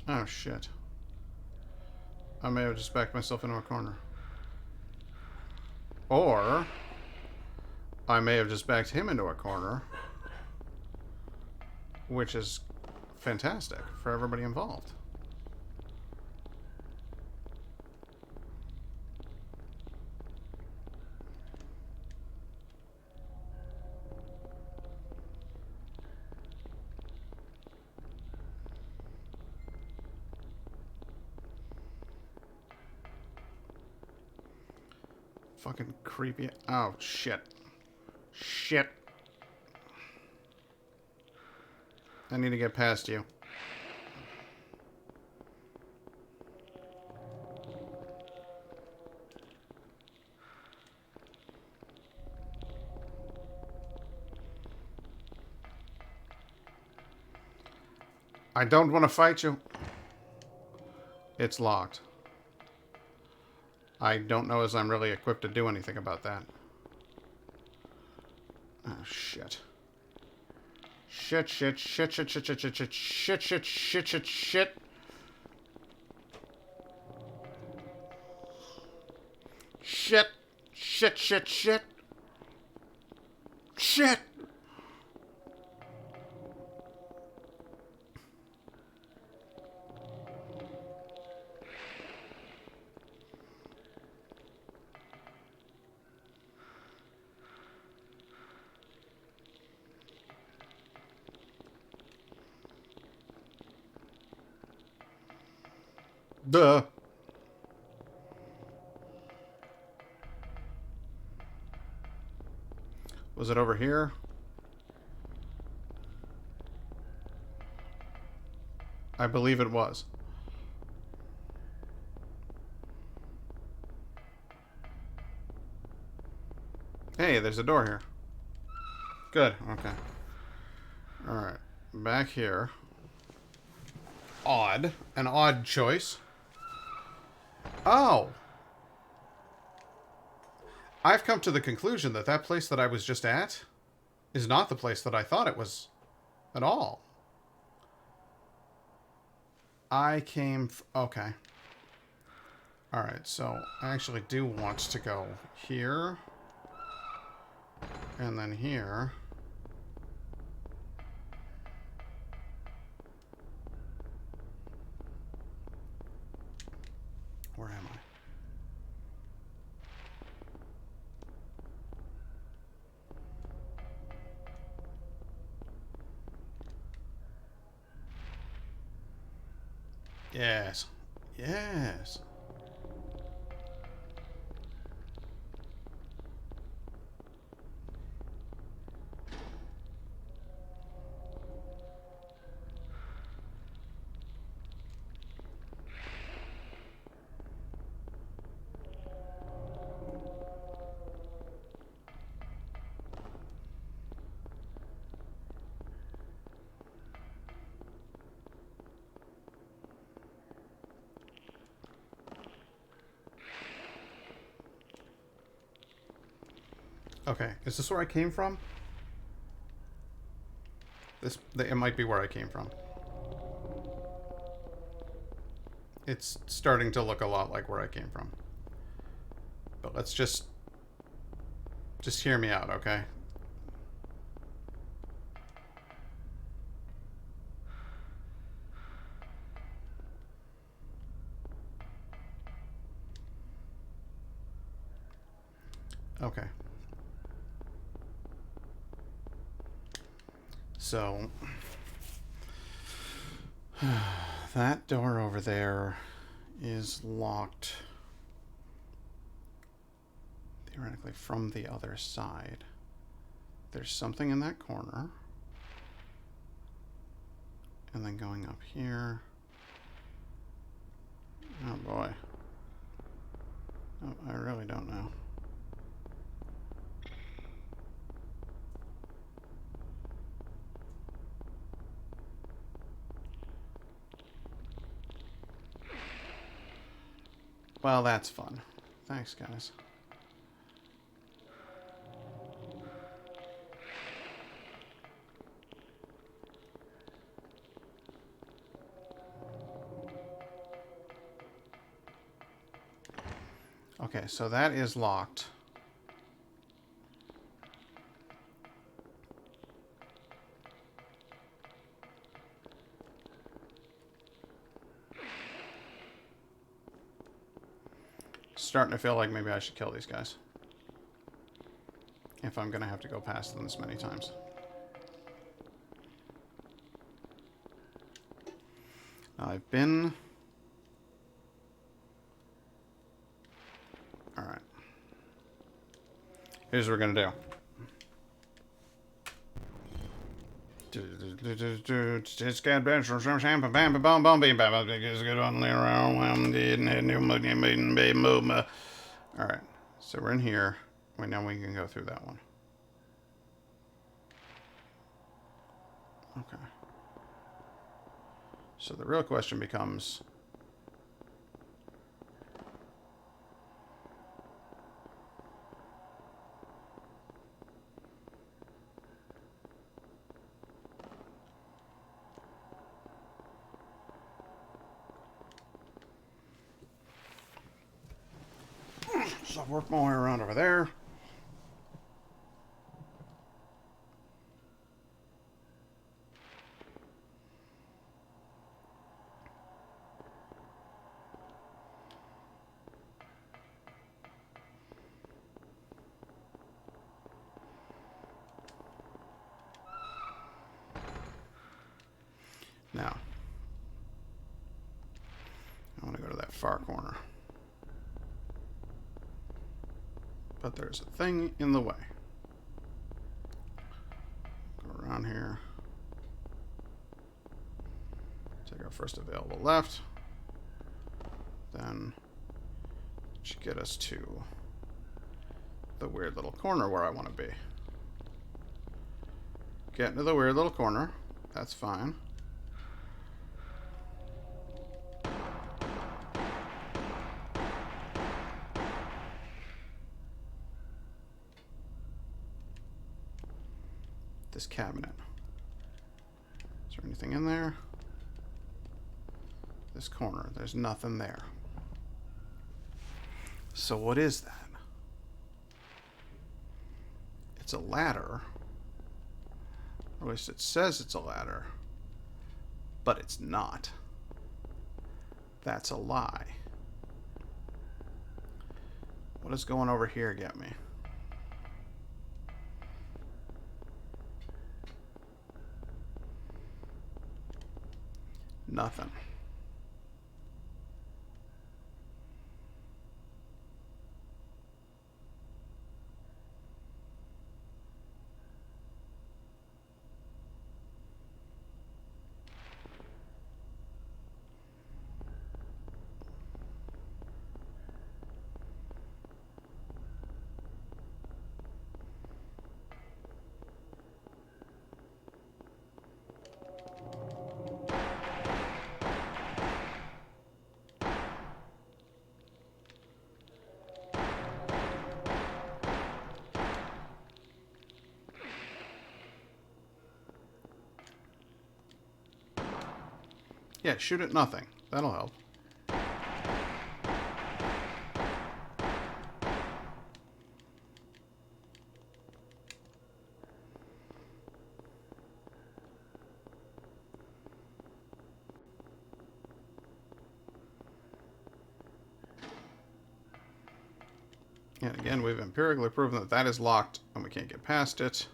Oh, shit. I may have just backed myself into a corner. Or I may have just backed him into a corner, which is fantastic for everybody involved. Fucking creepy. Oh, shit. Shit. I need to get past you. I don't want to fight you. It's locked. I don't know as I'm really equipped to do anything about that. Oh, shit. Shit, shit, shit, shit, shit, shit, shit, shit, shit, shit, shit, shit, shit. Shit. Shit, shit, shit. Shit. Duh. Was it over here? I believe it was. Hey, there's a door here. Good, okay. Alright, back here. Odd. An odd choice. Oh! I've come to the conclusion that that place that I was just at is not the place that I thought it was at all. I came... okay. Alright, so I actually do want to go here. And then here. Where am I? Yes. Yes. Okay, is this where I came from? It might be where I came from. It's starting to look a lot like where I came from. But let's just hear me out, okay? Okay. So, that door over there is locked, theoretically, from the other side. There's something in that corner. And then going up here. Oh boy. Oh, I really don't know. Well, that's fun. Thanks, guys. Okay, so that is locked. starting to feel like maybe I should kill these guys. If I'm gonna have to go past them this many times. Now, I've been... Alright. Here's what we're gonna do. Alright, so we're in here. Wait, now we can go through that one. Okay. So the real question becomes... So I'll work my way around over there. Now, I want to go to that far corner. But there's a thing in the way. Go around here. Take our first available left. Then it should get us to the weird little corner where I want to be. Get into the weird little corner. That's fine. This cabinet. Is there anything in there? This corner. There's nothing there. So what is that? It's a ladder. Or at least it says it's a ladder. But it's not. That's a lie. What does going over here get me? Nothing. Yeah, shoot at nothing. That'll help. And again, we've empirically proven that that is locked and we can't get past it.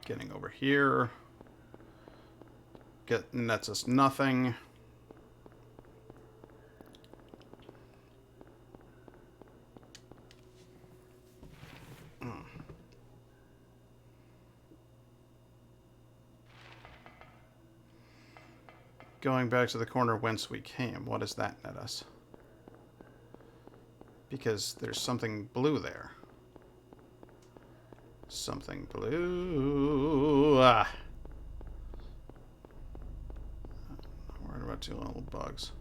Getting over here nets us nothing. Going back to the corner whence we came, what does that net us? Because there's something blue there. Something blue. Ah. I'm worried about two little bugs.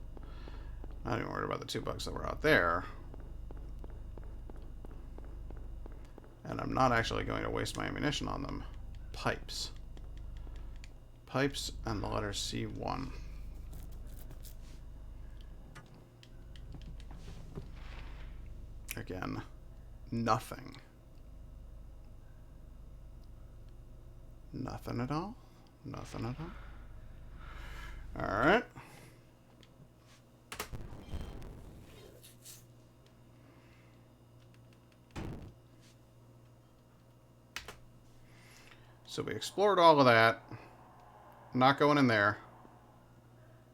Not even worried about the two bugs that were out there. And I'm not actually going to waste my ammunition on them. Pipes. Pipes and the letter C1. Again, nothing. Nothing at all. Nothing at all. Alright. So we explored all of that. Not going in there.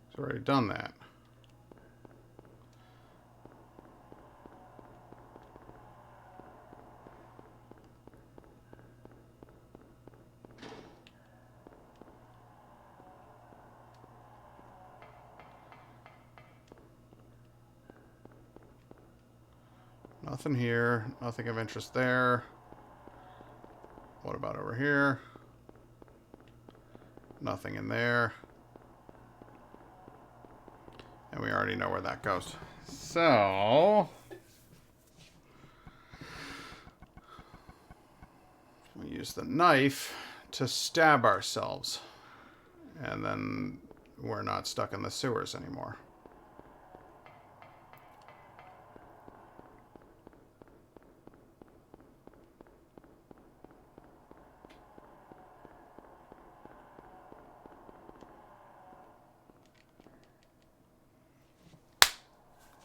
It's already done that. Nothing here. Nothing of interest there. What about over here? Nothing in there. And we already know where that goes. So... we use the knife to stab ourselves. And then we're not stuck in the sewers anymore.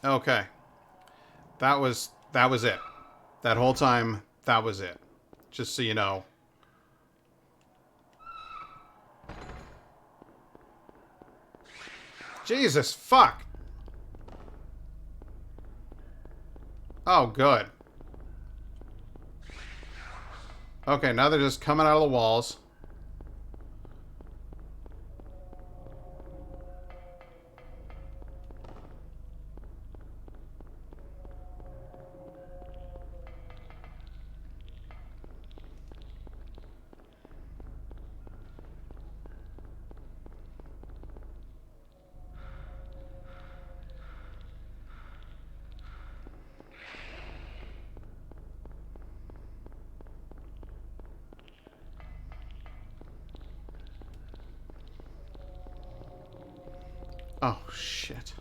Okay. That was it. That whole time, that was it. Just so you know. Jesus, fuck. Oh, good. Okay, now they're just coming out of the walls. Oh, shit.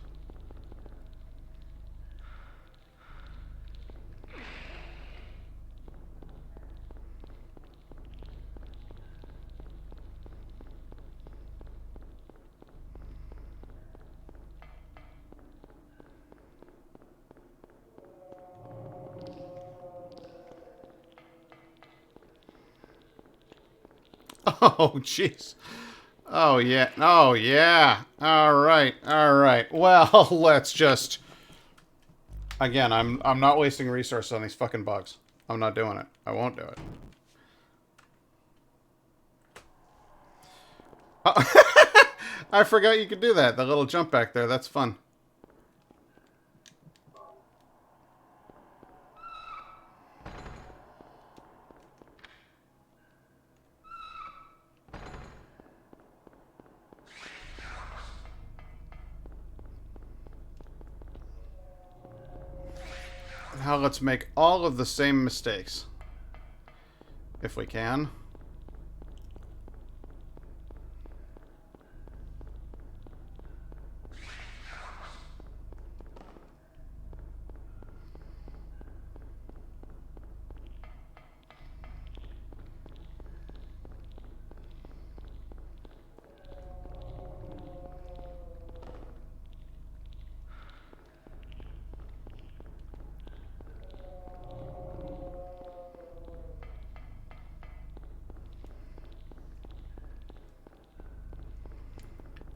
Oh, jeez. Oh, yeah. Oh, yeah. All right. All right. Well, let's just... Again, I'm not wasting resources on these fucking bugs. I'm not doing it. I won't do it. Oh. I forgot you could do that. The little jump back there. That's fun. Now let's make all of the same mistakes. If we can.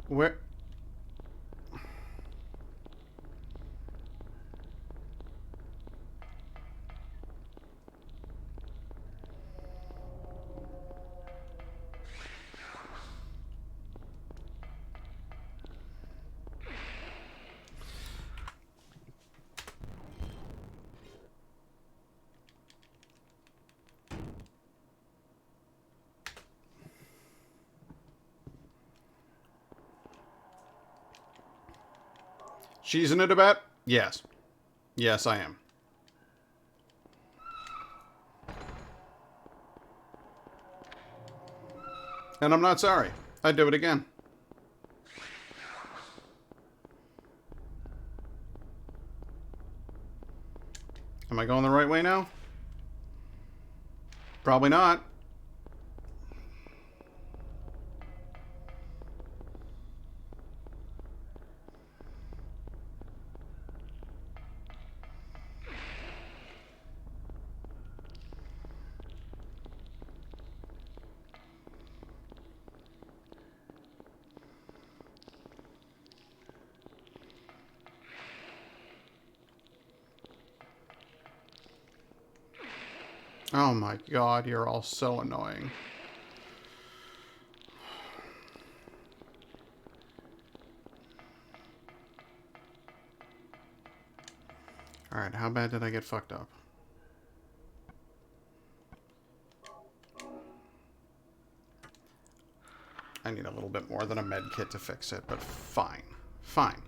Where... Cheesing it a bit? Yes. Yes, I am. And I'm not sorry. I'd do it again. Am I going the right way now? Probably not. Oh my god, you're all so annoying. Alright, how bad did I get fucked up? I need a little bit more than a med kit to fix it, but fine. Fine.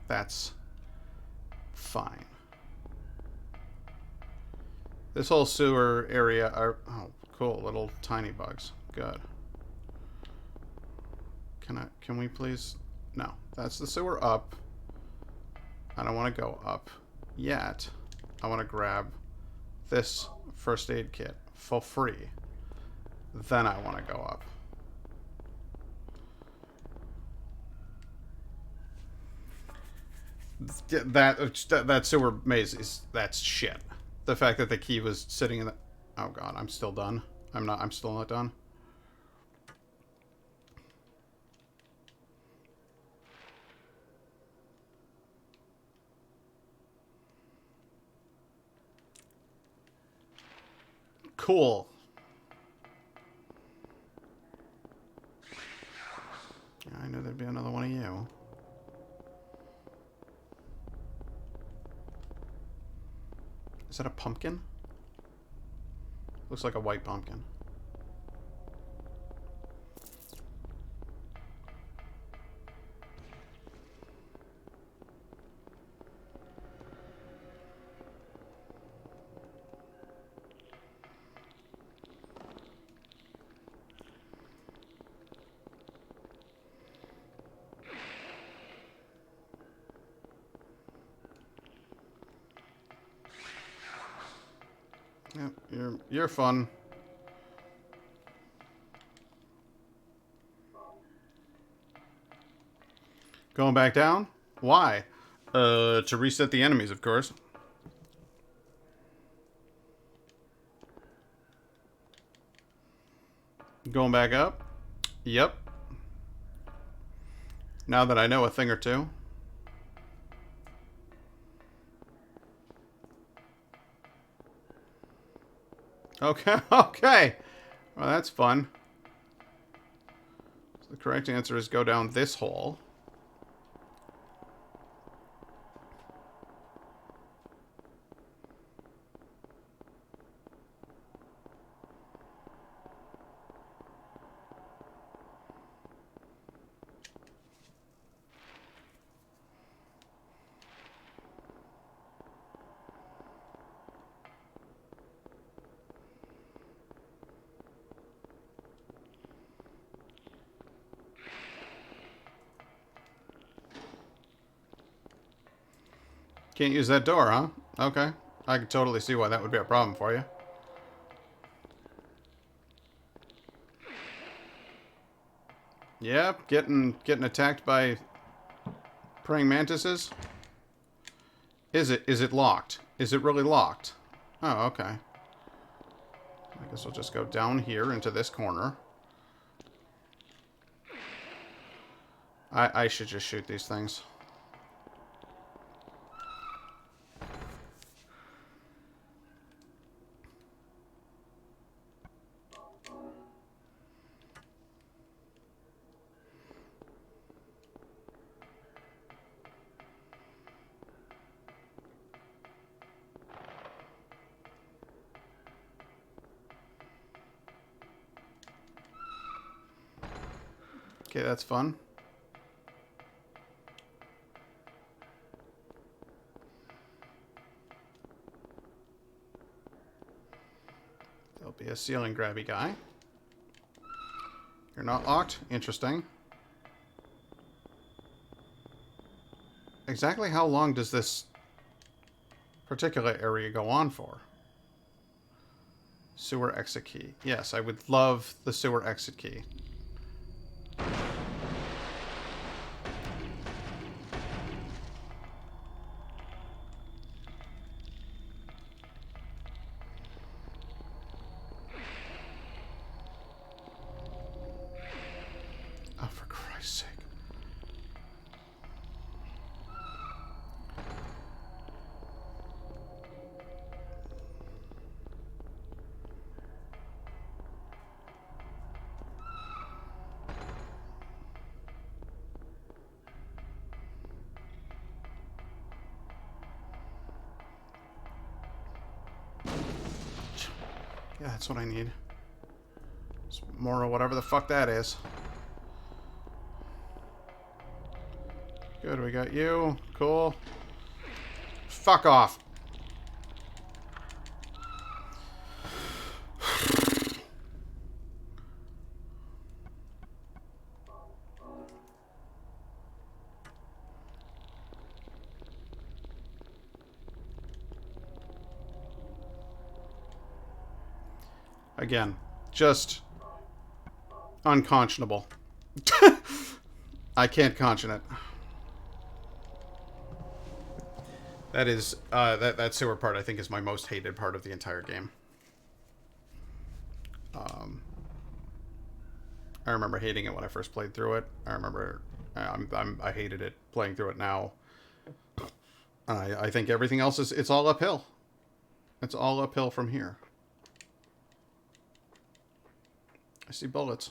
That's fine. This whole sewer area are... Oh, cool. Little tiny bugs. Good. Can we please... No. That's the sewer up. I don't want to go up yet. I want to grab this first aid kit for free. Then I want to go up. That sewer maze is... That's shit. The fact that the key was sitting in the... Oh god, I'm still done. I'm still not done. Cool. Yeah, I knew there'd be another one of you. Is that a pumpkin? Looks like a white pumpkin. Yep, you're fun. Going back down? Why? To reset the enemies, of course. Going back up? Yep. Now that I know a thing or two. Okay, okay. Well, that's fun. So the correct answer is go down this hole. Can't use that door, huh? Okay. I can totally see why that would be a problem for you. Yep, getting attacked by praying mantises. Is it locked? Is it really locked? Oh, okay. I guess we'll just go down here into this corner. I should just shoot these things. Okay, that's fun. There'll be a ceiling grabby guy. You're not locked? Interesting. Exactly how long does this particular area go on for? Sewer exit key. Yes, I would love the sewer exit key. Oh, for Christ's sake. Yeah, that's what I need. Some more of whatever the fuck that is. Good, we got you. Cool. Fuck off. Again, just unconscionable. I can't conscion it. That is, that sewer part, I think, is my most hated part of the entire game. I remember hating it when I first played through it. I remember, I hated it playing through it now. I think everything else is, it's all uphill. It's all uphill from here. I see bullets.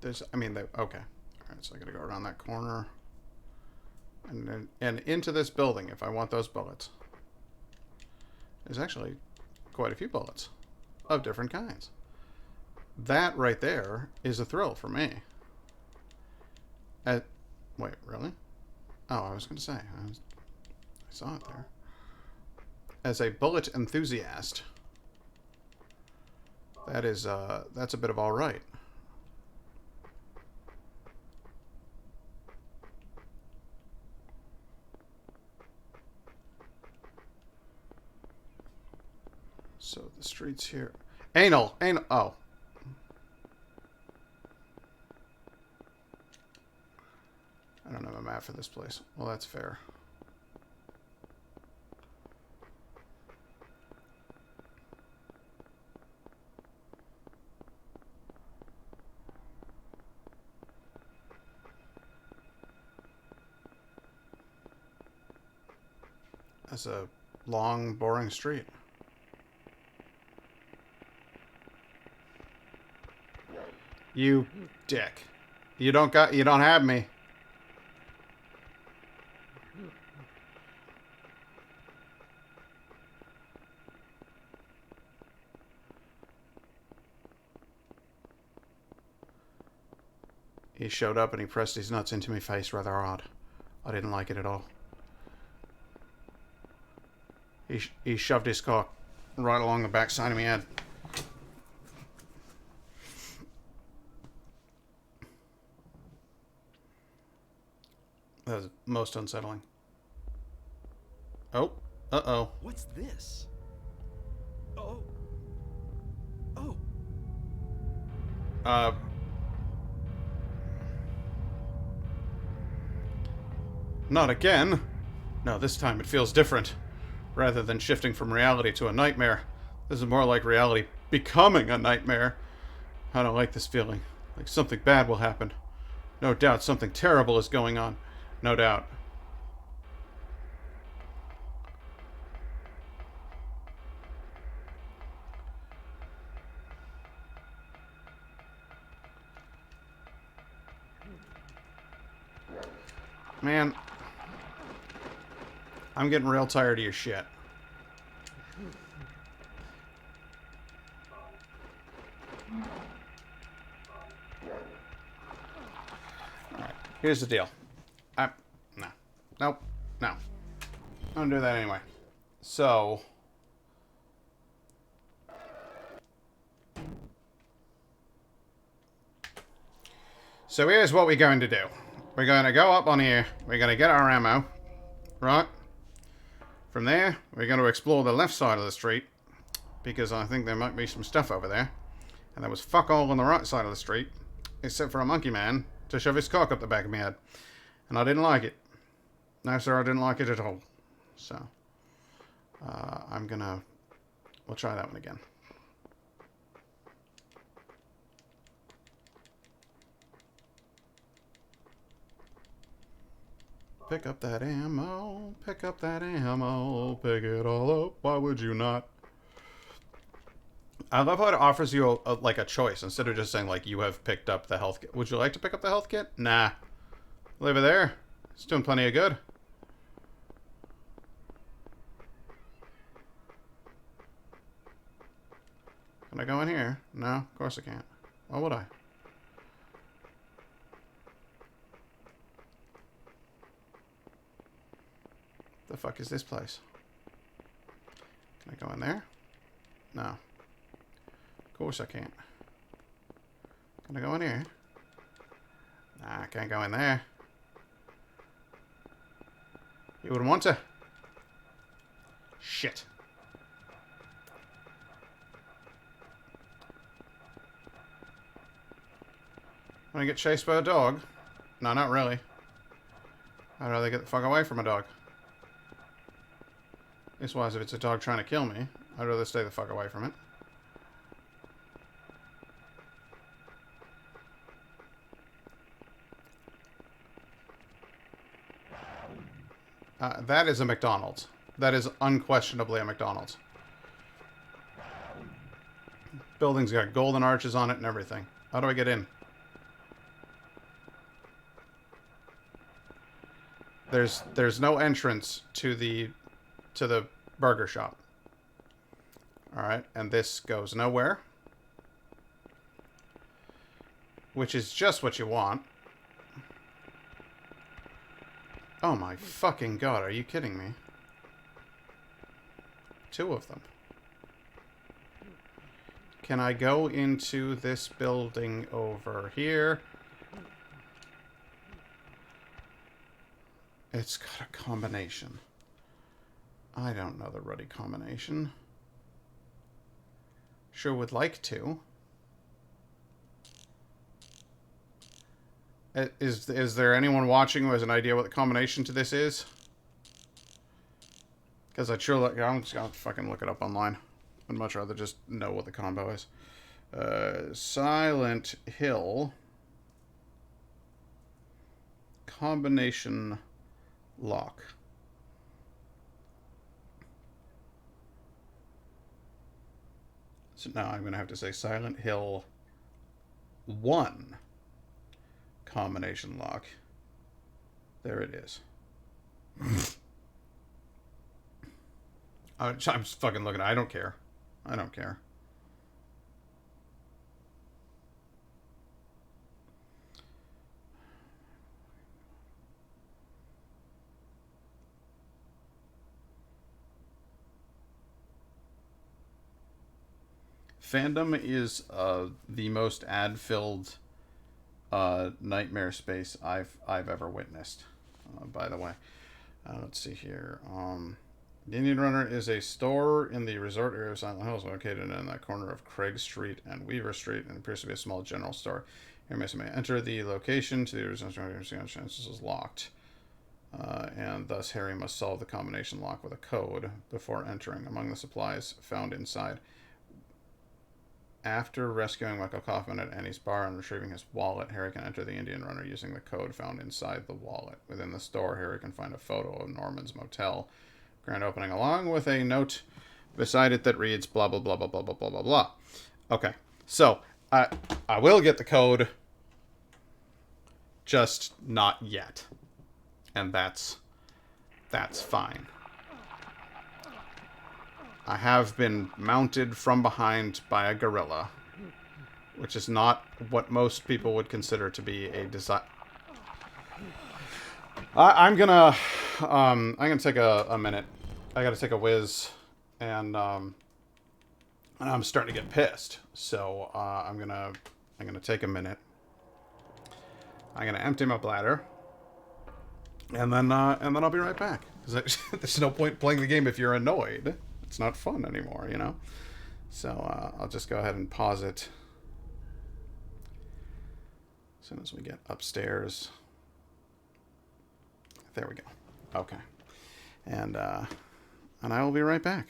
There's, I mean, okay. All right, so I gotta go around that corner. And into this building if I want those bullets. There's actually quite a few bullets of different kinds. That right there is a thrill for me. Wait, really? Oh, I was going to say. I saw it there. As a bullet enthusiast, that's a bit of all right. So the streets here. Anal. Oh. I don't have a map for this place. Well, that's fair. That's a long, boring street. You dick. You don't have me. He showed up and he pressed his nuts into my face rather odd. I didn't like it at all. He shoved his cock right along the backside of my head. That was most unsettling. Oh. Uh-oh. What's this? Oh. Oh. Not again. No, this time it feels different. Rather than shifting from reality to a nightmare, this is more like reality becoming a nightmare. I don't like this feeling. Like something bad will happen. No doubt something terrible is going on. No doubt. Man, I'm getting real tired of your shit. Alright, here's the deal. No. Nope. No. I don't do that anyway. So... So here's what we're going to do. We're going to go up on here. We're going to get our ammo. Right? From there, we're going to explore the left side of the street. Because I think there might be some stuff over there. And there was fuck all on the right side of the street. Except for a monkey man to shove his cock up the back of my head. And I didn't like it. No, sir, I didn't like it at all. So, we'll try that one again. Pick up that ammo. Pick up that ammo. Pick it all up. Why would you not? I love how it offers you like a choice instead of just saying like you have picked up the health kit. Would you like to pick up the health kit? Nah. Leave it there. It's doing plenty of good. Can I go in here? No, of course I can't. Why would I? The fuck is this place? Can I go in there? No. Of course I can't. Can I go in here? Nah, I can't go in there. You wouldn't want to. Shit. Want to get chased by a dog? No, not really. I'd rather get the fuck away from a dog. Leastwise, if it's a dog trying to kill me, I'd rather stay the fuck away from it. That is a McDonald's. That is unquestionably a McDonald's. Building's got golden arches on it and everything. How do I get in? There's no entrance to the burger shop. Alright, and this goes nowhere. Which is just what you want. Oh my fucking god, are you kidding me? 2 of them. Can I go into this building over here? It's got a combination. I don't know the ruddy combination. Sure would like to. Is there anyone watching who has an idea what the combination to this is? Because I'd sure like... I'm just gonna fucking look it up online. I'd much rather just know what the combo is. Silent Hill. Combination lock. So now I'm going to have to say Silent Hill 1 combination lock. There it is. I'm just fucking looking. I don't care. I don't care. Fandom is the most ad-filled nightmare space I've ever witnessed. By the way, let's see here. The Indian Runner is a store in the resort area of Silent Hills, located in the corner of Craig Street and Weaver Street, and appears to be a small general store. Here, may enter the location to the original chances is locked, and thus Harry must solve the combination lock with a code before entering. Among the supplies found inside. After rescuing Michael Kaufman at Annie's bar and retrieving his wallet, Harry can enter the Indian Runner using the code found inside the wallet. Within the store, Harry can find a photo of Norman's motel grand opening, along with a note beside it that reads blah blah blah blah blah blah blah blah blah. Okay, so I will get the code, just not yet, and that's fine. I have been mounted from behind by a gorilla, which is not what most people would consider to be a design. I'm gonna take a minute. I gotta take a whiz, and I'm starting to get pissed. So I'm gonna take a minute. I'm gonna empty my bladder, and then I'll be right back. Because there's no point playing the game if you're annoyed. It's not fun anymore, you know? So, I'll just go ahead and pause it as soon as we get upstairs. There we go. Okay. And I will be right back.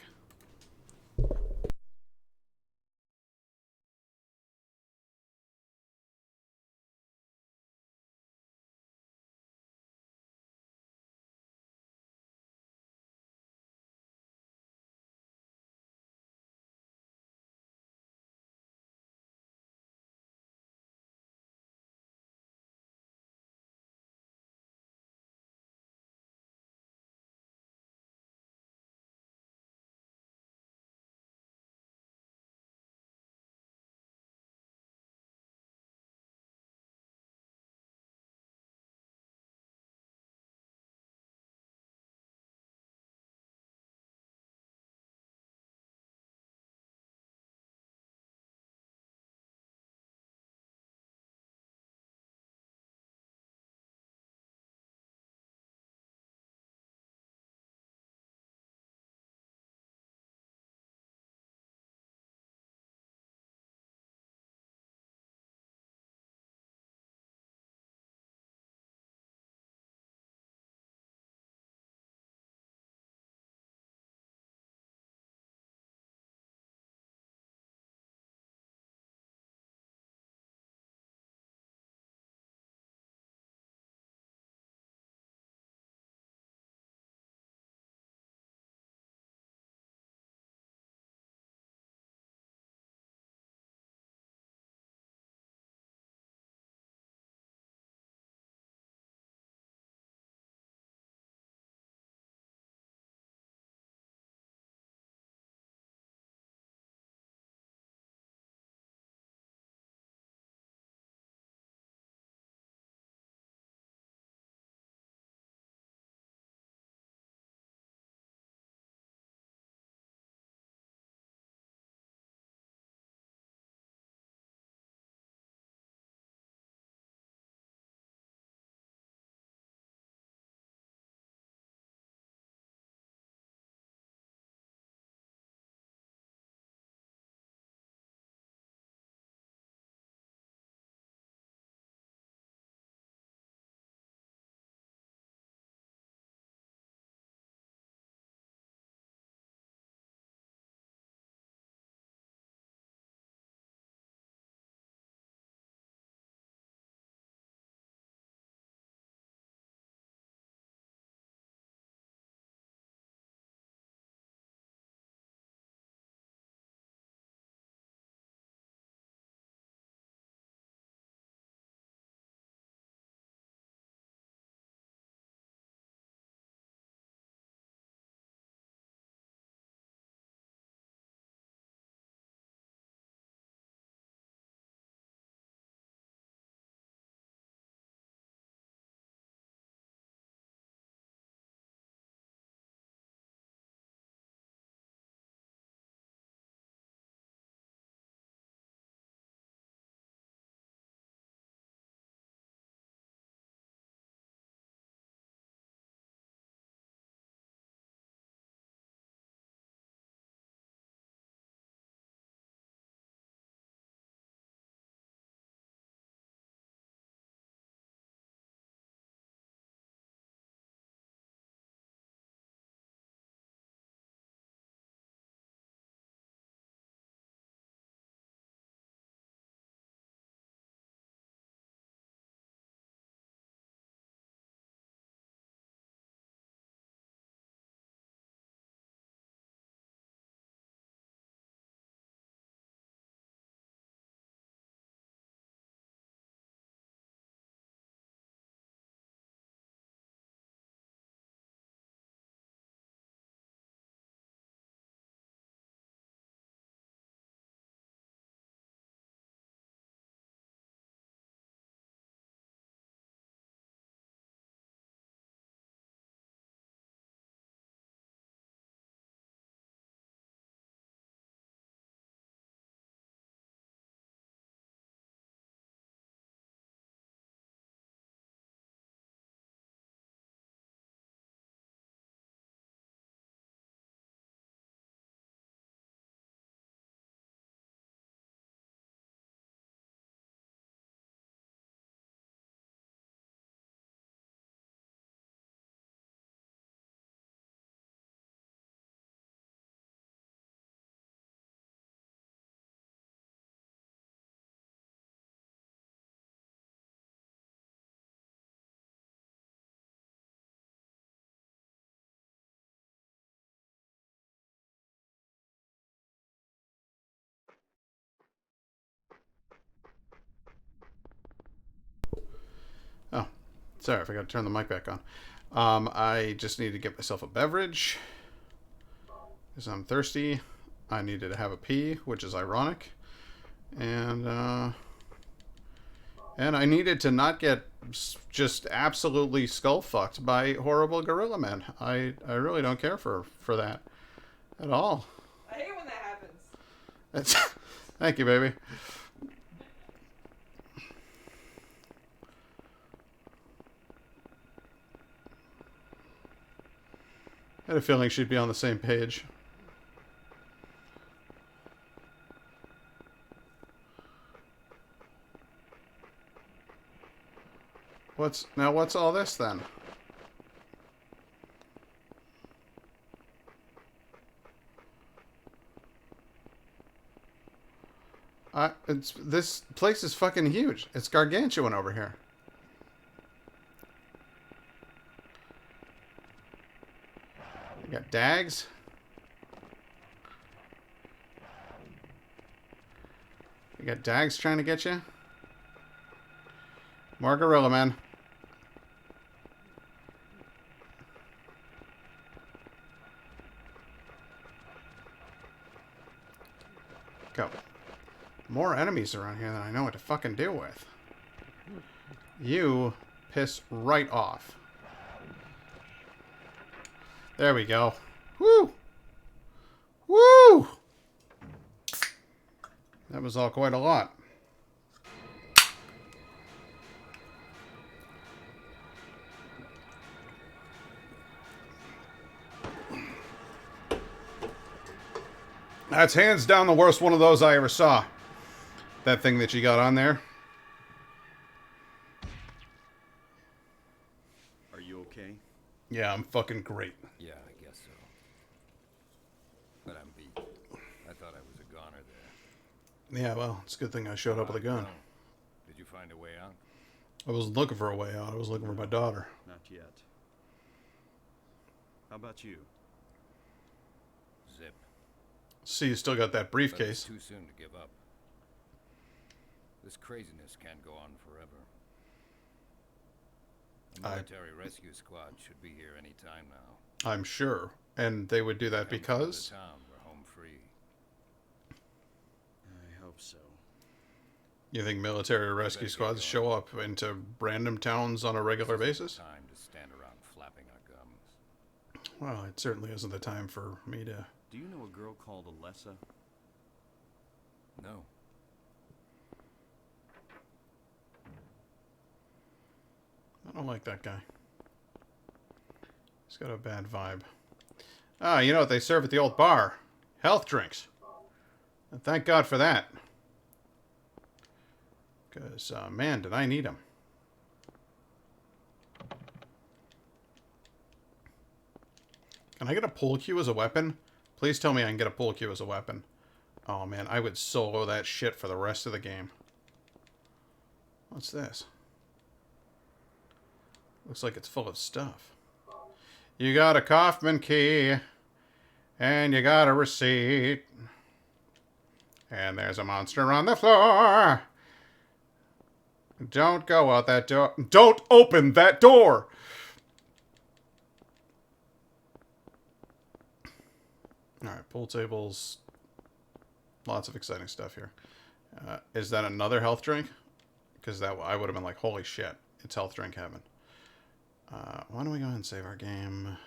Sorry, I forgot to turn the mic back on. I just need to get myself a beverage. Because I'm thirsty. I needed to have a pee, which is ironic. And I needed to not get just absolutely skull-fucked by horrible gorilla men. I really don't care for that at all. I hate when that happens. That's, thank you, baby. I had a feeling she'd be on the same page. What's all this then? This place is fucking huge. It's gargantuan over here. You got dags. You got dags trying to get you. More gorilla men. Go. More enemies around here than I know what to fucking deal with. You piss right off. There we go. Woo! Woo! That was all quite a lot. That's hands down the worst one of those I ever saw. That thing that you got on there. Are you okay? Yeah, I'm fucking great. Yeah, I guess so. But I'm beat. I thought I was a goner there. Yeah, well, it's a good thing I showed up with a gun. Did you find a way out? I wasn't looking for a way out. I was looking for my daughter. Not yet. How about you? Zip. See, you still got that But it's briefcase. too soon to give up. This craziness can't go on forever. A military rescue squad should be here any time now. I'm sure. And they would do that Come through because... the town, we're home free. I hope so. You think military rescue get squads going. show up into random towns on a regular This isn't basis? the time to stand around flapping our gums. Well, it certainly isn't the time for me to... Do you know a girl called Alessa? No. I don't like that guy. He's got a bad vibe. Ah, you know what they serve at the old bar? Health drinks. And thank God for that. Because, man, did I need them. Can I get a pull cue as a weapon? Please tell me I can get a pull cue as a weapon. Oh, man, I would solo that shit for the rest of the game. What's this? Looks like it's full of stuff. You got a Kaufman key. And you got a receipt. And there's a monster on the floor. Don't go out that door. Don't open that door! Alright, pool tables. Lots of exciting stuff here. Is that another health drink? Because that I would have been like, holy shit, it's health drink heaven. Why don't we go ahead and save our game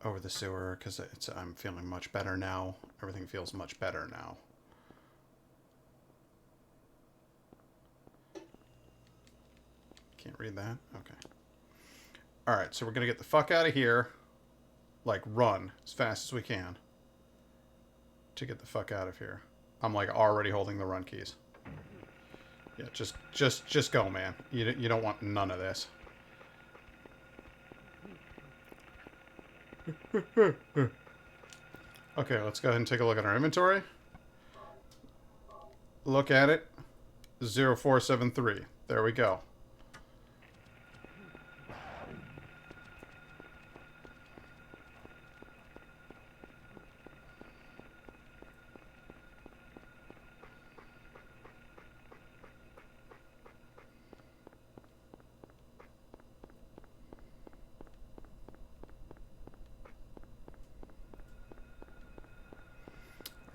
over the sewer? Because I'm feeling much better now. Everything feels much better now. Can't read that? Okay. Alright, so we're going to get the fuck out of here. Like, run as fast as we can. To get the fuck out of here. I'm, like, already holding the run keys. Yeah, just go, man. You don't want none of this. Okay, let's go ahead and take a look at our inventory. Look at it. 0473. There we go.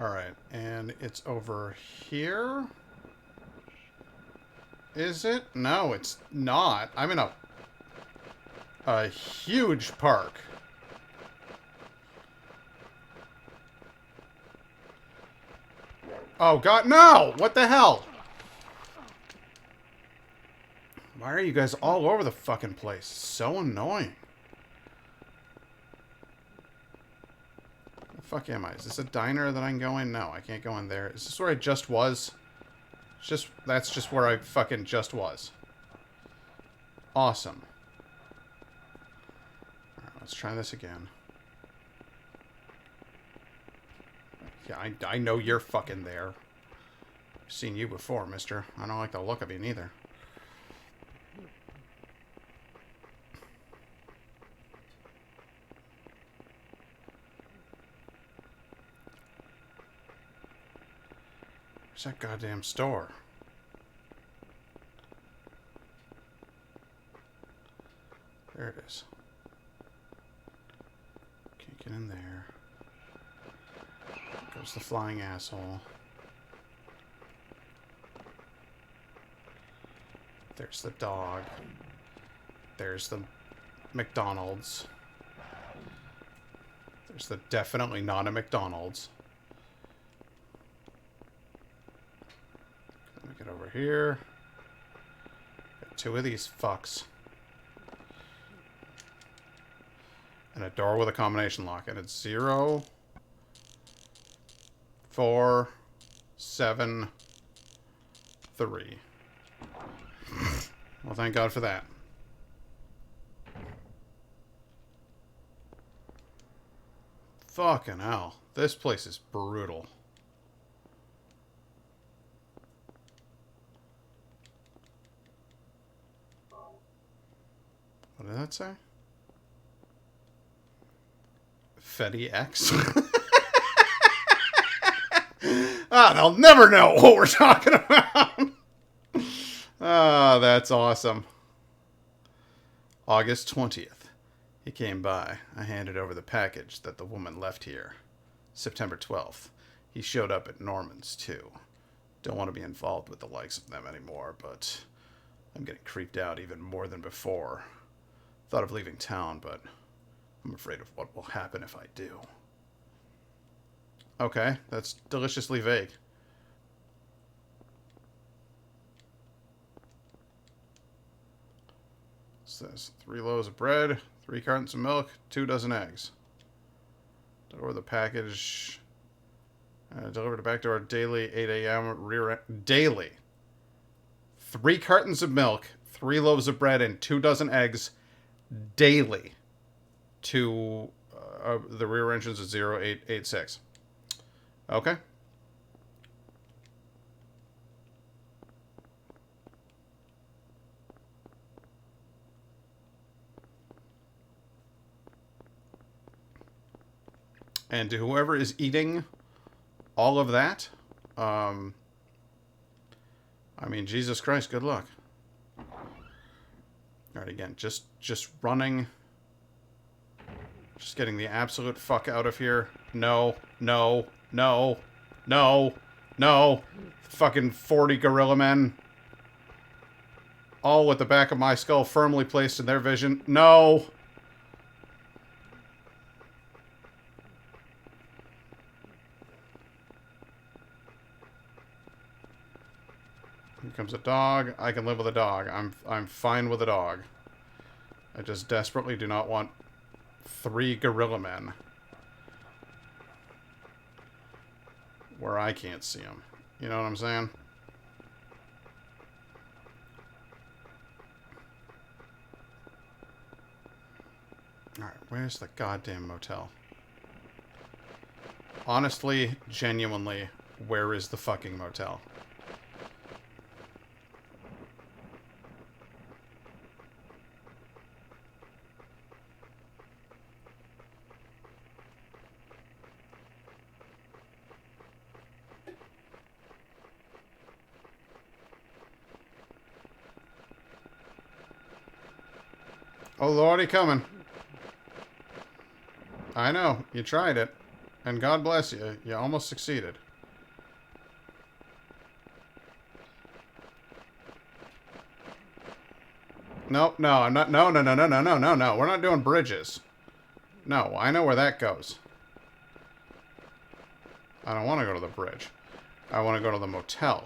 Alright, and it's over here? Is it? No, it's not. I'm in a huge park. Oh god, no! What the hell? Why are you guys all over the fucking place? So annoying. The fuck am I? Is this a diner that I can go in? No, I can't go in there. Is this where I just was? That's just where I fucking just was. Awesome. Alright, let's try this again. Yeah, I know you're fucking there. I've seen you before, mister. I don't like the look of you neither. Where's that goddamn store? There it is. Can't get in there. Goes the flying asshole. There's the dog. There's the McDonald's. There's the definitely not a McDonald's. Let me get over here. Got two of these fucks. And a door with a combination lock. And it's 0, 4, 7, 3. Well, thank God for that. Fucking hell. This place is brutal. What did that say? Fetty X? Ah, they'll never know what we're talking about. Ah, that's awesome. August 20th. He came by. I handed over the package that the woman left here. September 12th. He showed up at Norman's, too. Don't want to be involved with the likes of them anymore, but I'm getting creeped out even more than before. Thought of leaving town, but I'm afraid of what will happen if I do. Okay, that's deliciously vague. What's this? 3 loaves of bread, 3 cartons of milk, 2 dozen eggs. Deliver the package. Deliver to back door daily, 8 a.m. Daily. 3 cartons of milk, 3 loaves of bread, and 2 dozen eggs daily to the rear entrance of 0886. Okay. And to whoever is eating all of that, I mean, Jesus Christ, good luck. Alright, again, just running. Just getting the absolute fuck out of here. No, no, no, no, no. Fucking 40 gorilla men. All with the back of my skull firmly placed in their vision. No! Here comes a dog. I can live with a dog. I'm fine with a dog. I just desperately do not want 3 gorilla men where I can't see them. You know what I'm saying? Alright, where's the goddamn motel? Honestly, genuinely, where is the fucking motel? Oh, Lordy, coming. I know. You tried it. And God bless you. You almost succeeded. No, no, I'm not. No, no, no, no, no, no, no, no. We're not doing bridges. No, I know where that goes. I don't want to go to the bridge. I want to go to the motel.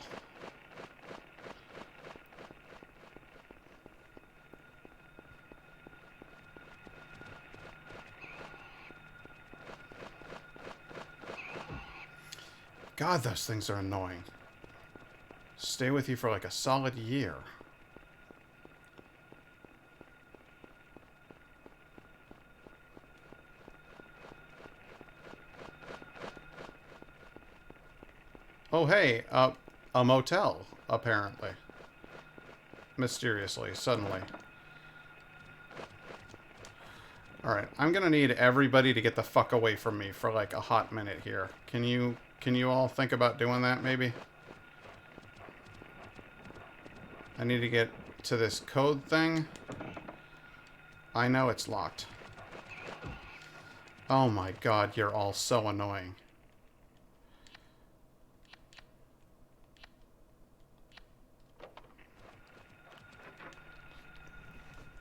God, those things are annoying. Stay with you for like a solid year. Oh, hey, a motel, apparently. Mysteriously, suddenly. Alright, I'm gonna need everybody to get the fuck away from me for like a hot minute here. Can you all think about doing that, maybe? I need to get to this code thing. I know it's locked. Oh my god, you're all so annoying.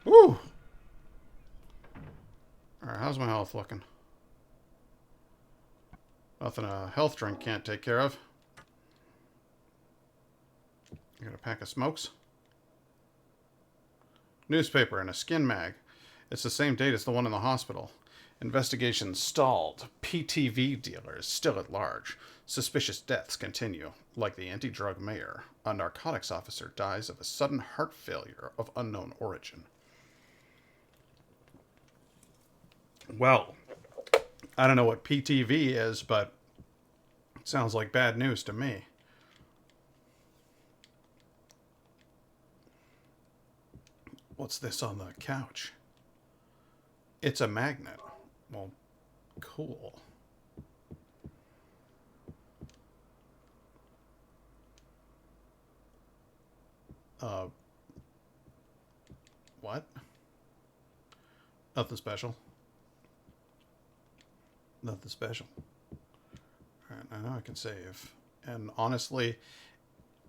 Woo! Alright, how's my health looking? Nothing a health drink can't take care of. I got a pack of smokes. Newspaper and a skin mag. It's the same date as the one in the hospital. Investigation stalled. PTV dealers still at large. Suspicious deaths continue. Like the anti-drug mayor, a narcotics officer dies of a sudden heart failure of unknown origin. Well, I don't know what PTV is, but it sounds like bad news to me. What's this on the couch? It's a magnet. Well, cool. What? Nothing special. Nothing special. Alright, I know I can save. And honestly,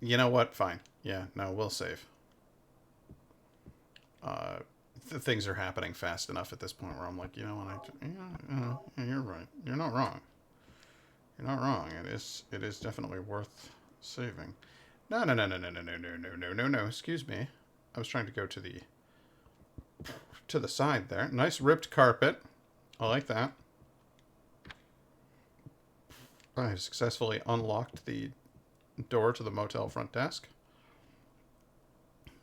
you know what? Fine. Yeah, no, we'll save. Things are happening fast enough at this point where I'm like, you know what? Yeah, you're right. You're not wrong. You're not wrong. It is definitely worth saving. No, no, no, no, no, no, no, no, no, no, no, no. Excuse me. I was trying to go to the side there. Nice ripped carpet. I like that. I have successfully unlocked the door to the motel front desk.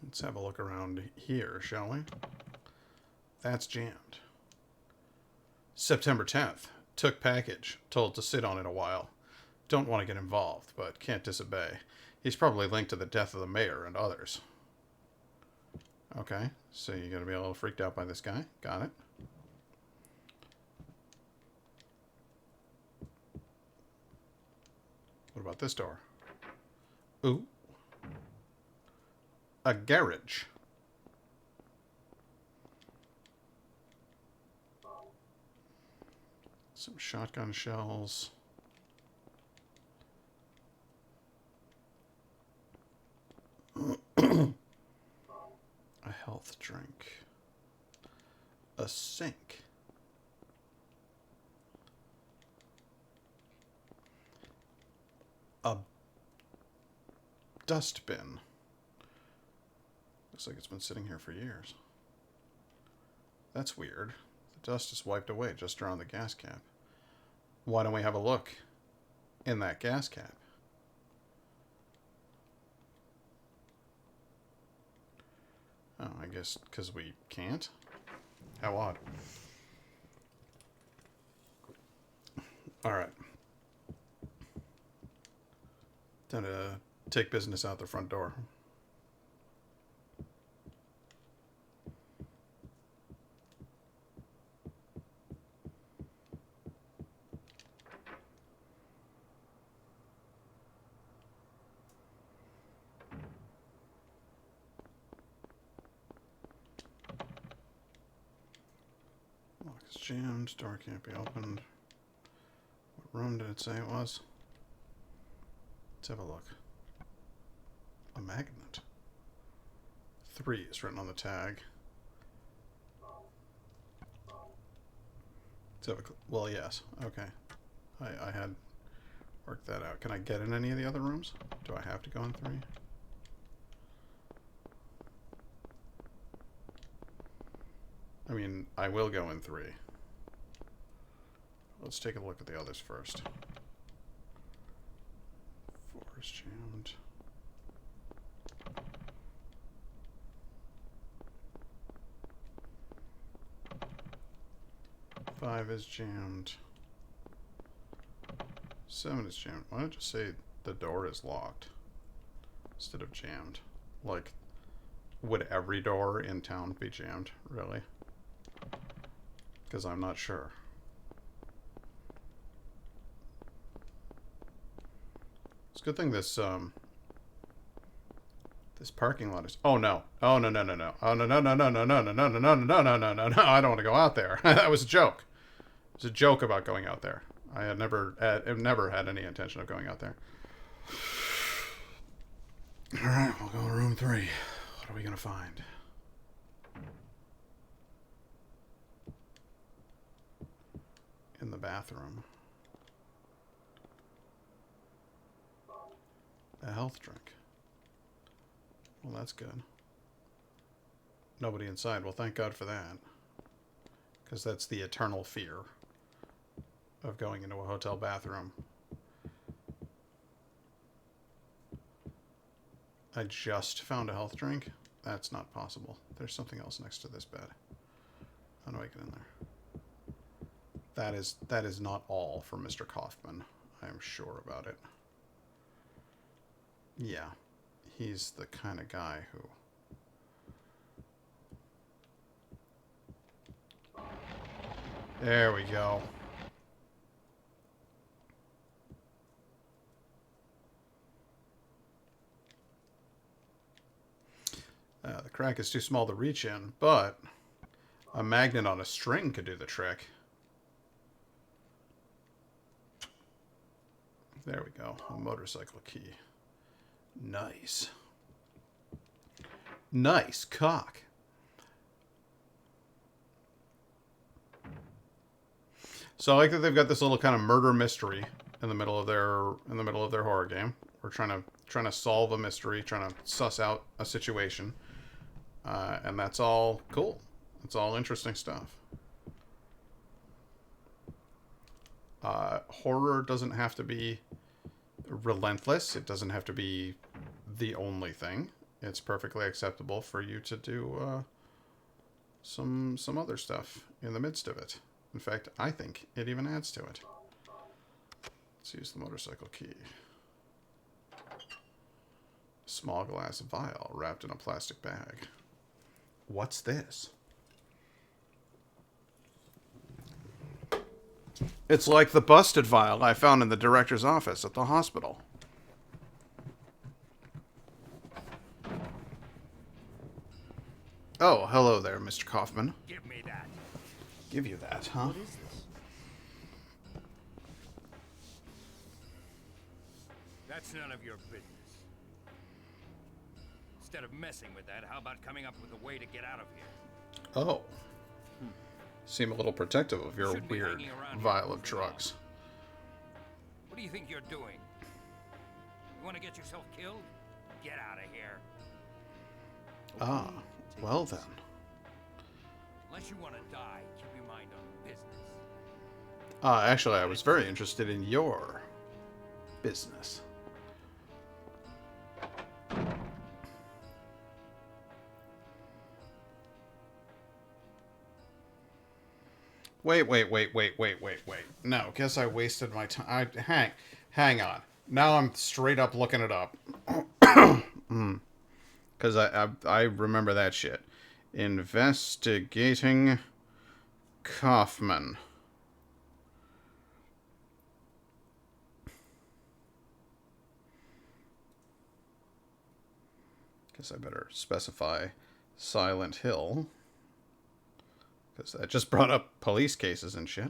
Let's have a look around here, shall we? That's jammed. September 10th. Took package. Told to sit on it a while. Don't want to get involved, but can't disobey. He's probably linked to the death of the mayor and others. Okay, so you're going to be a little freaked out by this guy. Got it. What about this door? Ooh. A garage. Some shotgun shells. A health drink. A sink. A dustbin. Looks like it's been sitting here for years. That's weird. The dust is wiped away just around the gas cap. Why don't we have a look in that gas cap? Oh, I guess because we can't? How odd. Alright. Time to take business out the front door. Lock is jammed. Door can't be opened. room did it say it was? Let's have a look. A magnet. 3 is written on the tag. Let's have a... Well, yes. Okay. I had worked that out. Can I get in any of the other rooms? Do I have to go in 3? I mean, I will go in 3. Let's take a look at the others first. 4 is jammed. 5 is jammed. 7 is jammed. Why don't I just say the door is locked instead of jammed? Like, would every door in town be jammed? Really? Because I'm not sure. It's a good thing this this parking lot is... Oh no. Oh no no no no. Oh no no no no no no no no no no no no no no no. I don't want to go out there. That was a joke. It was a joke about going out there. I had never had any intention of going out there. Alright, we'll go to room 3. What are we gonna find? In the bathroom. A health drink. Well, that's good. Nobody inside. Well, thank God for that. Because that's the eternal fear of going into a hotel bathroom. I just found a health drink. That's not possible. There's something else next to this bed. How do I get in there? That is not all for Mr. Kaufman. I am sure about it. Yeah. He's the kind of guy who... There we go. The crack is too small to reach in, but a magnet on a string could do the trick. There we go. A motorcycle key. Nice. Nice cock. So I like that they've got this little kind of murder mystery in the middle of their horror game. We're trying to solve a mystery, trying to suss out a situation. And that's all cool. It's all interesting stuff. Horror doesn't have to be relentless. It doesn't have to be the only thing. It's perfectly acceptable for you to do some other stuff in the midst of it. In fact, I think it even adds to it. Let's use the motorcycle key. Small glass vial wrapped in a plastic bag. What's this? It's like the busted vial I found in the director's office at the hospital. Oh, hello there, Mr. Kaufman. Give me that. Give you that, huh? What is this? That's none of your business. Instead of messing with that, how about coming up with a way to get out of here? Oh. Seem a little protective of your Shouldn't be weird hanging around vial here of too long. drugs. What do you think you're doing? You want to get yourself killed? Get out of here. Ah, well then. Unless you want to die, keep your mind on business. Actually, I was very interested in your business. Wait. No, guess I wasted my time. Hang on. Now I'm straight up looking it up. Because I remember that shit. Investigating Kaufman. Guess I better specify Silent Hill. Because that just brought up police cases and shit.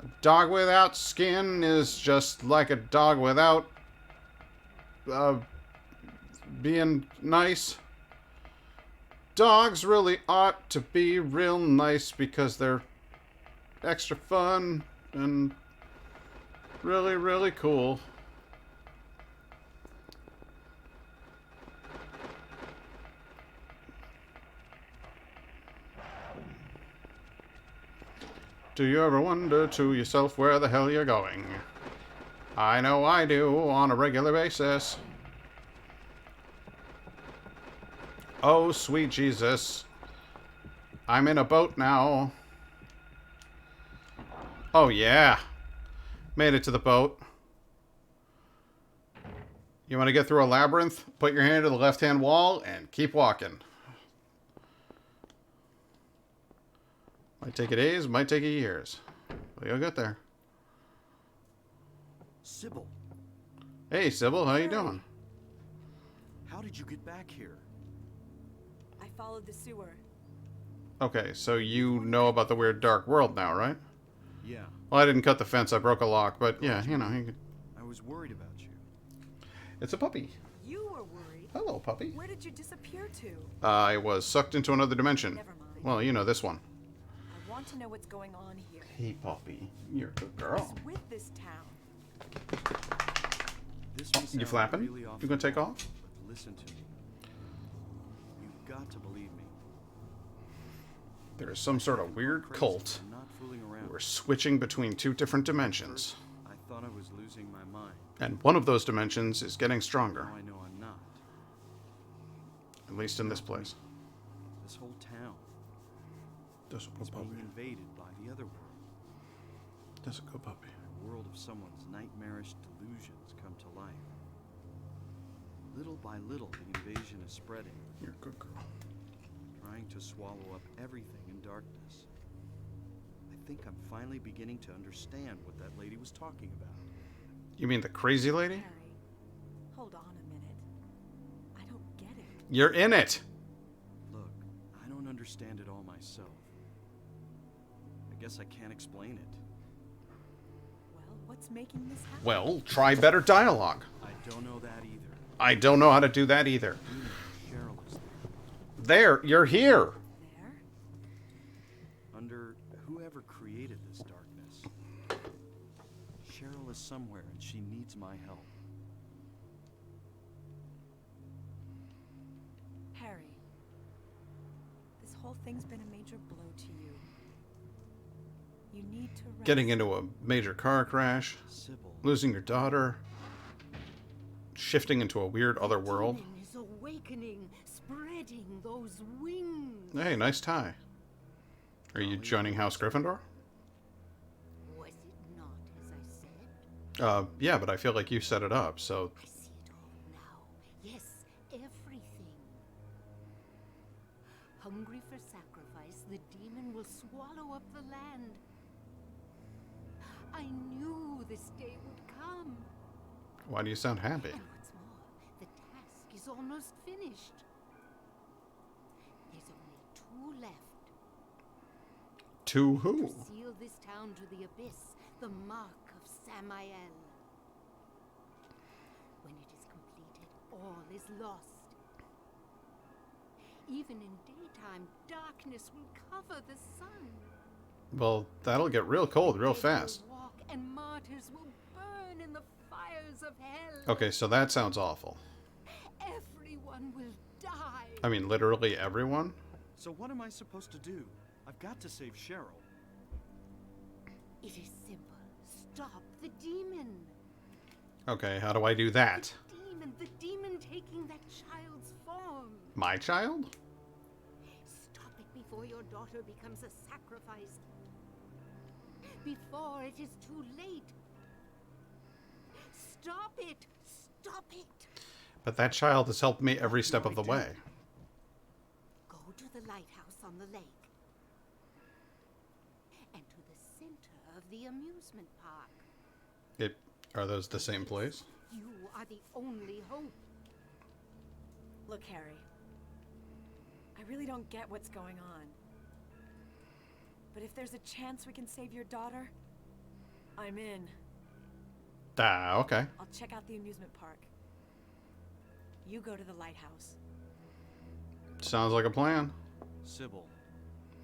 A dog without skin is just like a dog without being nice. Dogs really ought to be real nice because they're extra fun and really, really cool. Do you ever wonder to yourself where the hell you're going? I know I do on a regular basis. Oh, sweet Jesus. I'm in a boat now. Oh, yeah. Made it to the boat. You want to get through a labyrinth? Put your hand to the left-hand wall and keep walking. Might take you days, might take you years. But you'll get there. Sybil, Hey, Sybil, how you doing? how did you get back here? I followed the sewer. Okay, so you know about the weird dark world now, right? Yeah, Well, I didn't cut the fence, I broke a lock, but yeah, you know, I was worried about you. it's a puppy. You were worried. Hello, puppy. Where did you disappear to? I was sucked into another dimension. Never mind. Well, you know, this one. I want to know what's going on here. Hey, puppy. You're a good girl. What's with this town? This may You sound flapping? really off You gonna the take wall, off? But listen to me. You've got to believe me. There is some sort of weird Crazy, cult. I'm not fooling around. We're switching between two different dimensions. I thought I was losing my mind. And one of those dimensions is getting stronger. Now I know I'm not. At least in this place. This whole town That's a is good being puppy. invaded by the other world. That's a good puppy. A world of someone's nightmarish delusions come to life. Little by little, the invasion is spreading, You're a good girl. trying to swallow up everything in darkness. I think I'm finally beginning to understand what that lady was talking about. You mean the crazy lady? Harry, hold on a minute. I don't get it. You're in it! Look, I don't understand it all myself. I guess I can't explain it. Well, what's making this happen? Well, try better dialogue. I don't know that either. I don't know how to do that either. Cheryl is There, you're here! There? under whoever created this darkness. Cheryl is somewhere and she needs my help. Harry, this whole thing's been a major blow to you. You need to rest. Getting into a major car crash, Sybil, losing your daughter, shifting into a weird other world. Demon is awakening, spreading those wings. Hey, nice tie. Are you joining House Gryffindor? Was it not as I said? Yeah, but I feel like you set it up, so... I see it all now. Yes, everything. Hungry for sacrifice, the demon will swallow up the land. I knew this day would come. Why do you sound happy? And what's more, the task is almost finished. There's only two left. To who? To seal this town to the abyss, the mark of Samael. When it is completed, all is lost. Even in daytime, darkness will cover the sun. Well, that'll get real cold real Dead will fast. walk and martyrs will burn in the fires of hell. Okay, so that sounds awful. Everyone will die. I mean, literally everyone? so what am I supposed to do? I've got to save Cheryl. It is simple. Stop the demon. Okay, how do I do that? The demon taking that child's form. My child? Stop it before your daughter becomes a sacrifice. Before it is too late. Stop it! Stop it! But that child has helped me every step of the way. Go to the lighthouse on the lake. And to the center of the amusement park. Are those the same place? You are the only hope. Look, Harry. I really don't get what's going on. But if there's a chance we can save your daughter, I'm in. Ah, okay. I'll check out the amusement park. You go to the lighthouse. Sounds like a plan. Sybil,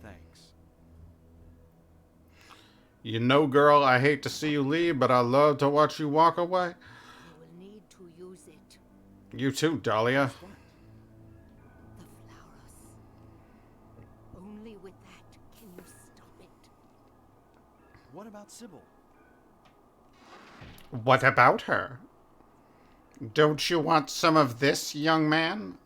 thanks. You know, girl, I hate to see you leave, but I love to watch you walk away. You will need to use it. You too, Dahlia. The flowers. Only with that can you stop it. What about Sybil? What about her? Don't you want some of this, young man?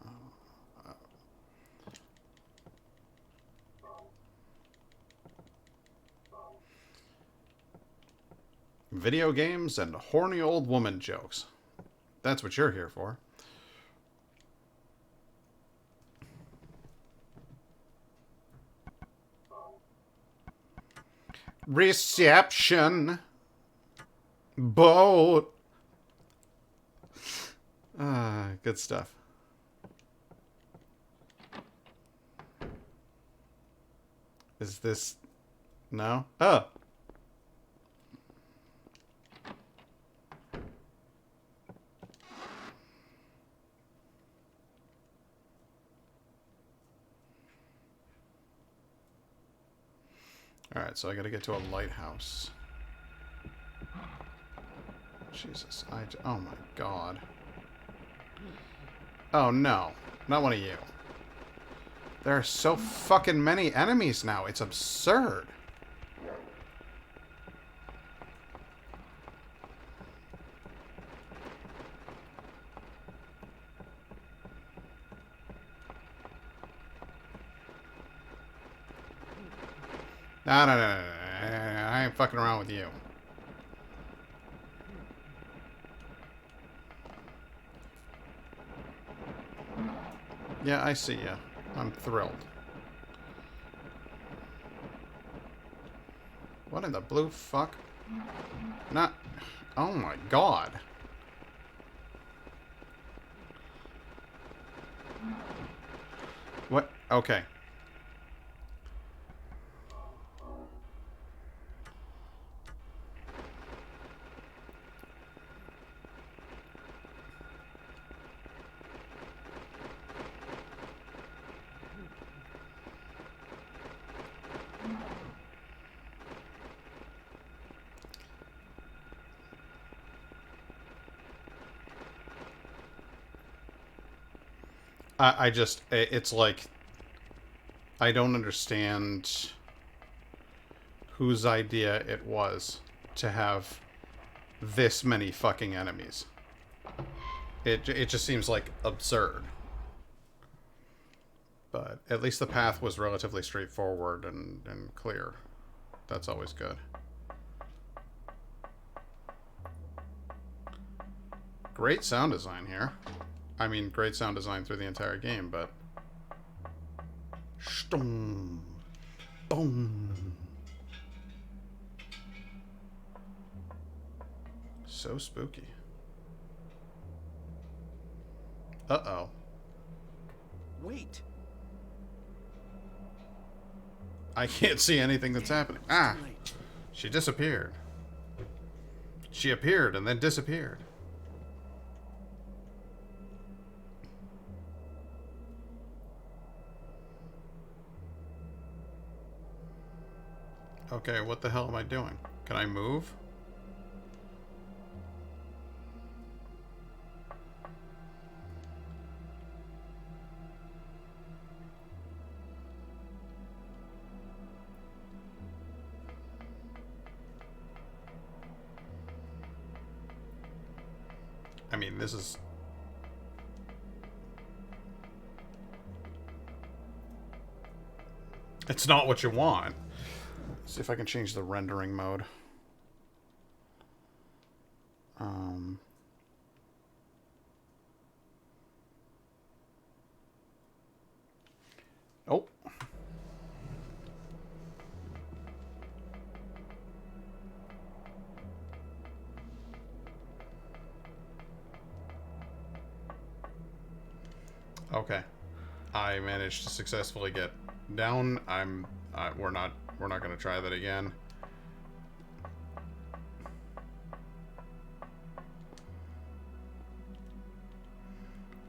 Video games and horny old woman jokes. That's what you're here for. Reception. Boat. Ah, good stuff. Is this... No? Oh. Alright, so I gotta get to a lighthouse. Jesus, oh my god. Oh no, not one of you. There are so fucking many enemies now, it's absurd. No, I ain't fucking around with you. Yeah, I see ya. I'm thrilled. What in the blue fuck? Not... Oh my god. What? Okay. It's like, I don't understand whose idea it was to have this many fucking enemies. It just seems like absurd. But at least the path was relatively straightforward and clear. That's always good. Great sound design here. I mean, great sound design through the entire game, but... Stung. Boom. So spooky. Uh-oh. Wait. I can't see anything that's happening. Ah! Too late. She disappeared. She appeared and then disappeared. Okay, what the hell am I doing? Can I move? I mean, this is... It's not what you want. See if I can change the rendering mode. Oh. Okay. I managed to successfully get down. We're not going to try that again.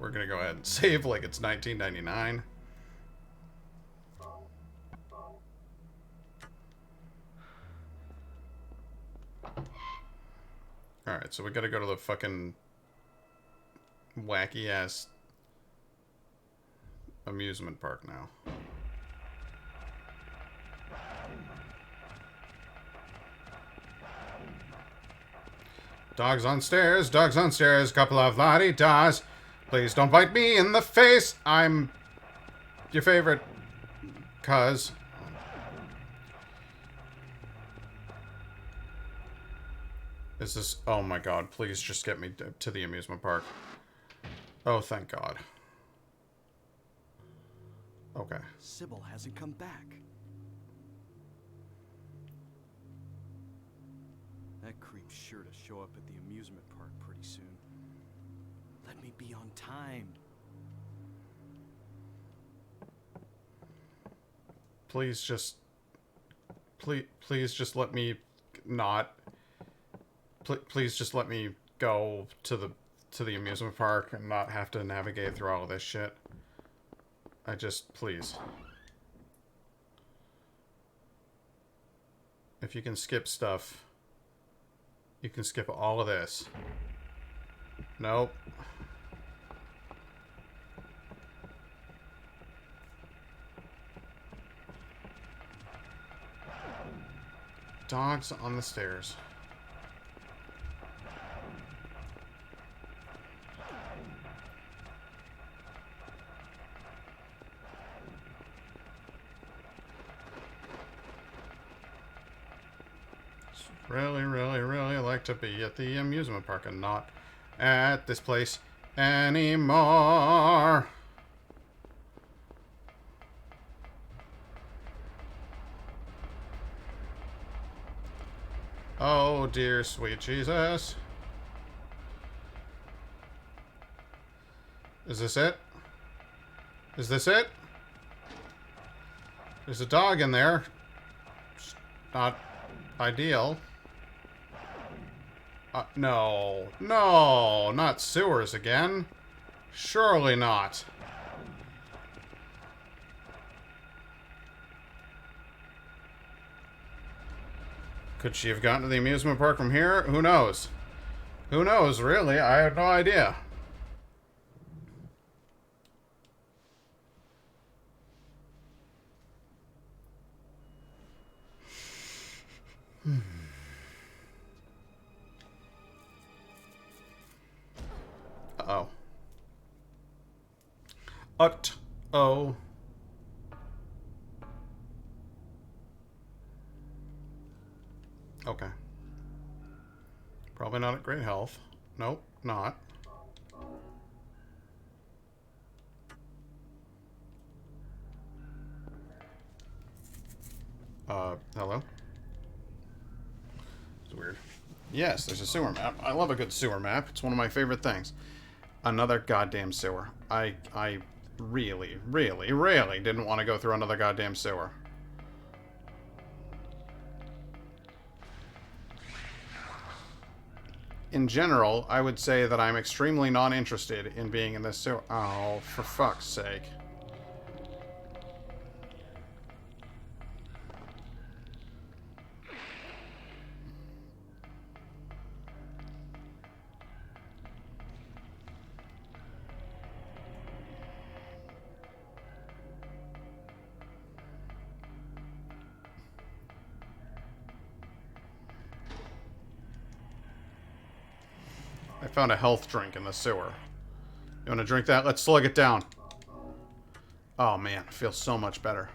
We're gonna go ahead and save like it's 1999. Alright, so we gotta go to the fucking wacky ass amusement park now. Dogs on stairs, couple of la-di-das. Please don't bite me in the face. I'm your favorite cuz. Is this... Oh my god, please just get me to the amusement park. Oh, thank god. Okay. Sybil hasn't come back. That creep's sure to show up at the amusement park pretty soon. Let me be on time. Please just... Please just let me not... Please just let me go to the amusement park and not have to navigate through all of this shit. I just... Please. If you can skip stuff... You can skip all of this. Nope. Dogs on the stairs. Really, really, really like to be at the amusement park and not at this place anymore. Oh dear sweet Jesus. Is this it? Is this it? There's a dog in there. It's not ideal. No. No, not sewers again. Surely not. Could she have gotten to the amusement park from here? Who knows? Who knows, really? I have no idea. Uh-oh. Oh. Okay. Probably not at great health. Nope, not. Hello? It's weird. Yes, there's a sewer map. I love a good sewer map. It's one of my favorite things. Another goddamn sewer. I really, really, really didn't want to go through another goddamn sewer. In general, I would say that I'm extremely non-interested in being in this sewer. Oh, for fuck's sake. I found a health drink in the sewer. You want to drink that? Let's slug it down. Oh man, it feels so much better.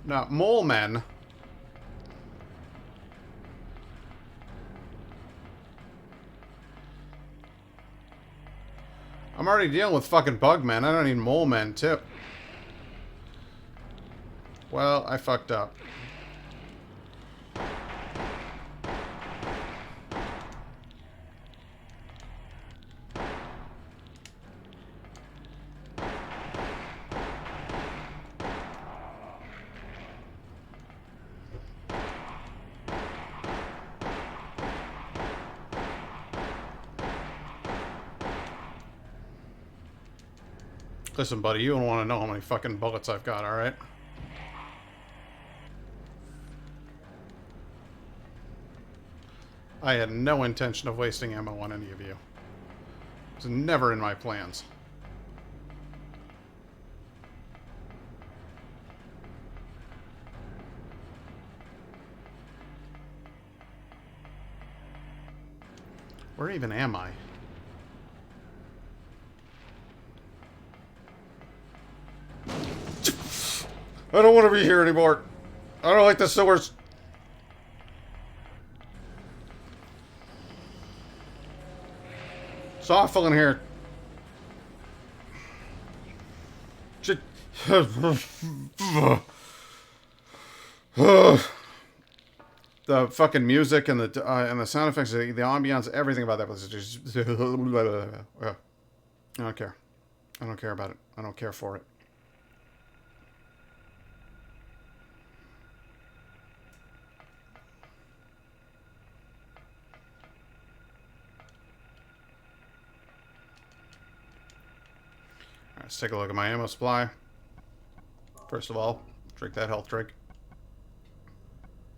Now, mole men. I'm already dealing with fucking bug men. I don't need mole men too. Well, I fucked up. Listen, buddy, you don't want to know how many fucking bullets I've got, alright? I had no intention of wasting ammo on any of you. It was never in my plans. Where even am I? I don't want to be here anymore. I don't like the sewers. It's awful in here. The fucking music and the sound effects, the ambiance, everything about that place is just. I don't care. I don't care about it. I don't care for it. Let's take a look at my ammo supply. First of all, drink that health drink.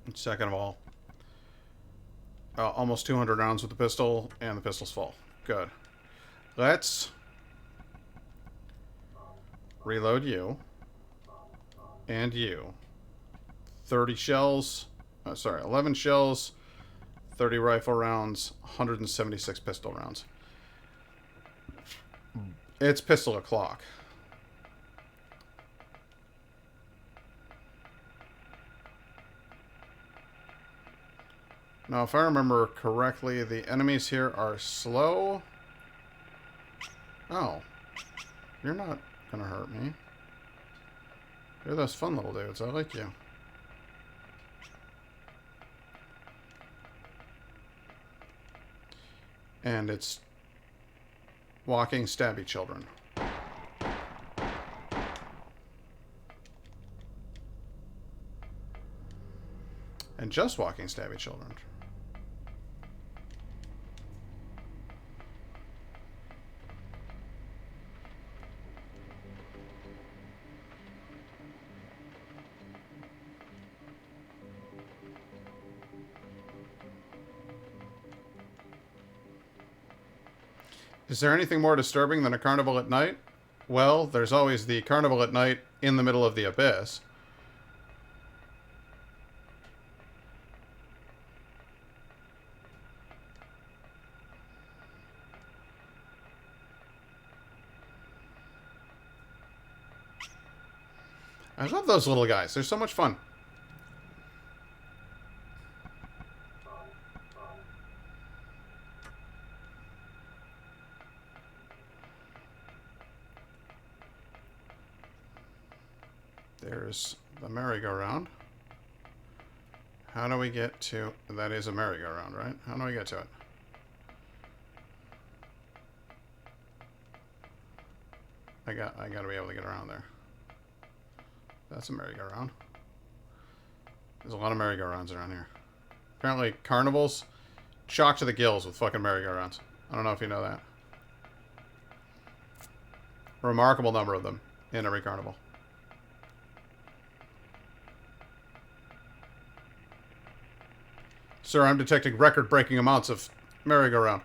And second of all, almost 200 rounds with the pistol, and the pistol's full. Good. Let's reload you. And you. 30 shells. Sorry, 11 shells, 30 rifle rounds, 176 pistol rounds. It's pistol o'clock. Now, if I remember correctly, the enemies here are slow. Oh. You're not gonna hurt me. You're those fun little dudes. I like you. And it's walking stabby children. And just walking stabby children. Is there anything more disturbing than a carnival at night? Well, there's always the carnival at night in the middle of the abyss. I love those little guys. They're so much fun. There's the merry-go-round. How do we get to... That is a merry-go-round, right? How do we get to it? I gotta be able to get around there. That's a merry-go-round. There's a lot of merry-go-rounds around here. Apparently, carnivals chock to the gills with fucking merry-go-rounds. I don't know if you know that. A remarkable number of them in every carnival. Sir, I'm detecting record-breaking amounts of merry-go-round.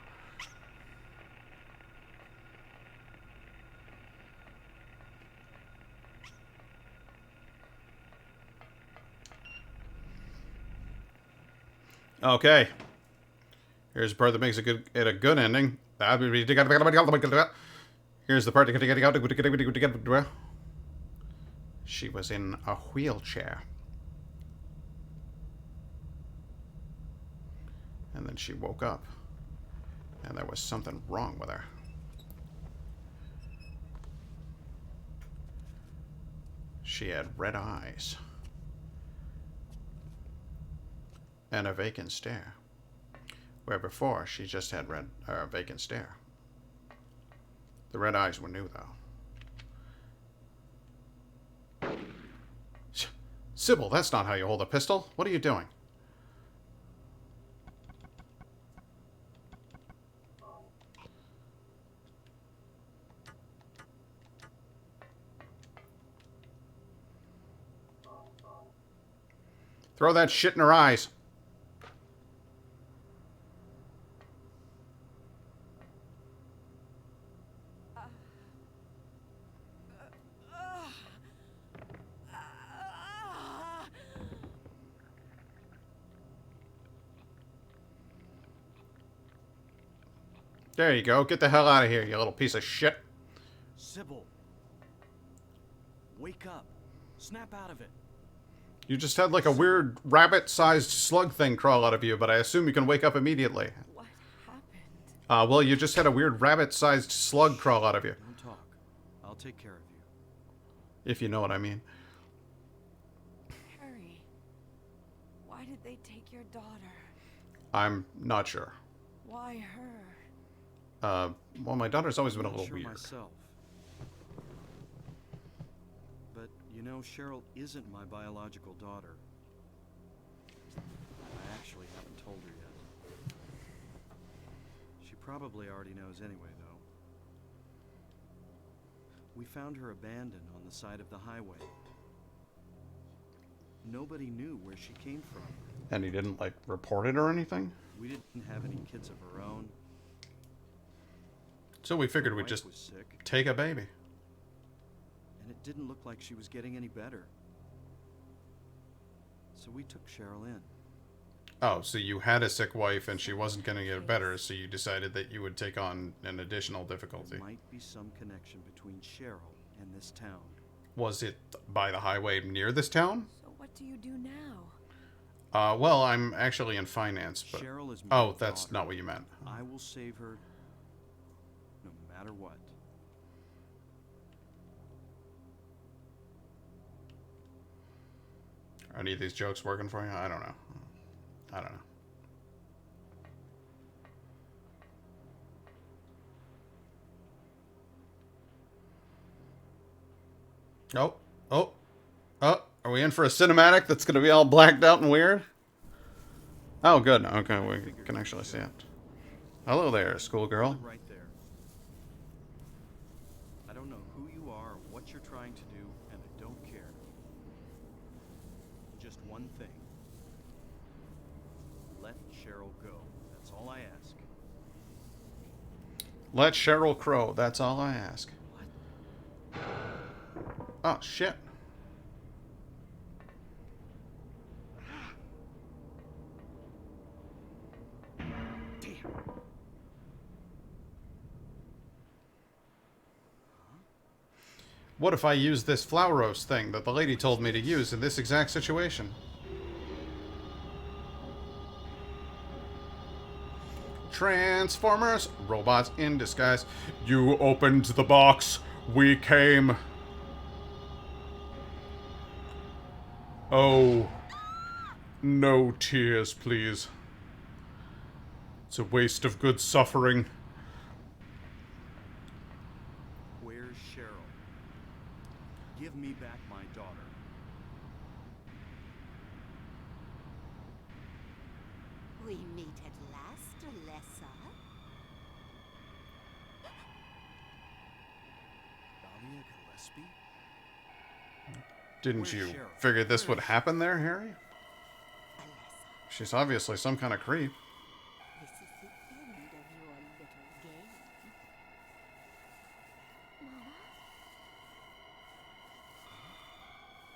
Okay. Here's the part that makes it a good ending. Here's the part that... She was in a wheelchair. And then she woke up. And there was something wrong with her. She had red eyes. And a vacant stare. Where before, she just had vacant stare. The red eyes were new, though. Sybil, that's not how you hold a pistol. What are you doing? Throw that shit in her eyes. There you go. Get the hell out of here, you little piece of shit. Sybil. Wake up. Snap out of it. You just had like a weird rabbit-sized slug thing crawl out of you, but I assume you can wake up immediately. What happened? Well, you just had a weird rabbit-sized slug crawl out of you. Don't talk. I'll take care of you. If you know what I mean. Harry, why did they take your daughter? I'm not sure. Why her? Well, my daughter's always been a I'm little not sure weird. myself. But, you know, Cheryl isn't my biological daughter. I actually haven't told her yet. She probably already knows anyway, though. We found her abandoned on the side of the highway. Nobody knew where she came from. And he didn't, like, report it or anything? We didn't have any kids of our own. So we figured My we'd wife just was sick, take a baby. and it didn't look like she was getting any better. So we took Cheryl in. Oh, so you had a sick wife and she wasn't going to get better, so you decided that you would take on an additional difficulty. There might be some connection between Cheryl and this town. Was it by the highway near this town? So what do you do now? Well, I'm actually in finance, but... Cheryl is my Oh, that's daughter. not what you meant. I will save her no matter what. Are any of these jokes working for you? I don't know. I don't know. Oh, are we in for a cinematic that's going to be all blacked out and weird? Oh, good. Okay, we can actually see it. Hello there, schoolgirl. Right there. I don't know who you are or what you're trying to do, and I don't care. Just one thing. Let Cheryl go. That's all I ask. Let Cheryl Crow. That's all I ask. Oh, shit. Damn. What if I use this flower roast thing that the lady told me to use in this exact situation? Transformers, robots in disguise. You opened the box. We came. Oh. No tears, please. It's a waste of good suffering. Where's Cheryl? Give me back my daughter. We meet at last, Alessa. Dahlia Gillespie? Didn't Where's you Cheryl? figure this would happen there, Harry? Alessa, She's obviously some kind of creep. this is the end of your little game.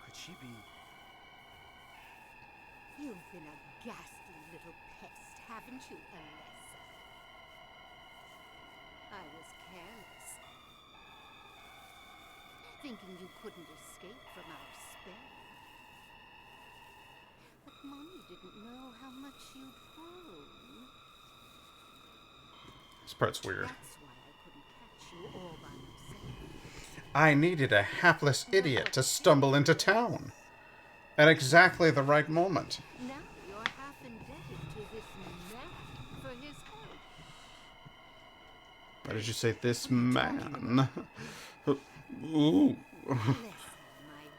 Could she be? You've been a ghastly little pest, haven't you, Alessa? I was careless, thinking you couldn't escape from our spell. But Mommy didn't know how much you'd grown. This part's weird. That's why I couldn't catch you all by myself. I needed a hapless idiot to stumble into town. At exactly the right moment. Now you're half indebted to this man for his help. Why did you say this man? Ooh. Listen, my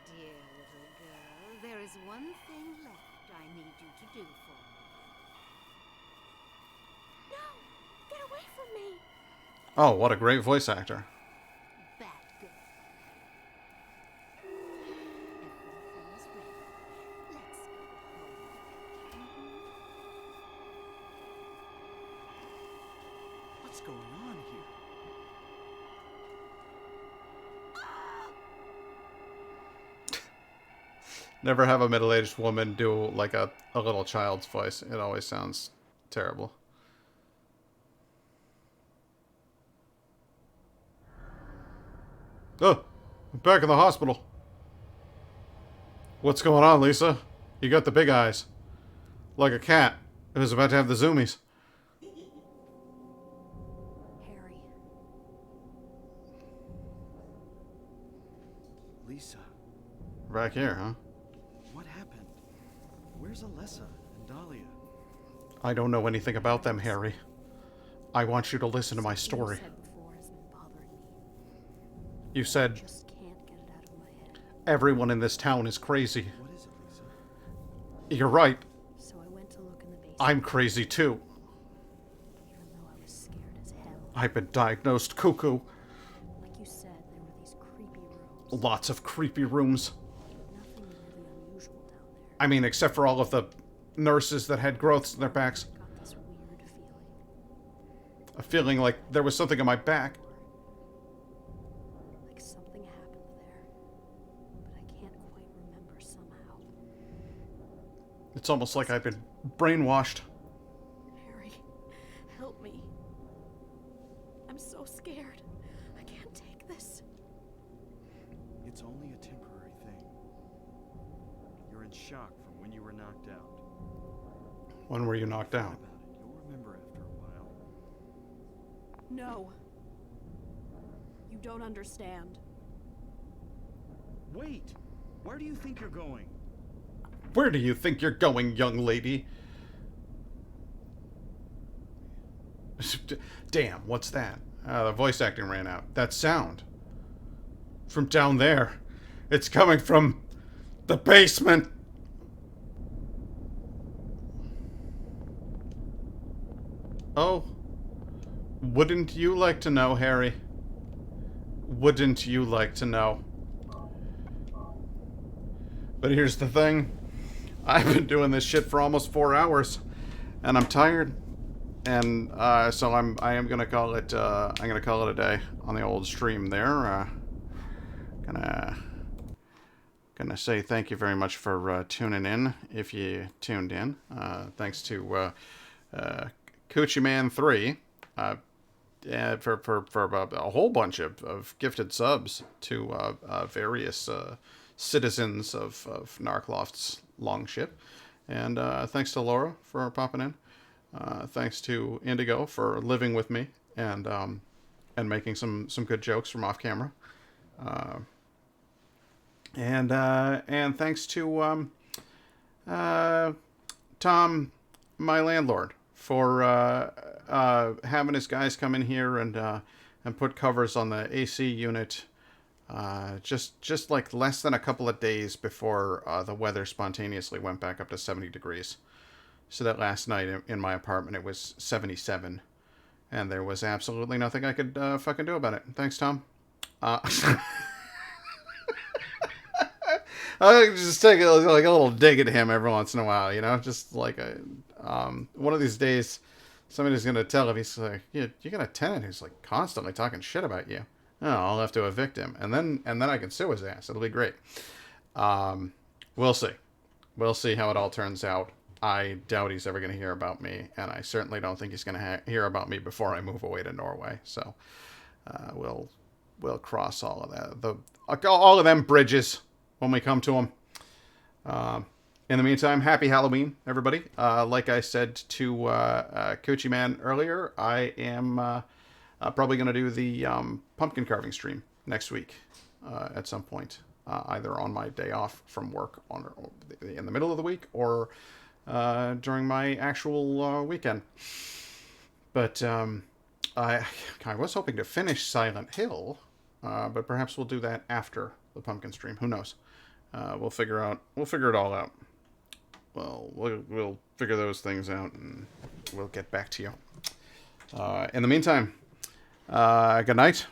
dear little girl, there is one thing left I need you to do for me. No! Get away from me! Oh, what a great voice actor. Bad girl. Everything's ready. Let's go home. What's going on here? Never have a middle-aged woman do like a little child's voice. It always sounds terrible. Oh, I'm back in the hospital. What's going on, Lisa? You got the big eyes. Like a cat who's about to have the zoomies. Harry. Lisa, Back here, huh? what happened? Where's Alessa and Dahlia? I don't know anything about them, Harry. I want you to listen to my story. Something you said before has been bothering me. You said I just can't get it out of my head. everyone in this town is crazy. What is it, Lisa? You're right. So I went to look in the basement. I'm crazy too. Even though I was scared as hell. I've been diagnosed cuckoo. Like you said, there were these creepy rooms. Lots of creepy rooms. Nothing really unusual down there. I mean, except for all of the nurses that had growths in their backs. Got this weird feeling. A feeling like there was something in my back. Like something happened there. But I can't quite remember somehow. It's almost like I've been brainwashed. Harry, help me. I'm so scared. I can't take this. It's only a temporary thing. You're in shock from when you were knocked out. When were you knocked Forget out? about it. You'll remember after a while. No. You don't understand. Wait! Where do you think you're going? Where do you think you're going, young lady? Damn, what's that? The voice acting ran out. That sound. From down there. It's coming from the basement. Oh. Wouldn't you like to know, Harry? Wouldn't you like to know? But here's the thing. I've been doing this shit for almost 4 hours, and I'm tired. And so I am gonna call it I'm gonna call it a day on the old stream there. Gonna say thank you very much for tuning in. If you tuned in, thanks to Coochie Man 3 for a whole bunch of gifted subs to various citizens of Narcloft's Longship, and thanks to Laura for popping in. Thanks to Indigo for living with me and making some good jokes from off camera. And thanks to Tom, my landlord, for having his guys come in here and put covers on the AC unit. Just like less than a couple of days before the weather spontaneously went back up to 70 degrees. So that last night in my apartment it was 77. And there was absolutely nothing I could fucking do about it. Thanks, Tom. I just take a little dig at him every once in a while, you know? Just like one of these days, somebody's going to tell him, he's like, you got a tenant who's like constantly talking shit about you. Oh, I'll have to evict him. And then I can sue his ass. It'll be great. We'll see. We'll see how it all turns out. I doubt he's ever going to hear about me, and I certainly don't think he's going to hear about me before I move away to Norway. So we'll cross all of that, all of them bridges when we come to them. In the meantime, happy Halloween, everybody. Like I said to Coochie Man earlier, I am probably going to do the pumpkin carving stream next week at some point, either on my day off from work in the middle of the week or during my actual weekend. But I was hoping to finish Silent Hill, but perhaps we'll do that after the pumpkin stream. Who knows? We'll figure it all out. Well, we'll figure those things out, and we'll get back to you. In the meantime, good night.